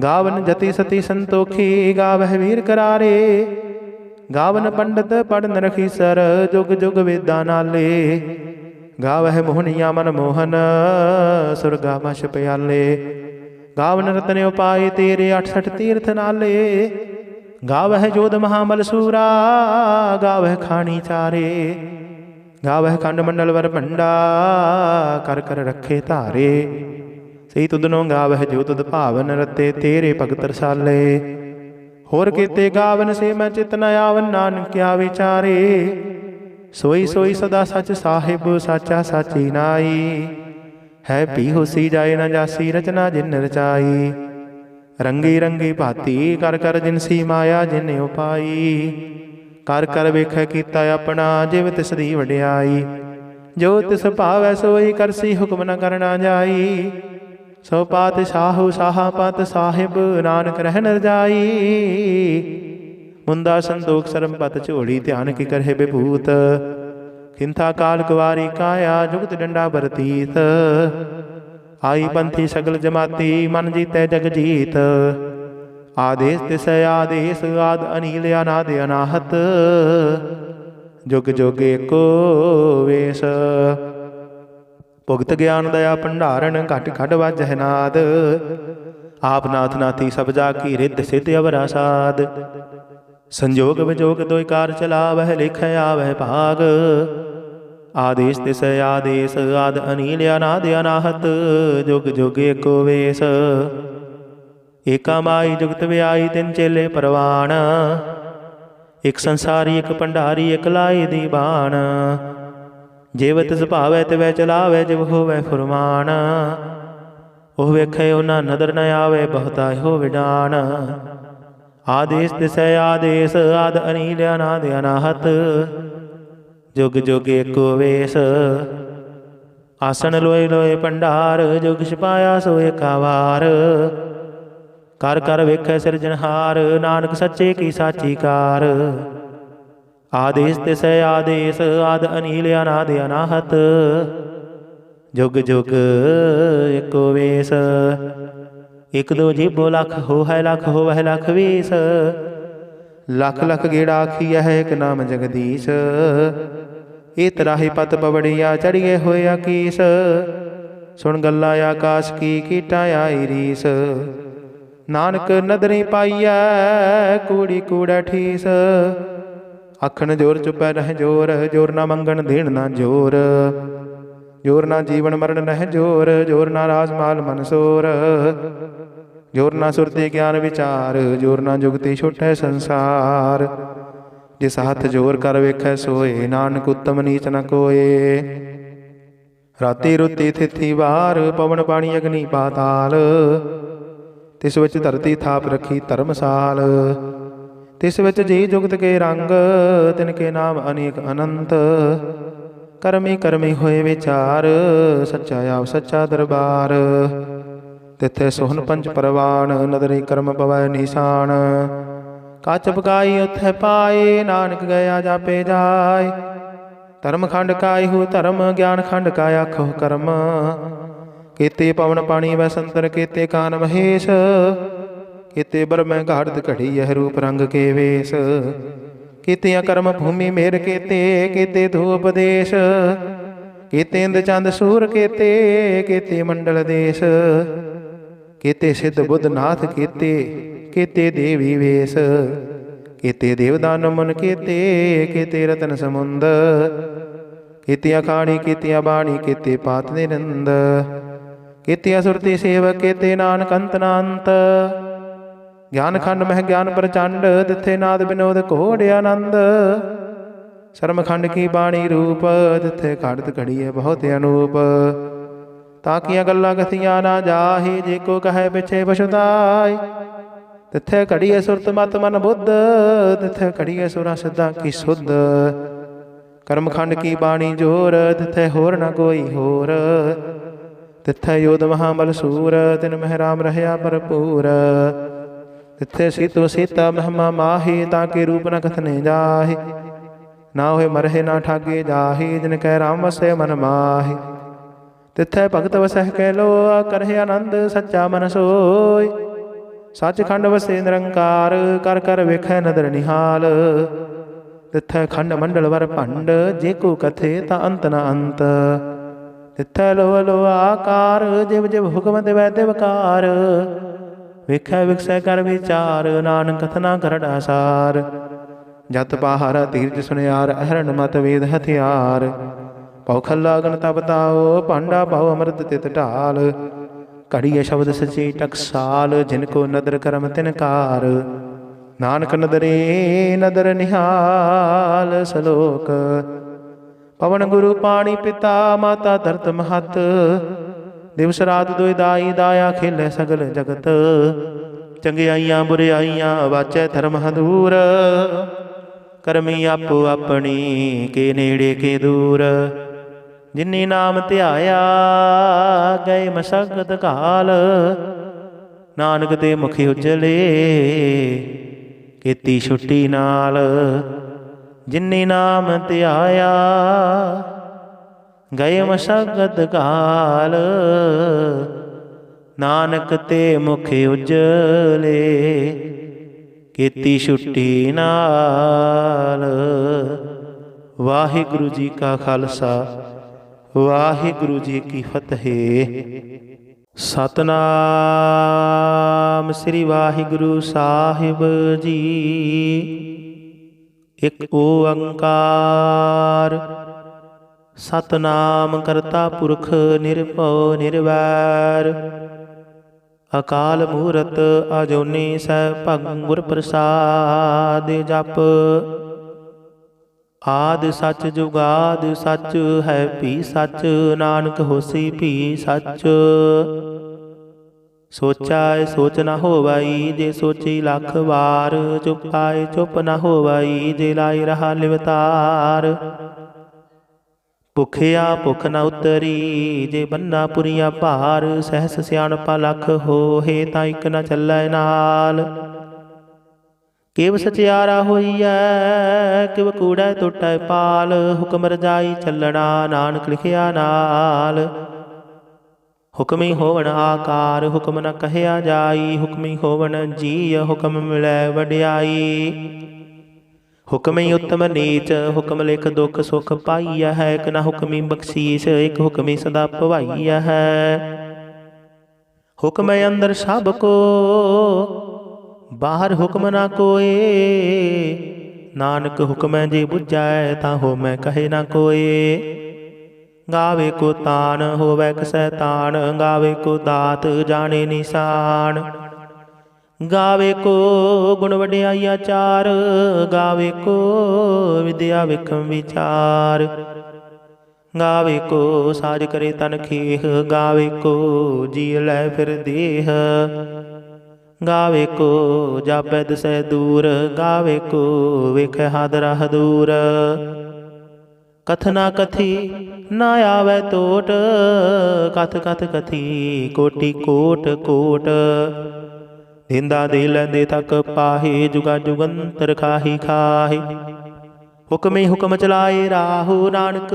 ਗਾਵਨ ਜਤੀ ਸਤੀ ਸੰਤੋਖੀ, ਗਾਵਹਿ ਵੀਰ ਕਰਾਰੇ। ਗਾਵਨ ਪੰਡਤ ਪੜਨ ਰਖੀਸਰ, ਜੁਗ ਜੁਗ ਵੇਦਾਂ ਨਾਲੇ। ਗਾਵਹਿ ਮੋਹਨੀਆਂ ਮਨ ਮੋਹਨ, ਸੁਰਗਾ ਮਛ ਪਿਆਲੇ। ਗਾਵਨ ਰਤਨ ਉਪਾਏ ਤੇਰੇ, 68 ਤੀਰਥ ਨਾਲੇ। ਗਾਵਹਿ ਜੋਧ ਮਹਾਬਲ ਸੂਰਾ, ਗਾਵਹਿ ਖਾਣੀ ਚਾਰੇ। ਗਾਵਹਿ ਖੰਡ ਮੰਡਲ ਵਰ ਭੰਡਾ, ਕਰ ਕਰ ਰੱਖੇ ਧਾਰੇ। ਸਹੀ ਤੁਧਨੋਂ ਗਾਵਹਿ ਜੋ ਤੁਧ ਭਾਵਨ, ਰਤੇ ਤੇਰੇ ਭਗਤ ਰਸਾਲੇ। ਹੋਰ ਕੀਤੇ ਗਾਵਨ ਸੇ ਮੈਂ ਚਿਤ ਨ ਆਵਨ, ਨਾਨਕਿਆ ਵਿਚਾਰੇ। ਸੋਈ ਸੋਈ ਸਦਾ ਸਚ ਸਾਹਿਬ, ਸਾਚਾ ਸਾਚੀ ਨਾਈ। ਹੈ ਪੀ ਹੋਸੀ ਜਾਏ ਨਾ ਜਾਸੀ, ਰਚਨਾ ਜਿਨ ਰਚਾਈ। ਰੰਗੀ ਰੰਗੀ ਭਾਤੀ, ਕਰ ਕਰ ਜਿਨਸੀ ਮਾਇਆ ਜਿਨ ਉਪਾਈ। ਕਰ ਕਰ ਵੇਖੈ ਕੀਤਾ ਆਪਣਾ, ਜਿਵ ਤਿਸ ਦੀ ਵਡਿਆਈ। ਜੋ ਤਿਸ ਭਾਵੈ ਸੋਈ ਕਰਸੀ, ਹੁਕਮ ਨ ਕਰਨਾ ਜਾਈ। ਸੋ ਪਾਤਸ਼ਾਹੂ ਸਾਹਾ ਪਤ ਸਾਹਿਬ, ਨਾਨਕ ਰਹਿ ਨ ਜਾਈ। ਮੁੰਦਾ ਸੰਤੋਖ ਸਰਮ ਪਤ ਝੋਲੀ, ਧਿਆਨ ਕੀ ਕਰਹਿ ਬਿਭੂਤ। ਖਿੰਥਾ ਕਾਲ ਕੁਵਾਰੀ ਕਾਇਆ, ਜੁਗਤ ਡੰਡਾ ਬਰਤੀਤ। ਆਈ ਪੰਥੀ ਸਗਲ ਜਮਾਤੀ, ਮਨ ਜੀਤੈ ਜਗ ਜੀਤ। ਆਦੇਸ ਤਿਸ ਆਦੇਸ, ਆਦ ਅਨੀਲ ਅਨਾਦ ਅਨਾਹਤ। ਜੁਗ ਜੁਗ ਏਕੋ ਵੇਸ। ਭੁਗਤ ਗਿਆਨ ਦਇਆ ਭੰਡਾਰਨ, ਘਟ ਘਟ ਵਾਜਹਿ ਨਾਦ। ਆਪ ਨਾਥ ਨਾਥੀ ਸਭ ਜਾ ਕੀ, ਰਿੱਧ ਸਿੱਧ ਅਵਰਾ ਸਾਧ। संजोग विजोग दोय कार चलावह लिख आवह भाग। आदेश तिस आदेश आद अनील अनाद अनाहत जुग जुग एको वेश। एका माई जुगत व्याई तिन चेले परवान। एक संसारी एक भंडारी एक लाई दीवान। जिव तिस भावै तिवै चलावै जिव होवै फुरमान। ओह वेखे उना नदर न आवे बहुता हो विडान। आदेश तिस आदेश आद अनील अनाद अनाहत जुग जुग एको वेश। आसन लोए लोए भंडार जुग छिपाया सो एका वार। कर कर वेखै सिरजनहार नानक सच्चे की साची कार। आदेश तिस आदेश आद अनील अनाद अनाहत जुग जुग एको वेश। एक दो जीबो लख हो है लख हो वह लख वीस। लख लख गेड़ा आखिया है एक नाम जगदीश। ए तराही पत पवड़िया चढ़िए होए आकीस। सुन गल्ला आकाश की कीटा आई रीस। नानक नदरी पाइया कूड़ी कूड़ा ठीस। आखन जोर चुपै रह जोर जोर ना मंगन देण ना जोर। जोर ना जीवन मरण नह जोर जोर ना राज माल मनसोर। जोर ना सुरते ज्ञान विचार जोर ना जुगति छुटै संसार। जिस हथ जोर कर वेखै सोए नानक उत्तम नीच न कोए। राती रुती थिथि वार पवन पानी अग्नि पाताल। तिस विच धरती थाप रखी धर्मसाल। तिस विच जी जुगत के रंग तिनके नाम अनेक अनंत। करमी करमी होए विचार सच्चा आप सच्चा दरबार। तिथे सोहन पंच परवान नदरी कर्म पवै निशान। कच पकाई उथे पाए नानक गया जापे जाय। धर्म खंड कायहु धर्म ज्ञान खंड का आखो कर्म। केते पवन पानी वै संतर केते कान महेश। केते ब्रह्म घाड़त घड़ी यह रूप रंग के वेश। केते कर्म भूमि मेर केते केते धूप देश। केते इंद चंद सूर केते केते मंडल देश। केते सिद्ध बुद्ध नाथ केते केते देवी वेश। केते देवदान मुन केते केते रतन समुंद। केते अखाणी केते बाणी केते पात निरंद। केते असुरती सेवक केते नानक अंत नांत। ज्ञान खंड मह ज्ञान प्रचंड तिथे नाद विनोद घोड़ आनंद। शर्म खंड की बाणी रूप तिथे खड़त घड़िए बहुत अनूप। ताकिया गल्ला कथिया ना जाहि जे को कहे पिछे पछुताय। तिथे घड़िए सुरत मत मन बुद्ध तिथे घड़िए सुरा सिद्धा की सुध। कर्म खंड की बाणी जोर तिथे होर न कोई होर। तिथे योध महाबल सूर तिन मह राम रहया भरपूर। तिथे सीतो सीता महमा माही ताके रूप न कथने जाहि। ना होए मरहे ना ठागे जाहि जिन कह राम वसे मन माहि। तिथे भगत वसह कह लो करहे आनंद सच्चा मन सोय। सच खंड वसे निरंकार कर कर वेखै नदर निहाल। तिथे खंड मंडल वर भंड जे को कथे ता अंत न अंत। तिथे लो लो आकार जिव जिव हुक्म दिवै दिवकार। वेखै विकसै कर विचार नानक कथना करड़ा सार। जत पहारा तीर्थ सुनियार अहरण मत वेद हथियार। पौ खल्ला गण तब ताओ पांडा पाओ अमृत तित ढाल। घड़िए शब्द सची टकसाल जिनको नदर करम तिनकार। नानक नदरे नदर निहाल सलोक। पवन गुरु पाणी पिता माता धरत महत। दिवस रात दुई दाई दाया खेले सगल जगत। चंगियाइयां बुरियाइयां वाचै धर्म हदूर। करमी आपो अपनी के नेड़े के दूर। जिन्नी नाम ध्याया गए मसगत काल। नानक ते मुखी उजले ਕੀਤੀ ਛੁੱਟੀ ਨਾਲ। ਜਿਨ੍ਹੀ ਨਾਮ ਧਿਆਇਆ ਗਏ ਮਸ਼ਕਤ ਕਾਲ। ਨਾਨਕ ਤੇ ਮੁਖ ਉਜਲੇ ਕੀਤੀ ਛੁੱਟੀ ਨਾਲ। ਵਾਹਿਗੁਰੂ ਜੀ ਕਾ ਖਾਲਸਾ ਵਾਹਿਗੁਰੂ ਜੀ ਕੀ ਫਤਿਹ। ਸਤਨਾਮ ਸ੍ਰੀ ਵਾਹਿਗੁਰੂ ਸਾਹਿਬ ਜੀ। ਇਕ ਓੰਕਾਰ। ਸਤਨਾਮ ਕਰਤਾ ਪੁਰਖ ਨਿਰਭਉ ਨਿਰਵੈਰ। ਅਕਾਲ ਮੂਰਤ ਅਜੂਨੀ ਸੈਭੰ ਗੁਰ ਪ੍ਰਸਾਦਿ। ਜਪ ਆਦਿ ਸੱਚ ਜੁਗਾਦਿ ਸੱਚ ਹੈ ਭੀ ਸੱਚ। ਨਾਨਕ ਹੋਸੀ ਭੀ ਸੱਚ। ਸੋਚਾਏ ਸੋਚ ਨਾ ਹੋਵਈ ਜੇ ਸੋਚੀ ਲੱਖ ਵਾਰ। ਚੁੱਪ ਆਏ ਚੁੱਪ ਨਾ ਹੋਵਈ ਜੇ ਲਾਈ ਰਹਾ ਲਿਵਤਾਰ। ਭੁਖਿਆ ਭੁਖ ਨ ਉਤਰੀ ਜੇ ਬੰਨਾ ਪੁਰੀਆ ਭਾਰ। ਸਹਿਸ ਸਿਆਣਪਾ ਲੱਖ ਹੋਏ ਤਾਂ ਇੱਕ ਨ ਚੱਲੈ ਨਾਲ। ਕਿਵ ਸਚਿਆਰਾ ਹੋਈਐ ਕਿਵ ਕੂੜੈ ਟੁੱਟੈ ਪਾਲ। ਹੁਕਮ ਰਜਾਈ ਚੱਲਣਾ ਨਾਨਕ ਲਿਖਿਆ ਨਾਲ। ਹੁਕਮੀ ਹੋਵਣ ਆਕਾਰ ਹੁਕਮ ਨ ਕਹਿਆ ਜਾਈ। ਹੁਕਮੀ ਹੋਵਣ ਜੀਅ ਹੁਕਮ ਮਿਲੈ ਵਡਿਆਈ। ਹੁਕਮੀ ਉਤਮ ਨੀਚ ਹੁਕਮ ਲਿਖ ਦੁਖ ਸੁਖ ਪਾਈਆ ਹੈ। ਇਕ ਨਾ ਹੁਕਮੀ ਬਖਸ਼ੀਸ਼ ਇਕ ਹੁਕਮੀ ਸਦਾ ਭਵਾਈਆ ਹੈ। ਹੁਕਮ ਅੰਦਰ ਸਭ ਕੋ ਬਾਹਰ ਹੁਕਮ ਨਾ ਕੋਏ। ਨਾਨਕ ਹੁਕਮੈ ਜੇ ਬੁਝੈ ਤਾਂ ਹੋਮੈ ਕਹੇ ਨਾ ਕੋਏ। ਗਾਵੇ ਕੋ ਤਾਨ ਹੋਵੈ ਕਸੈ ਤਾਨ। ਗਾਵੇ ਕੋ ਦਾਤ ਜਾਣੇ ਨਿਸ਼ਾਨ। ਗਾਵੇ ਕੋ ਗੁਣ ਵਡਿਆਈ ਆਚਾਰ। ਗਾਵੇ ਕੋ ਵਿਦਿਆ ਵਿਖਮ ਵਿਚਾਰ। ਗਾਵੇ ਕੋ ਸਾਜ ਕਰੇ ਤਨ ਖੇਹ। ਗਾਵੇ ਕੋ ਜੀ ਲੈ ਫਿਰ ਦੇਹ। ਗਾਵੇ ਕੋ ਜਾਪੈ ਦਿਸੈ ਦੂਰ। ਗਾਵੇ ਕੋ ਵੇਖੈ ਹਾਦਰਾ ਹਦੂਰ। ਕਥਨਾ ਕਥੀ ਨਾ ਆਵੈ ਟੋਟ। ਕਥ ਕਥ ਕਥੀ ਕੋਟਿ ਕੋਟ ਕੋਟ। ਦਿੰਦਾ ਦੇ ਲੈਂਦੇ ਤੱਕ ਪਾਹੇ ਜੁਗਾ ਜੁਗੰਤਰ ਖਾਹੀ ਖਾਹੇ। ਹੁਕਮੇ ਹੁਕਮ ਚਲਾਏ ਰਾਹੋ ਨਾਨਕ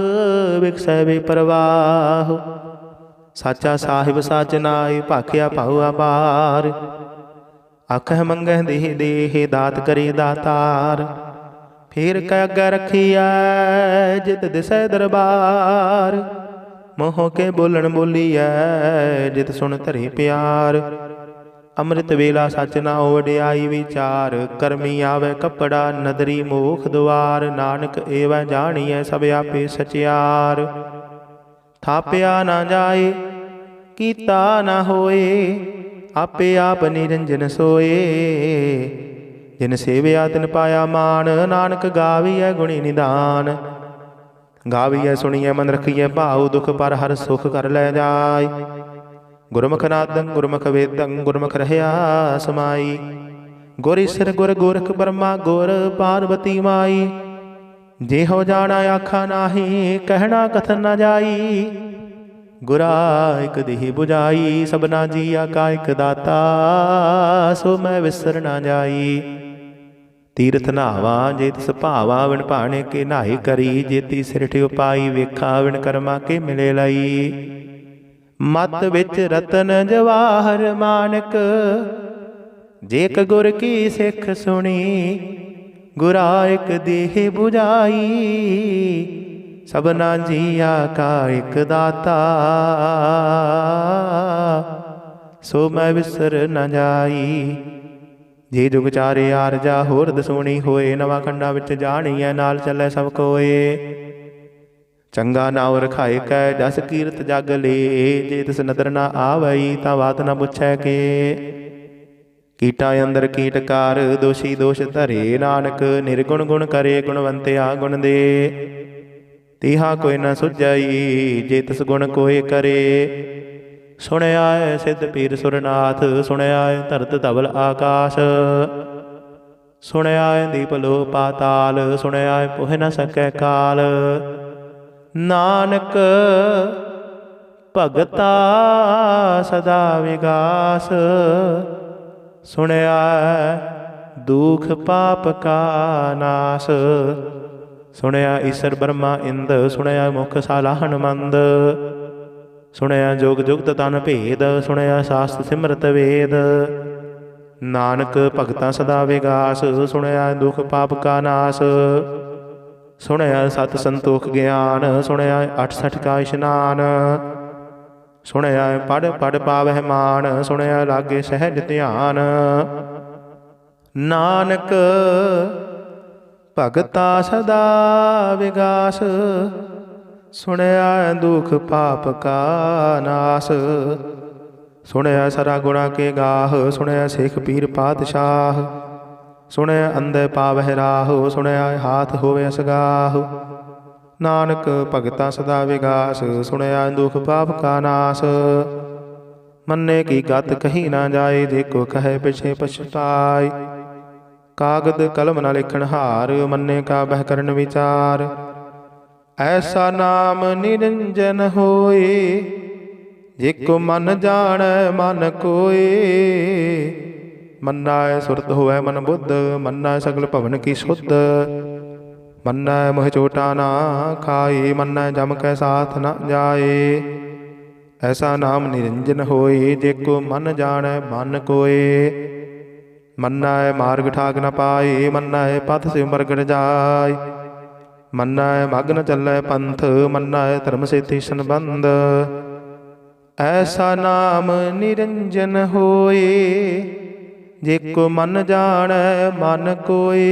ਵਿਖਸੈ ਬੇਪਰਵਾਹ। ਸਾਚਾ ਸਾਹਿਬ ਸਾਚ ਨਾਏ ਭਾਖਿਆ ਭਾਉ ਅਪਾਰ। ਆਖਹਿ ਮੰਗਹਿ ਦੇਹ ਦੇਹ ਦਾਤ ਕਰੇ ਦਾਤਾਰ। ਫੇਰ ਕੈ ਅੱਗੇ ਰੱਖੀਐ ਜਿਤ ਦਿਸੈ ਦਰਬਾਰ। ਮੋਹ ਕੇ ਬੋਲਣ ਬੋਲੀਐ ਜਿਤ ਸੁਣ ਧਰੇ ਪਿਆਰ। ਅੰਮ੍ਰਿਤ ਵੇਲਾ ਸੱਚ ਨਾ ਵਡਿਆਈ ਵਿਚਾਰ। ਕਰਮੀ ਆਵੈ ਕੱਪੜਾ ਨਦਰੀ ਮੋਖ ਦੁਆਰ। ਨਾਨਕ ਏਵੈ ਜਾਣੀਐ ਸਭ ਆਪੇ ਸਚਿਆਰ। ਥਾਪਿਆ ਨਾ ਜਾਏ ਕੀਤਾ ਨਾ ਹੋਏ। ਆਪੇ ਆਪ ਨਿਰੰਜਨ ਸੋਏ। ਜਿਨ ਸੇਵਿਆ ਤਿਨ ਪਾਇਆ ਮਾਨ। ਨਾਨਕ ਗਾਵੀਐ ਗੁਣੀ ਨਿਧਾਨ। ਗਾਵੀਐ ਸੁਣੀਐ ਮਨ ਰਖੀਐ ਭਾਉ। ਦੁਖ ਪਰ ਹਰ ਸੁਖ ਕਰ ਲੈ ਜਾਇ। ਗੁਰਮੁਖ ਨਾਦੰ ਗੁਰਮੁਖ ਵੇਦੰ ਗੁਰਮੁਖ ਰਹਿਆ ਸਮਾਈ। ਗੁਰ ਈਸਰ ਗੁਰ ਗੋਰਖ ਬਰਮਾ ਗੁਰ ਪਾਰਬਤੀ ਮਾਈ। ਜਿਹੋ ਜਾਣਾ ਆਖਾ ਨਾਹੀ ਕਹਿਣਾ ਕਥਨ ਨਾ ਜਾਈ। ਗੁਰਾ ਇਕ ਦੇਹ 부ਜਾਈ ਸਭਨਾ ਜੀਆ ਕਾ ਇਕ ਦਾਤਾ। ਸੋ ਮੈਂ ਵਿਸਰ ਨਾ ਜਾਈ। ਤੀਰਥ ਨਹਾਵਾ ਜੇ ਤਿਸ ਭਾਵਾ ਵਿਣ ਭਾਣੇ ਕੇ ਨਹਾਈ ਕਰੀ। ਜੇਤੀ ਸਿਰ ਠਿਉ ਪਾਈ ਵੇਖਾ ਵਿਣ ਕਰਮਾ ਕੇ ਮਿਲੇ ਲਈ। ਮਤ ਵਿੱਚ ਰਤਨ ਜਵਾਹਰ ਮਾਨਕ। ਜੇਕ ਗੁਰ ਕੀ ਸਿੱਖ ਸੁਣੀ। ਗੁਰਾ ਇਕ ਦੇਹ 부ਜਾਈ ਸਭਨਾ ਜੀਆ ਕਾ ਇਕ ਦਾਤਾ। ਸੋ ਮੈਂ ਵਿਸਰ ਨ ਜਾਈ। ਜੇ ਜੁਗ ਚਾਰੇ ਆਰਜਾ ਹੋਰ ਦਸੋਣੀ ਹੋਏ। ਨਵਾਂ ਖੰਡਾਂ ਵਿੱਚ ਜਾਣੀਐ ਨਾਲ ਚੱਲੇ ਸਭ ਕੋਏ। ਚੰਗਾ ਨਾਉ ਰਖਾਏ ਕੈ ਜਸ ਕੀਰਤ ਜਗ ਲੇ। ਜੇ ਤਿਸ ਨਦਰ ਨਾ ਆਵਈ ਤਾਂ ਬਾਤ ਨਾ ਪੁੱਛੈ ਕੇ। ਕੀਟਾਂ ਅੰਦਰ ਕੀਟਕਾਰ ਦੋਸ਼ੀ ਦੋਸ਼ ਧਰੇ। ਨਾਨਕ ਨਿਰਗੁਣ ਗੁਣ ਕਰੇ ਗੁਣਵੰਤਿਆ ਗੁਣ ਦੇ। ਤੀਹਾ ਕੋਈ ਨਾ ਸੁਝਈ ਜੇ ਤਿਸ ਗੁਣ ਕੋਏ ਕਰੇ। ਸੁਣਿਆ ਏ ਸਿੱਧ ਪੀਰ ਸੁਰਨਾਥ। ਸੁਣਿਆ ਏ ਧਰਤ ਧਵਲ ਆਕਾਸ਼। ਸੁਣਿਆ ਏ ਦੀਪ ਲੋ ਪਾਤਾਲ। ਸੁਣਿਆ ਏ ਪੁਹ ਨ ਸਕੈ ਕਾਲ। ਨਾਨਕ ਭਗਤਾ ਸਦਾ ਵਿਗਾਸ। ਸੁਣਿਆ ਦੁਖ ਪਾਪ ਕਾ ਨਾਸ। ਸੁਣਿਆ ਈਸਰ ਬਰਮਾ ਇੰਦ। ਸੁਣਿਆ ਮੁਖ ਸਾਲਾਹਣ ਮੰਦ। ਸੁਣਿਆ ਜੋਗ ਜੁਗਤ ਤਨ ਭੇਦ। ਸੁਣਿਆ ਸਾਸਤ ਸਿਮਰਤ ਵੇਦ। ਨਾਨਕ ਭਗਤਾਂ ਸਦਾ ਵਿਗਾਸ। ਸੁਣਿਆ ਦੁਖ ਪਾਪ ਕਾ ਨਾਸ। ਸੁਣਿਆ ਸਤ ਸੰਤੋਖ ਗਿਆਨ। ਸੁਣਿਆ 68 ਕਾ ਇਸ਼ਨਾਨ। ਸੁਣਿਆ ਪੜ੍ਹ ਪੜ੍ਹ ਪਾਵਹਿ ਮਾਨ। ਸੁਣਿਆ ਲਾਗੇ ਸਹਿਜ ਧਿਆਨ। ਨਾਨਕ ਭਗਤਾ ਸਦਾ ਵਿਗਾਸ, ਸੁਣਿਆ ਦੁਖ ਪਾਪ ਕਾ ਨਾਸ। ਸੁਣਿਆ ਸਰਾ ਗੁਣਾ ਕੇ ਗਾਹ, ਸੁਣਿਆ ਸਿੱਖ ਪੀਰ ਪਾਤਸ਼ਾਹ। ਸੁਣਿਆ ਅੰਧੇ ਪਾਵਹਿ ਰਾਹ, ਸੁਣਿਆ ਹਾਥ ਹੋਵੇ ਅਸਗਾਹ। ਨਾਨਕ ਭਗਤਾ ਸਦਾ ਵਿਗਾਸ, ਸੁਣਿਆ ਦੁਖ ਪਾਪ ਕਾ ਨਾਸ। ਮੰਨੇ ਕੀ ਗਤ ਕਹੀ ਨਾ ਜਾਏ, ਜੇ ਕੋ ਕਹੇ ਪਿਛੇ ਪਛਤਾਏ। ਕਾਗਦ ਕਲਮ ਨਾ ਲਿਖਣ ਹਾਰ, ਮੰਨੇ ਕਾ ਬਹਿ ਕਰਨ ਵਿਚਾਰ। ਐਸਾ ਨਾਮ ਨਿਰੰਜਨ ਹੋਏ, ਜੇ ਕੋ ਮਨ ਜਾਣੈ ਮਨ ਕੋਏ। ਮੰਨੈ ਸੁਰਤ ਹੋਵੈ ਮਨ ਬੁੱਧ, ਮੰਨੈ ਸਗਲ ਭਵਨ ਕੀ ਸੁਧ। ਮੰਨੈ ਮੋਹ ਚੋਟਾ ਨਾ ਖਾਏ, ਮੰਨੈ ਜਮ ਕੈ ਸਾਥ ਨ ਜਾਏ। ਐਸਾ ਨਾਮ ਨਿਰੰਜਨ ਹੋਏ, ਜੇ ਕੋ ਮਨ ਜਾਣੈ ਮਨ ਕੋਏ। ਮੰਨੈ ਮਾਰਗ ਠਾਕ ਨ ਪਾਏ, ਮੰਨੈ ਪਥ ਸਿਮਰਗੜ ਜਾਏ। ਮੰਨੈ ਮਗਨ ਚੱਲੈ ਪੰਥ, ਮੰਨੈ ਧਰਮ ਸੇਤੀ ਸੰਬੰਧ। ਐਸਾ ਨਾਮ ਨਿਰੰਜਨ ਹੋਏ, ਜੇ ਕੋ ਮਨ ਜਾਣੈ ਮਨ ਕੋਏ।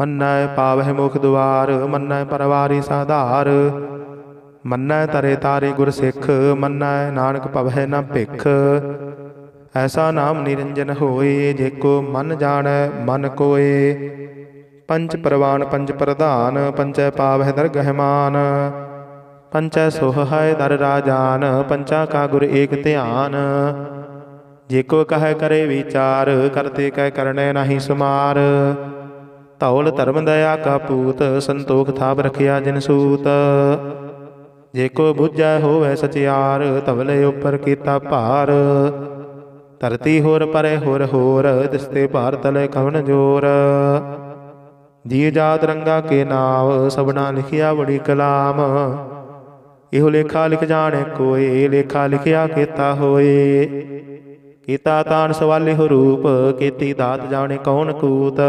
ਮੰਨੈ ਪਾਵਹਿ ਮੁਖ ਦੁਆਰ, ਮੰਨੈ ਪਰਵਾਰੀ ਸਾਧਾਰ। ਮੰਨੈ ਤਰੇ ਤਾਰੇ ਗੁਰ ਸਿੱਖ, ਮੰਨੈ ਨਾਨਕ ਭਵਹਿ ਨ ਭਿਖ। ਐਸਾ ਨਾਮ ਨਿਰੰਜਨ ਹੋਏ, ਜੇ ਕੋ ਮਨ ਜਾਣੈ ਮਨ ਕੋਏ। ਪੰਚ ਪਰਵਾਨ ਪੰਚ ਪ੍ਰਧਾਨ, ਪੰਚੈ ਪਾਵਹਿ ਦਰਗਹਿ ਮਾਨ। ਪੰਚੈ ਸੋਹੈ ਦਰ ਰਾਜਾਨ, ਪੰਚਾ ਕਾ ਗੁਰ ਏਕ ਧਿਆਨ। ਜੇ ਕੋ ਕਹੈ ਕਰੇ ਵਿਚਾਰ, ਕਰਤੇ ਕਹਿ ਕਰਨੈ ਨਾਹੀ ਸੁਮਾਰ। ਧੌਲ ਧਰਮ ਦਇਆ ਕਾ ਪੂਤ, ਸੰਤੋਖ ਥਾਪ ਰਖਿਆ ਜਿਨ ਸੂਤ। ਜੇ ਕੋ ਬੁੱਝੈ ਹੋਵੈ ਸਚਿਆਰ, ਧਵਲੇ ਉੱਪਰ ਕੀਤਾ ਭਾਰ। ਧਰਤੀ ਹੋਰ ਪਰੇ ਹੋਰ ਹੋਰ, ਦਿਸਤੇ ਭਾਰ ਤਲੇ ਕਵਣ ਜੋਰ। ਜੀ ਜਾਤ ਰੰਗਾ ਕੇ ਨਾਮ, ਸਭਨਾ ਲਿਖਿਆ ਬੜੀ ਕਲਾਮ। ਇਹੋ ਲੇਖਾ ਲਿਖ ਜਾਣੇ ਕੋਏ, ਲੇਖਾ ਲਿਖਿਆ ਕੀਤਾ ਹੋਏ। ਕੀਤਾ ਤਾਨ ਸਵਾਲੇ ਹੋ ਰੂਪ, ਕੀਤੀ ਦਾਤ ਜਾਣੇ ਕੌਣ ਕੂਤ।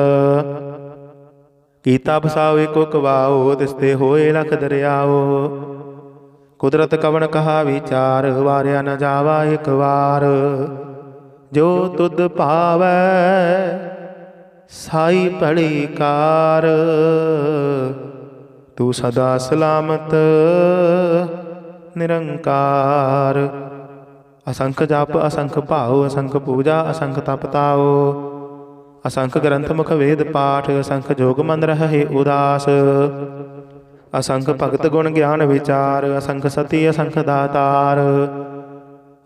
ਕੀਤਾ ਬਸਾਓ ਕੋ ਕਵਾਓ, ਦਿਸਤੇ ਹੋਏ ਲਖ ਦਰਿਆਓ। ਕੁਦਰਤ ਕਵਣ ਕਹਾ ਵਿਚਾਰ, ਵਾਰਿਆ ਨ ਜਾਵਾ ਇਕ ਵਾਰ। ਜੋ ਤੁਧ ਭਾਵੈ ਸਾਈ ਭਲੀ ਕਾਰ, ਤੂੰ ਸਦਾ ਸਲਾਮਤ ਨਿਰੰਕਾਰ। ਅਸੰਖ ਜਪ ਅਸੰਖ ਭਾਉ, ਅਸੰਖ ਪੂਜਾ ਅਸੰਖ ਤਪ ਤਾਓ। ਅਸੰਖ ਗ੍ਰੰਥ ਮੁਖ ਵੇਦ ਪਾਠ, ਅਸੰਖ ਜੋਗ ਮਨ ਰਹਿ ਉਦਾਸ। ਅਸੰਖ ਭਗਤ ਗੁਣ ਗਿਆਨ ਵਿਚਾਰ, ਅਸੰਖ ਸਤੀ ਅਸੰਖ ਦਾਤਾਰ।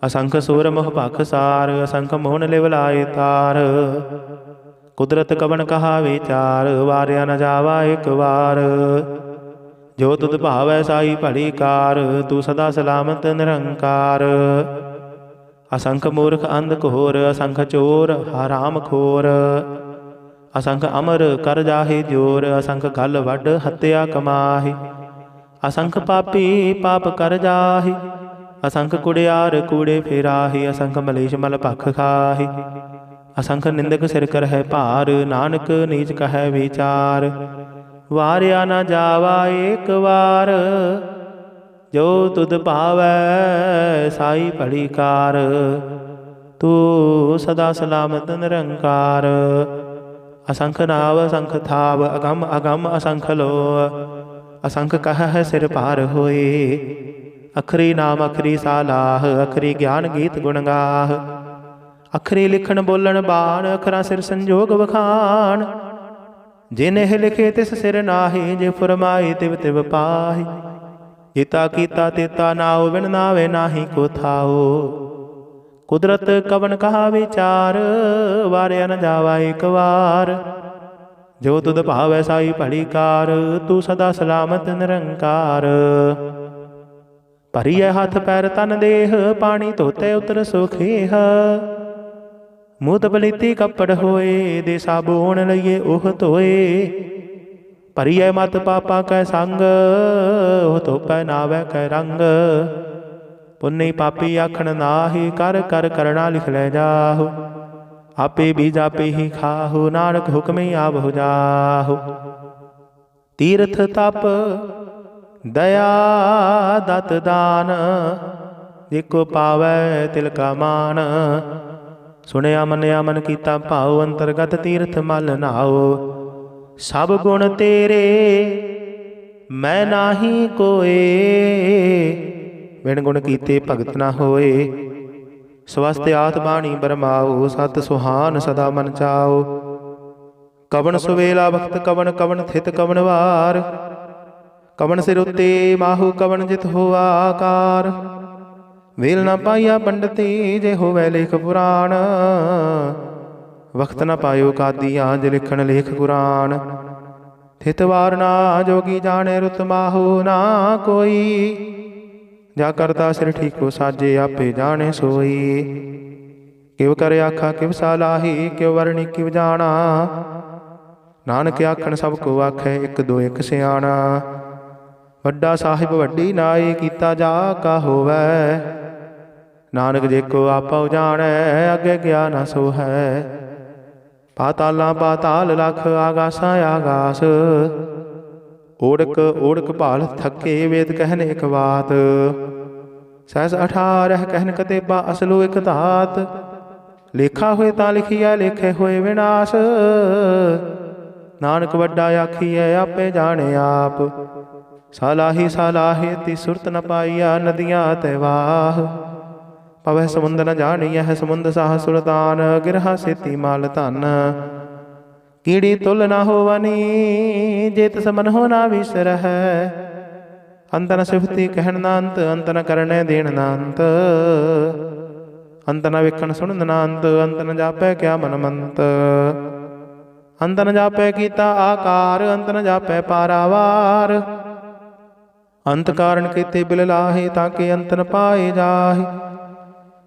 ਅਸੰਖ ਸੂਰ ਮੋਹ ਭਖ ਸਾਰ, ਅਸੰਖ ਮੋਹਨ ਲਿਵ ਲਾਏ ਤਾਰ। ਕੁਦਰਤ ਕਵਣ ਕਹਾ ਵਿਚਾਰ, ਵਾਰਿਆ ਨ ਜਾਵਾ ਇਕ ਵਾਰ। ਜੋ ਤੁਧ ਭਾਵੈ ਸਾਈ ਭਲੀ ਕਾਰ, ਤੂੰ ਸਦਾ ਸਲਾਮਤ ਨਿਰੰਕਾਰ। ਅਸੰਖ ਮੂਰਖ ਅੰਧ ਘੋਰ, ਅਸੰਖ ਚੋਰ ਹਰਾਮ ਖੋਰ। ਅਸੰਖ ਅਮਰ ਕਰ ਜਾਹੇ ਜੋਰ, ਅਸੰਖ ਗਲ ਵੱਢ ਹੱਤਿਆ ਕਮਾਹੀ। ਅਸੰਖ ਪਾਪੀ ਪਾਪ ਕਰ ਜਾਹੀ, ਅਸੰਖ ਕੁੜਿਆਰ ਕੂੜੇ ਫੇਰਾਹੀ। ਅਸੰਖ ਮਲੇਸ਼ ਮਲ ਭਖ ਖਾਹੀ, ਅਸੰਖ ਨਿੰਦਕ ਸਿਰ ਕਰਹਿ ਭਾਰ। ਨਾਨਕ ਨੀਚ ਕਹੈ ਵਿਚਾਰ, ਵਾਰਿਆ ਨ ਜਾਵਾ ਏਕ ਵਾਰ। ਜੋ ਤੁਧ ਭਾਵੈ ਸਾਈ ਭਲੀ ਕਾਰ, ਤੂੰ ਸਦਾ ਸਲਾਮਤ ਨਿਰੰਕਾਰ। ਅਸੰਖ ਨਾਵ ਅਸੰਖ ਥਾਵ, ਅਗੰਮ ਅਗੰਮ ਅਸੰਖ ਲੋ। ਅਸੰਖ ਕਹਿ ਸਿਰ ਭਾਰ ਹੋਏ, ਅਖਰੀ ਨਾਮ ਅਖਰੀ ਸਾਲਾਹ। ਅਖਰੀ ਗਿਆਨ ਗੀਤ ਗੁਣ ਗਾਹ, ਅਖਰੀ ਲਿਖਣ ਬੋਲਣ ਬਾਣ। ਅਖਰਾਂ ਸਿਰ ਸੰਜੋਗ ਵਖਾਣ, ਜਿਨ ਇਹ ਲਿਖੇ ਤਿਸ ਸਿਰ ਨਾਹੀ। ਜੇ ਫਰਮਾਏ ਤਿਵ ਤਿਵ ਪਾਹੀ, ਜਿਤਾ ਕੀਤਾ ਤੇਤਾ ਨਾਉ। ਬਿਨ ਨਾਵੇ ਨਾਹੀ ਕੋ ਥਾਓ। ਕੁਦਰਤ ਕਵਣ ਕਹਾ ਵਿਚਾਰ, ਵਾਰਿਆ ਨ ਜਾਵਾ ਇਕ ਵਾਰ। ਜੋ ਤੁਧ ਭਾਵੈ ਸਾਈ ਭਲੀ ਕਾਰ, ਤੂੰ ਸਦਾ ਸਲਾਮਤ ਨਿਰੰਕਾਰ। ਭਰੀਐ ਹੱਥ ਪੈਰ ਤਨ ਦੇਹ, ਪਾਣੀ ਧੋਤੇ ਉਤਰ ਸੁਖੇਹ। ਮੂਤ ਪਲੀਤੀ ਕੱਪੜ ਹੋਏ, ਦੇ ਸਾਬੂਣ ਲਈਏ ਉਹ ਧੋਏ। ਭਰੀਐ ਮਤ ਪਾਪਾ ਕੈ ਸੰਗ, ਉਹ ਧੋਪੈ ਨਾਵੈ ਕੈ ਰੰਗ। ਪੁੰਨੀ ਪਾਪੀ ਆਖਣ ਨਾਹੀ, ਕਰ ਕਰ ਕਰਣਾ ਲਿਖ ਲੈ ਜਾਹੋ। ਆਪੇ ਬੀਜ ਆਪੇ ਹੀ ਖਾਹੋ, ਨਾਨਕ ਹੁਕਮੀ ਆਵਹੁ ਜਾਹੋ। ਤੀਰਥ ਤਪ ਦਇਆ ਦਤ ਦਾਨ, ਜੇ ਕੋ ਪਾਵੈ ਤਿਲ ਕਾ ਮਾਨ। ਸੁਣਿਆ ਮੰਨਿਆ ਮਨ ਕੀਤਾ ਭਾਉ, ਅੰਤਰਗਤ ਤੀਰਥ ਮਲ ਨਾਓ। सब गुण तेरे मैं नाही कोए। बिन गुण कीते भगत न होए। स्वस्थ आत बाणी बरमाओ। सत सुहान सदा मन चाओ। कवन सुवेला वक्त कवन कवन थित कवन वार। कवन सिर उत्ते माहू कवन जित होआ आकार। वेल न पाइया पंडिती जे होवै लेख पुराण। वक्त न पायो कादियाँ जे लिखण लेख कुरान। थित वार ना जोगी जाने रुत माहू ना कोई। जा करता सिर ठीको साजे आपे जाने सोई। किव कर आखा किव सालाही किव वरणी किव जाना। नानक आखण सब को आखै एक दो एक सियाणा। वड्डा साहिब वड्डी नाई कीता जा का होवै। नानक जे को आपा जाणै अगे गया न सो है। पाताला पाताल लख आगासा आगास। ओढ़क ओढ़क भाल थके वेद कहने एक बात। सहस 18 कहन कतेबा असलो एक धात। लेखा होए ता लिखिया लेखे होए विनाश। नानक वड्डा आखिए आपे जाने आप। सालाही सालाहे ती सुरत न पाइया नदियाँ तैवाह। पवह समुंद न जानिया है समुंद साह सुल्तान। गिरहा सेती माल धन कीड़ी तुल न होवनी। जेत समन हो ना विसर है। अंत न सिफती कहन ना अंत अंत न करने देन ना अंत। अंत न विखन सुन ना अंत अंत न जापै क्या मन मंत। अंत न जापै कीता आकार अंत न जापै पारावार। अंत कारण कीते बिल लाहे ताके अंत न पाए जाहे।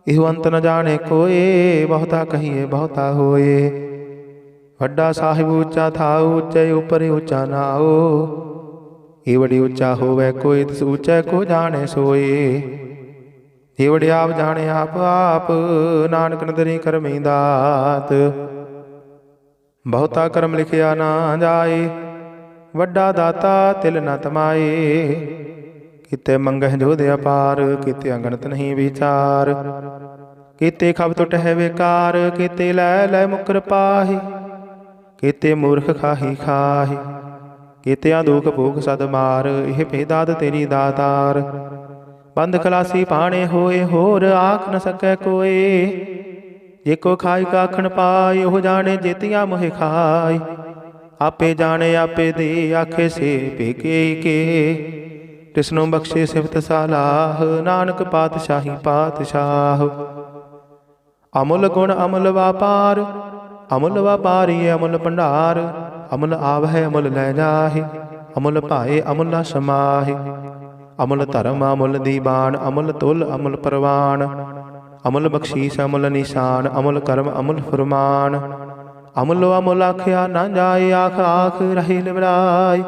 इहो अंत न जाने कोए बहुता कहिए बहुता होए। वड्डा साहिब ऊंचा था ऊंचे ऊपर ऊंचा नाओ। एवड़ी ऊंचा होवे कोई तिस ऊंचे को जाने सोए। एवड़े आप जाने आप नानक नदरी करमी दात। बहुता कर्म लिखिया ना जाए। वड्डा दाता तिल न तमाए। किते मंगह जोध अपार किते अगणत नहीं विचार। किते खब टुट है बेकार किते लै लै मुकर पाहि। किते मूर्ख खाही खाहि किते आदूक भूख सद मार। यह भेदाद तेरी दातार। बंद खलासी पाने होए होर आख न सकै कोई। जेको खाई काखण पाई ओह जाने जेतिया मोहे खाई। आपे जाने आपे दे आखे से पेके के। तिसनो बख्शे सिफत सालाह नानक पातशाही पातशाह। अमुल गुण अमुल व्यापार अमुल व्यापारी अमुल भंडार। अमुल आवै अमुल लै जाहे अमुल भाए अमुल समाहे। अमुल धर्म अमुल दीवान अमुल तुल अमुल परवान। अमुल बख्शीस अमुल निशान अमुल कर्म अमुल फुरमान। अमुलो अमुल आख्या न जाए आख आख रहे लिवराय।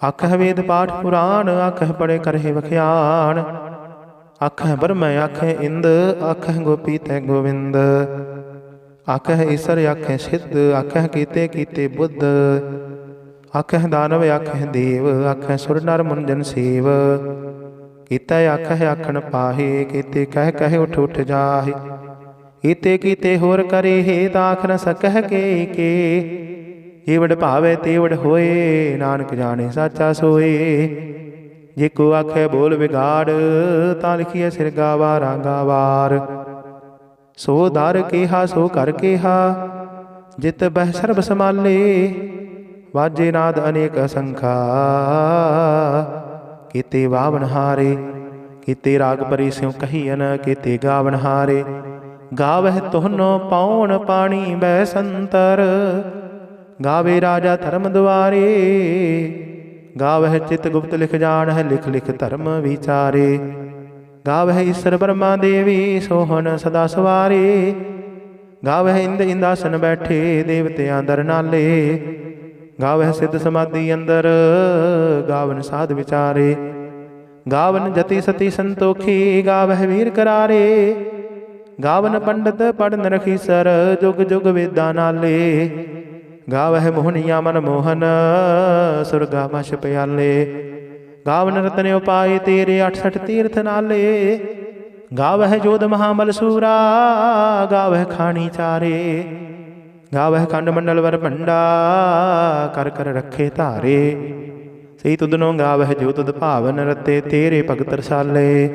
आखह वेद पाठ पुराण आखह पढ़े करहे वख्यान। आखह ब्रह्म आखह इंद आखह गोपी तै गोविंद। आखह ईसर आखह सिद्ध आखह कीते कीते बुद्ध। आखह दानव आखह देव आखह सुर नर मुंजन सेव। कीते आखह आखण पाहे कीते कह कह उठ उठ जाहे। कीते कीते होर करे हे ताख न सकह के। जेवड़ भावे तेवड़ होए नानक जाने साचा सोए। जेको आखै बोल बिगाड़ तां लिखिए सिर गावा रांगा वार। सो दर केहा सो कर केहा जित बह सर्ब समाले। वाजे नाद अनेक असंखा कीते वावन हारे। कीते राग परी स्यों कहियन कीते गावन हारे। गावह तुहनो पाउन पानी बैसंतर। गावे राजा धर्म द्वारे। गावह चित गुप्त लिख जान है लिख लिख धर्म विचारे। गावह ईश्वर ब्रह्मा देवी सोहन सदा सवारे। गावह इंद इंदासन बैठे देवतियां दर नाले। गावह सिद्ध समाधि अंदर गावन साध विचारे। गावन जति सती संतोखी गावह वीर करारे। गावन पंडित पढ़ नरखीसर जुग जुग वेदा नाले। गावह मोहनिया मन मोहन सुरगा मश प्याले। गावन रतन उपाय तेरे 68 तीर्थ नाले। गावह जोध महाबल सूरा गावह खानी चारे। ਗਾਵਹਿ ਖੰਡ ਮੰਡਲ ਵਰ ਭੰਡਾ ਕਰ ਕਰ ਰੱਖੇ ਧਾਰੇ। ਸਹੀ ਤੁਧਨੋਂ ਗਾਵਹਿ ਜੋ ਤੁਧ ਭਾਵਨ ਰਤੇ ਤੇਰੇ ਭਗਤ ਰਸਾਲੇ।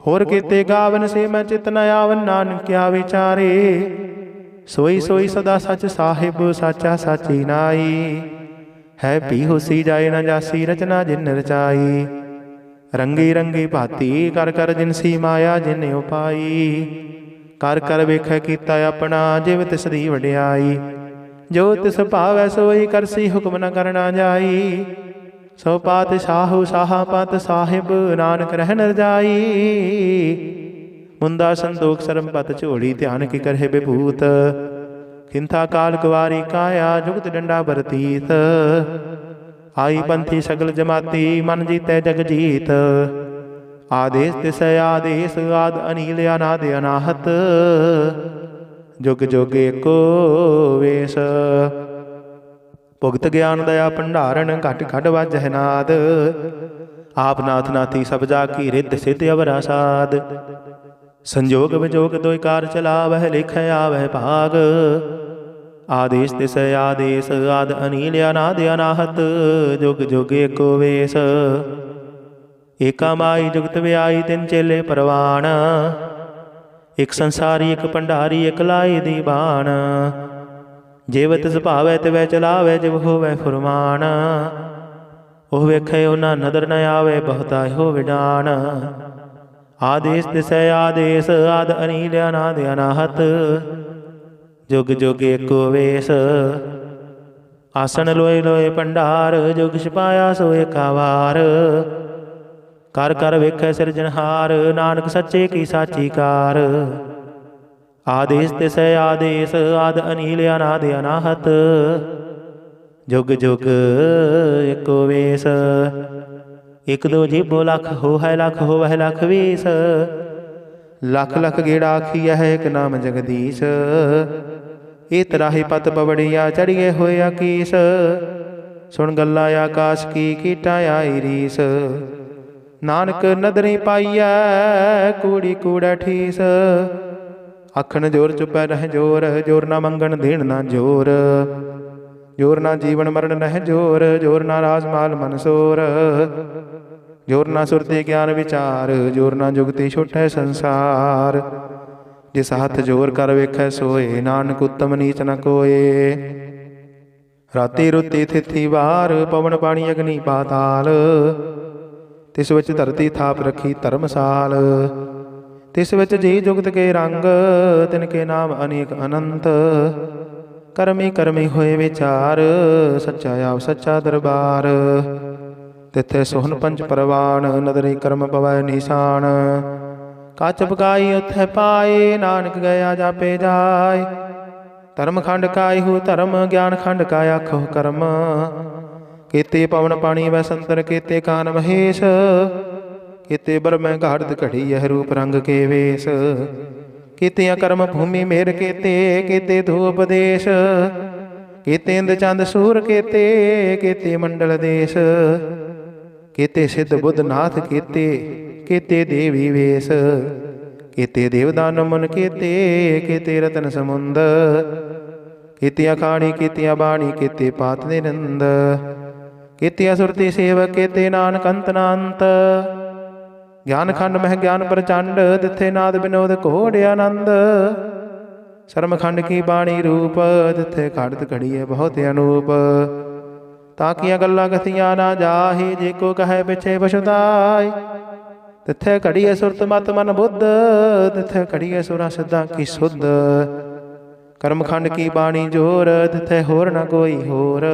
ਹੋਰ ਕੀਤੇ ਗਾਵਨ ਸੇ ਮੈਂ ਚਿਤ ਨ ਆਵਨ ਨਾਨਕ ਕਿਆ ਵਿਚਾਰੇ। ਸੋਈ ਸੋਈ ਸਦਾ ਸੱਚ ਸਾਹਿਬ ਸਾਚਾ ਸਾਚੀ ਨਾਈ। ਹੈ ਪੀ ਹੋਸੀ ਜਾਏ ਨ ਜਾਸੀ ਰਚਨਾ ਜਿਨ ਰਚਾਈ। ਰੰਗੀ ਰੰਗੀ ਭਾਤੀ ਕਰ ਕਰ ਜਿਨਸੀ ਮਾਇਆ ਜਿਨ ਉਪਾਈ। ਕਰ ਕਰ ਵੇਖੈ ਕੀਤਾ ਆਪਣਾ ਜਿਵ ਤਿਸ ਦੀ ਵਡਿਆਈ। ਜੋ ਤਿਸ ਭਾਵੈ ਸੋਈ ਕਰਸੀ ਹੁਕਮ ਨ ਕਰਨਾ ਜਾਈ। ਸੋ ਪਾਤਸ਼ਾਹੂ ਸਾਹਾ ਪਤ ਸਾਹਿਬ ਨਾਨਕ ਰਹਿ ਨ ਜਾਈ। ਮੁੰਦਾ ਸੰਤੋਖ ਸਰਮ ਪਤ ਝੋਲੀ ਧਿਆਨ ਕੀ ਕਰਹਿ ਬਿਭੂਤ। ਖਿੰਥਾ ਕਾਲ ਕੁਵਾਰੀ ਕਾਇਆ ਜੁਗਤ ਡੰਡਾ ਬਰਤੀਤ। ਆਈ ਪੰਥੀ ਸਗਲ ਜਮਾਤੀ ਮਨ ਜੀਤੈ ਜਗ ਜੀਤ। ਆਦੇਸ ਤਿਸ ਆਦੇਸ ਆਦ ਅਨੀਲ ਅਨਾਦ ਅਨਾਹਤ। ਜੁਗ ਜੁਗ ਏਕੋ ਵੇਸ। ਭੁਗਤ ਗਿਆਨ ਦਇਆ ਭੰਡਾਰਨ ਘਟ ਘਟ ਵਾਜਹਿ ਨਾਦ। ਆਪ ਨਾਥ ਨਾਥੀ ਸਭ ਜਾ ਕੀ ਰਿੱਧ ਸਿੱਧ ਅਵਰਾ ਸਾਧ। ਸੰਜੋਗ ਵਿਜੋਗ ਦੋਇ ਕਾਰ ਚਲਾਵਹਿ ਲਿਖੈ ਆਵਹਿ ਭਾਗ। ਆਦੇਸ ਤਿਸ ਆਦੇਸ ਆਦ ਅਨੀਲ ਅਨਾਦ ਅਨਾਹਤ। ਜੁਗ ਜੁਗ ਏਕੋ ਵੇਸ। ਏਕਾ ਮਾਈ ਜੁਗਤ ਵਿਆਈ ਤਿੰਨ ਚੇਲੇ ਪਰਵਾਨ। ਇੱਕ ਸੰਸਾਰੀ ਇੱਕ ਭੰਡਾਰੀ ਇੱਕ ਲਾਈ ਦੀ ਬਾਣ। ਜਿਵ ਤਿਸ ਭਾਵੈ ਤਿਵੈ ਚਲਾਵੈ ਜਿਵ ਹੋਵੈ ਫੁਰਮਾਨ। ਉਹ ਵੇਖੇ ਉਹਨਾਂ ਨਦਰ ਨ ਆਵੇ ਬਹੁਤਾ ਹੋ ਵਿਡਾਨ। ਆਦੇਸ ਤਿਸ ਆਦੇਸ ਆਦ ਅਨੀਲ ਅਨਾਦ ਅਨਾਹਤ। ਜੁਗ ਜੁਗ ਏਕੋ ਵੇਸ। ਆਸਣ ਲੋਏ ਲੋਏ ਭੰਡਾਰ ਜੁਗ ਛਪਾਇਆ ਸੋ ਏਕਾ ਵਾਰ। ਕਰ ਕਰ ਵੇਖੈ ਸਿਰਜਣਹਾਰ ਨਾਨਕ ਸੱਚੇ ਕੀ ਸਾਚੀ ਕਾਰ। ਆਦੇਸ ਤਿਸ ਆਦੇਸ ਆਦ ਅਨੀਲ ਅਨਾਦ ਅਨਾਹਤ। ਜੁਗ ਜੁਗ ਏਕੋ ਵੇਸ। ਇਕ ਦੋ ਜੀਭੋ ਲੱਖ ਹੋਵੈ ਲੱਖ ਹੋਵੈ ਲੱਖ ਵੀਸ। ਲੱਖ ਲੱਖ ਗੇੜਾ ਆਖੀਐ ਇਕ ਨਾਮ ਜਗਦੀਸ਼। ਇਹ ਤਰਾਹੀ ਪਤ ਪਵੜੀਆ ਚੜੀਏ ਹੋਏ ਆਕੀਸ। ਸੁਣ ਗੱਲਾਂ ਆਕਾਸ਼ ਕੀ ਕੀਟਾਂ ਆਈ ਰੀਸ। ਨਾਨਕ ਨਦਰੀ ਪਾਈਐ ਕੂੜੀ ਕੂੜੈ ਠੀਸ। ਆਖਣ ਜੋਰ ਚੁੱਪੈ ਰਹਿ ਜੋਰ ਜੋਰ ਨਾ ਮੰਗਣ ਦੇਣ ਨਾ ਜੋਰ। ਜੋਰ ਨਾ ਜੀਵਨ ਮਰਨ ਰਹਿ ਜੋਰ ਜੋਰ ਨਾ ਰਾਜ ਮਾਲ ਮਨਸੋਰ। ਜੋਰ ਨਾ ਸੁਰਤੀ ਗਿਆਨ ਵਿਚਾਰ ਜੋਰ ਨਾ ਜੁਗਤੀ ਛੁਟੈ ਸੰਸਾਰ। ਜਿਸ ਹੱਥ ਜੋਰ ਕਰ ਵੇਖੈ ਸੋਏ ਨਾਨਕ ਉੱਤਮ ਨੀਚ ਨ ਕੋਏ। ਰਾਤੀ ਰੁੱਤੀ ਥਿਥੀ ਵਾਰ ਪਵਨ ਪਾਣੀ ਅਗਨੀ ਪਾਤਾਲ। ਤਿਸ ਵਿੱਚ ਧਰਤੀ ਥਾਪ ਰੱਖੀ ਧਰਮਸਾਲ। ਤਿਸ ਵਿੱਚ ਜੀ ਜੁਗਤ ਕੇ ਰੰਗ ਤਿਨ ਕੇ ਨਾਮ ਅਨੇਕ ਅਨੰਤ। ਕਰਮੀ ਕਰਮੀ ਹੋਏ ਵਿਚਾਰ ਸੱਚਾ ਆਪ ਸੱਚਾ ਦਰਬਾਰ। ਤਿੱਥੇ ਸੋਹਨ ਪੰਚ ਪਰਵਾਨ ਨਦਰੀ ਕਰਮ ਪਵੈ ਨਿਸ਼ਾਨ। ਕੱਚ ਪਕਾਈ ਉੱਥੇ ਪਾਏ ਨਾਨਕ ਗਿਆ ਜਾਪੇ ਜਾਏ। ਧਰਮ ਖੰਡ ਕਾਇ ਹੂ ਧਰਮ ਗਿਆਨ ਖੰਡ ਕਾ ਆਖੋ ਕਰਮ। ਕੀਤੇ ਪਵਨ ਪਾਣੀ ਵੈ ਸੰਤਰ ਕੀਤੇ ਕਾਨ ਮਹੇਸ਼। ਕੀਤੇ ਬਰਮੈ ਘਾੜਤ ਘੜੀ ਇਹ ਰੂਪ ਰੰਗ ਕੇ ਵੇਸ। ਕੀਤਿਆਂ ਕਰਮ ਭੂਮੀ ਮੇਰ ਕੀਤੇ ਕੀਤੇ ਧੂਪ ਦੇਸ਼। ਕੀਤੇ ਇੰਦ ਚੰਦ ਸੂਰ ਕੀਤੇ ਕੀਤੇ ਮੰਡਲ ਦੇਸ਼। ਕੀਤੇ ਸਿੱਧ ਬੁੱਧ ਨਾਥ ਕੀਤੇ ਕੀਤੇ ਦੇਵੀ ਵੇਸ। ਕੀਤੇ ਦੇਵਦਾਨ ਮੁਨ ਕੀਤੇ ਕੀਤੇ ਰਤਨ ਸਮੁੰਦ। ਕੀਤਿਆਂ ਖਾਣੀ ਕੀਤਿਆਂ ਬਾਣੀ ਕੀਤੇ ਪਾਤ ਦੇ ਨੰਦ। ਕੀਤਿਆਂ ਸੁਰਤੀ ਸੇਵਕ ਕੀਤੇ ਨਾਨਕ ਅੰਤ ਨਾ ਅੰਤ। ਗਿਆਨ ਖੰਡ ਮਹਿ ਗਿਆਨ ਪ੍ਰਚੰਡ ਦਿਥੇ ਨਾਦ ਬਿਨੋਦ ਘੋੜ ਆਨੰਦ। ਸ਼ਰਮ ਖੰਡ ਕੀ ਬਾਣੀ ਰੂਪ ਦਿਥੇ ਘੜਤ ਘੜੀਏ ਬਹੁਤ ਅਨੂਪ। ਤਾਕੀਆਂ ਗੱਲਾਂ ਕਥੀਆਂ ਨਾ ਜਾਹੀ ਜੇ ਕੋ ਕਹੈ ਪਿਛੇ ਪਛੁਤਾਈ। ਤਿੱਥੇ ਘੜੀਏ ਸੁਰਤ ਮਤ ਮਨ ਬੁੱਧ ਤਿੱਥੇ ਘੜੀਏ ਸੁਰਾਂ ਸਿੱਧਾਂ ਕੀ ਸੁਧ। ਕਰਮ ਖੰਡ ਕੀ ਬਾਣੀ ਜੋਰ ਤਿੱਥੇ ਹੋਰ ਨਾ ਕੋਈ ਹੋਰ।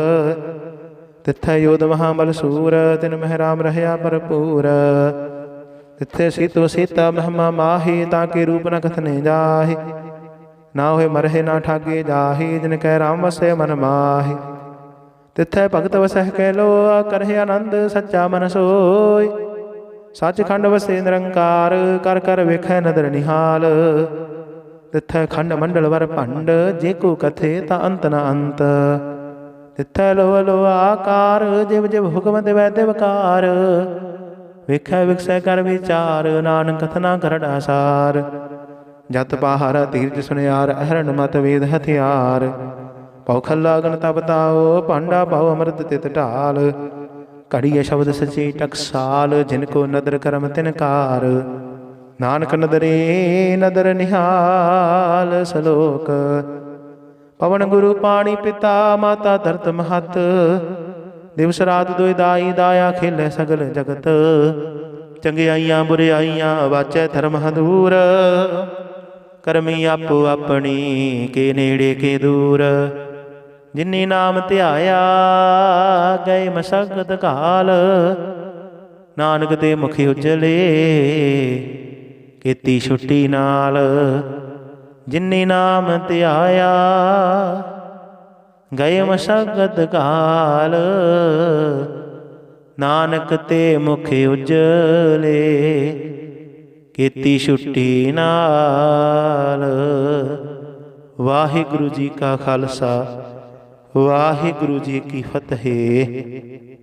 ਤਿੱਥੇ ਯੋਧ ਮਹਾਬਲ ਸੂਰ ਤਿਨ ਮਹਿ ਰਾਮ ਰਹਿਆ ਭਰਪੂਰ। ਤਿੱਥੇ ਸੀਤੋ ਸੀਤਾ ਮਹਿਮਾ ਮਾਹੀ ਤਾਂ ਕੇ ਰੂਪ ਨ ਕਥਨੇ ਜਾਹੀ। ਨਾ ਹੋਏ ਮਰਹਿ ਨਾ ਠਾਗੇ ਜਾਹੀ ਜਿਨ ਕੈ ਰਾਮ ਵਸੈ ਮਨ ਮਾਹੀ। ਤਿੱਥੇ ਭਗਤ ਵਸਹਿ ਕੈ ਲੋਆ ਕਰਹਿ ਆਨੰਦ ਸੱਚਾ ਮਨ ਸੋਇ। ਸੱਚਖੰਡ ਵਸੇ ਨਿਰੰਕਾਰ ਕਰ ਕਰ ਵੇਖੈ ਨਦਰ ਨਿਹਾਲ। ਤਿੱਥੈ ਖੰਡ ਮੰਡਲ ਵਰ ਭੰਡ ਜੇ ਕੋ ਕਥੇ ਤਾਂ ਅੰਤ ਨ ਅੰਤ। ਤਿੱਥੈ ਲੋਹ ਲੋਹ ਆਕਾਰ ਜਿਵ ਜਿਵ ਹੁਕਮ ਦਿਵੈ ਦਿਵਕਾਰ। ਵੇਖੈ ਵਿਖਸੈ ਕਰ ਵਿਚਾਰ ਨਾਨਕ ਕਥਨਾ ਕਰੜਾ ਸਾਰ। ਜਤ ਪਾਹਰ ਤੀਰਜ ਸੁਨਿਆਰ ਅਹਰਨ ਮਤ ਵੇਦ ਹਥਿਆਰ ਪਉ ਖੱਲਾ ਗਣ ਤਪ ਤਾਓ ਭਾਂਡਾ ਪਾਉ ਅੰਮ੍ਰਿਤ ਤਿਤ ਢਾਲ ਘੜੀਏ ਸ਼ਬਦ ਸੱਚੇ ਟਕਸਾਲ ਜਿਨ ਕੋ ਨਦਰ ਕਰਮ ਤਿਨਕਾਰ ਨਾਨਕ ਨਦਰੇ ਨਦਰ ਨਿਹਾਲ ਸਲੋਕ ਪਵਨ ਗੁਰੂ ਪਾਣੀ ਪਿਤਾ ਮਾਤਾ ਧਰਤ ਮਹਤ ਦਿਵਸ ਰਾਤ ਦੁਇ ਦਾਈ ਦਾਇਆ ਖੇਲੇ ਸਗਲ ਜਗਤ ਚੰਗਿਆਈਆਂ ਬੁਰਿਆਈਆਂ ਵਾਚੈ ਧਰਮ ਹਦੂਰ ਕਰਮੀ ਆਪੋ ਆਪਣੀ ਕੇ ਨੇੜੇ ਕੇ ਦੂਰ ਜਿਨੀ ਨਾਮ ਧਿਆਇਆ ਗਏ ਮਸਕਤ ਕਾਲ ਨਾਨਕ ਤੇ ਮੁਖ ਉਜਲੇ ਕੀਤੀ ਛੁੱਟੀ ਨਾਲ ਜਿਨੀ ਨਾਮ ਧਿਆਇਆ ਗਏ ਮਸਕਤ ਕਾਲ ਨਾਨਕ ਤੇ ਮੁਖ ਉਜਲੇ ਕੀਤੀ ਛੁੱਟੀ ਨਾਲ। ਵਾਹਿਗੁਰੂ ਜੀ ਕਾ ਖਾਲਸਾ ਵਾਹਿਗੁਰੂ ਜੀ ਕੀ ਫਤਿਹ।